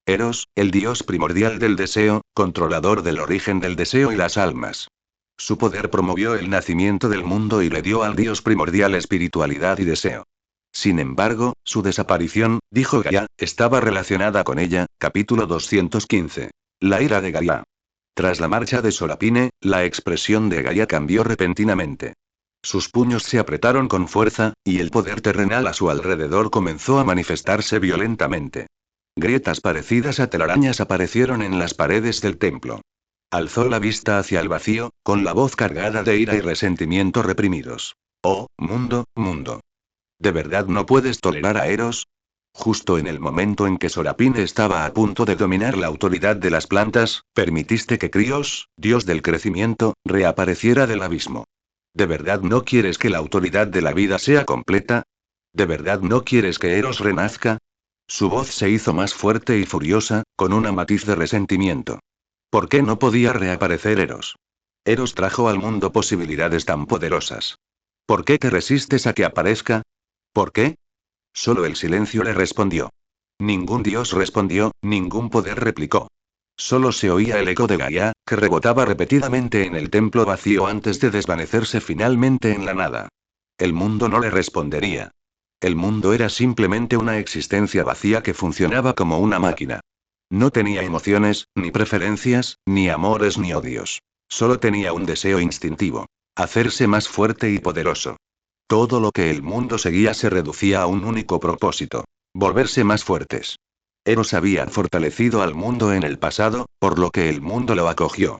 Eros, el dios primordial del deseo, controlador del origen del deseo y las almas. Su poder promovió el nacimiento del mundo y le dio al dios primordial espiritualidad y deseo. Sin embargo, su desaparición, dijo Gaia, estaba relacionada con ella. Capítulo 215. La ira de Gaia. Tras la marcha de Sorapine, la expresión de Gaia cambió repentinamente. Sus puños se apretaron con fuerza, y el poder terrenal a su alrededor comenzó a manifestarse violentamente. Grietas parecidas a telarañas aparecieron en las paredes del templo. Alzó la vista hacia el vacío, con la voz cargada de ira y resentimiento reprimidos. Oh, mundo, mundo. ¿De verdad no puedes tolerar a Eros? Justo en el momento en que Sorapine estaba a punto de dominar la autoridad de las plantas, permitiste que Krios, dios del crecimiento, reapareciera del abismo. ¿De verdad no quieres que la autoridad de la vida sea completa? ¿De verdad no quieres que Eros renazca? Su voz se hizo más fuerte y furiosa, con una matiz de resentimiento. ¿Por qué no podía reaparecer Eros? Eros trajo al mundo posibilidades tan poderosas. ¿Por qué te resistes a que aparezca? ¿Por qué? Solo el silencio le respondió. Ningún dios respondió, ningún poder replicó. Solo se oía el eco de Gaia, que rebotaba repetidamente en el templo vacío antes de desvanecerse finalmente en la nada. El mundo no le respondería. El mundo era simplemente una existencia vacía que funcionaba como una máquina. No tenía emociones, ni preferencias, ni amores ni odios. Solo tenía un deseo instintivo. Hacerse más fuerte y poderoso. Todo lo que el mundo seguía se reducía a un único propósito. Volverse más fuertes. Eros había fortalecido al mundo en el pasado, por lo que el mundo lo acogió.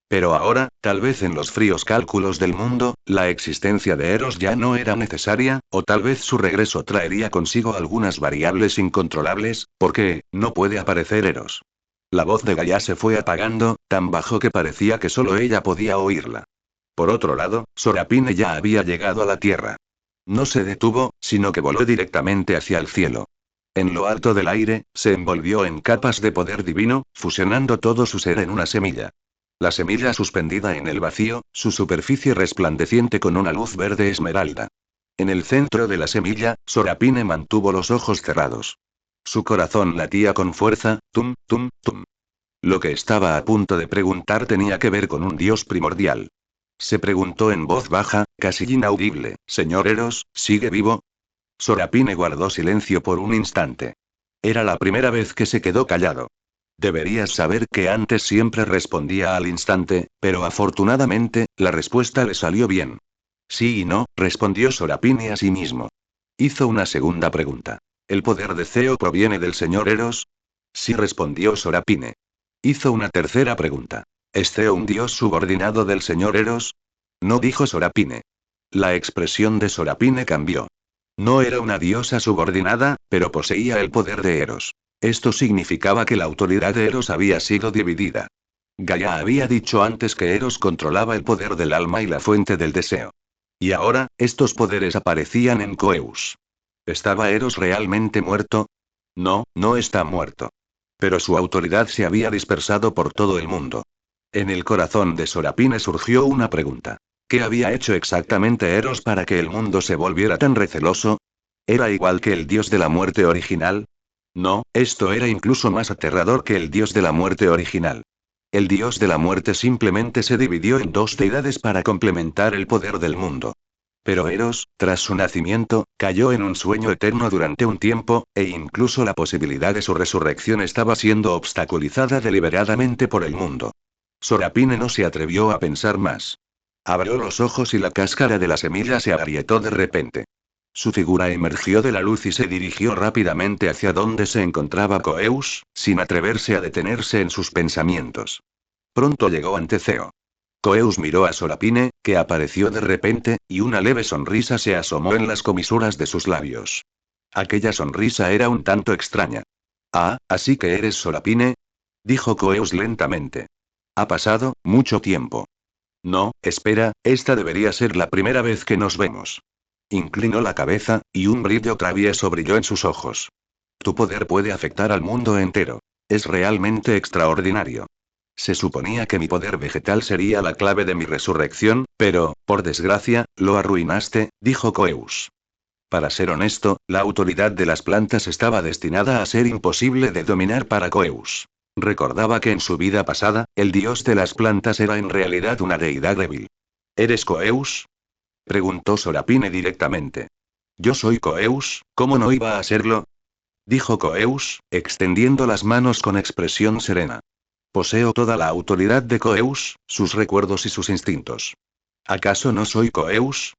Pero ahora, tal vez en los fríos cálculos del mundo, la existencia de Eros ya no era necesaria, o tal vez su regreso traería consigo algunas variables incontrolables, porque, no puede aparecer Eros. La voz de Gaia se fue apagando, tan bajo que parecía que solo ella podía oírla. Por otro lado, Sorapine ya había llegado a la tierra. No se detuvo, sino que voló directamente hacia el cielo. En lo alto del aire, se envolvió en capas de poder divino, fusionando todo su ser en una semilla. La semilla suspendida en el vacío, su superficie resplandeciente con una luz verde esmeralda. En el centro de la semilla, Sorapine mantuvo los ojos cerrados. Su corazón latía con fuerza, tum, tum, tum. Lo que estaba a punto de preguntar tenía que ver con un dios primordial. Se preguntó en voz baja, casi inaudible, ¿Señor Eros, sigue vivo? Sorapine guardó silencio por un instante. Era la primera vez que se quedó callado. Deberías saber que antes siempre respondía al instante, pero afortunadamente, la respuesta le salió bien. Sí y no, respondió Sorapine a sí mismo. Hizo una segunda pregunta. ¿El poder de Ceo proviene del señor Eros? Sí, respondió Sorapine. Hizo una tercera pregunta. ¿Es Ceo un dios subordinado del señor Eros? No, dijo Sorapine. La expresión de Sorapine cambió. No era una diosa subordinada, pero poseía el poder de Eros. Esto significaba que la autoridad de Eros había sido dividida. Gaia había dicho antes que Eros controlaba el poder del alma y la fuente del deseo. Y ahora, estos poderes aparecían en Coeus. ¿Estaba Eros realmente muerto? No, no está muerto. Pero su autoridad se había dispersado por todo el mundo. En el corazón de Sorapine surgió una pregunta. ¿Qué había hecho exactamente Eros para que el mundo se volviera tan receloso? ¿Era igual que el dios de la muerte original? No, esto era incluso más aterrador que el dios de la muerte original. El dios de la muerte simplemente se dividió en dos deidades para complementar el poder del mundo. Pero Eros, tras su nacimiento, cayó en un sueño eterno durante un tiempo, e incluso la posibilidad de su resurrección estaba siendo obstaculizada deliberadamente por el mundo. Sorapine no se atrevió a pensar más. Abrió los ojos y la cáscara de la semilla se agrietó de repente. Su figura emergió de la luz y se dirigió rápidamente hacia donde se encontraba Coeus, sin atreverse a detenerse en sus pensamientos. Pronto llegó ante Ceo. Coeus miró a Sorapine, que apareció de repente, y una leve sonrisa se asomó en las comisuras de sus labios. Aquella sonrisa era un tanto extraña. Ah, así que eres Sorapine, dijo Coeus lentamente. Ha pasado mucho tiempo. No, espera, esta debería ser la primera vez que nos vemos. Inclinó la cabeza, y un brillo travieso brilló en sus ojos. Tu poder puede afectar al mundo entero. Es realmente extraordinario. Se suponía que mi poder vegetal sería la clave de mi resurrección, pero, por desgracia, lo arruinaste, dijo Coeus. Para ser honesto, la autoridad de las plantas estaba destinada a ser imposible de dominar para Coeus. Recordaba que en su vida pasada, el dios de las plantas era en realidad una deidad débil. ¿Eres Coeus? Preguntó Sorapine directamente. Yo soy Coeus, ¿cómo no iba a serlo? Dijo Coeus, extendiendo las manos con expresión serena. Poseo toda la autoridad de Coeus, sus recuerdos y sus instintos. ¿Acaso no soy Coeus?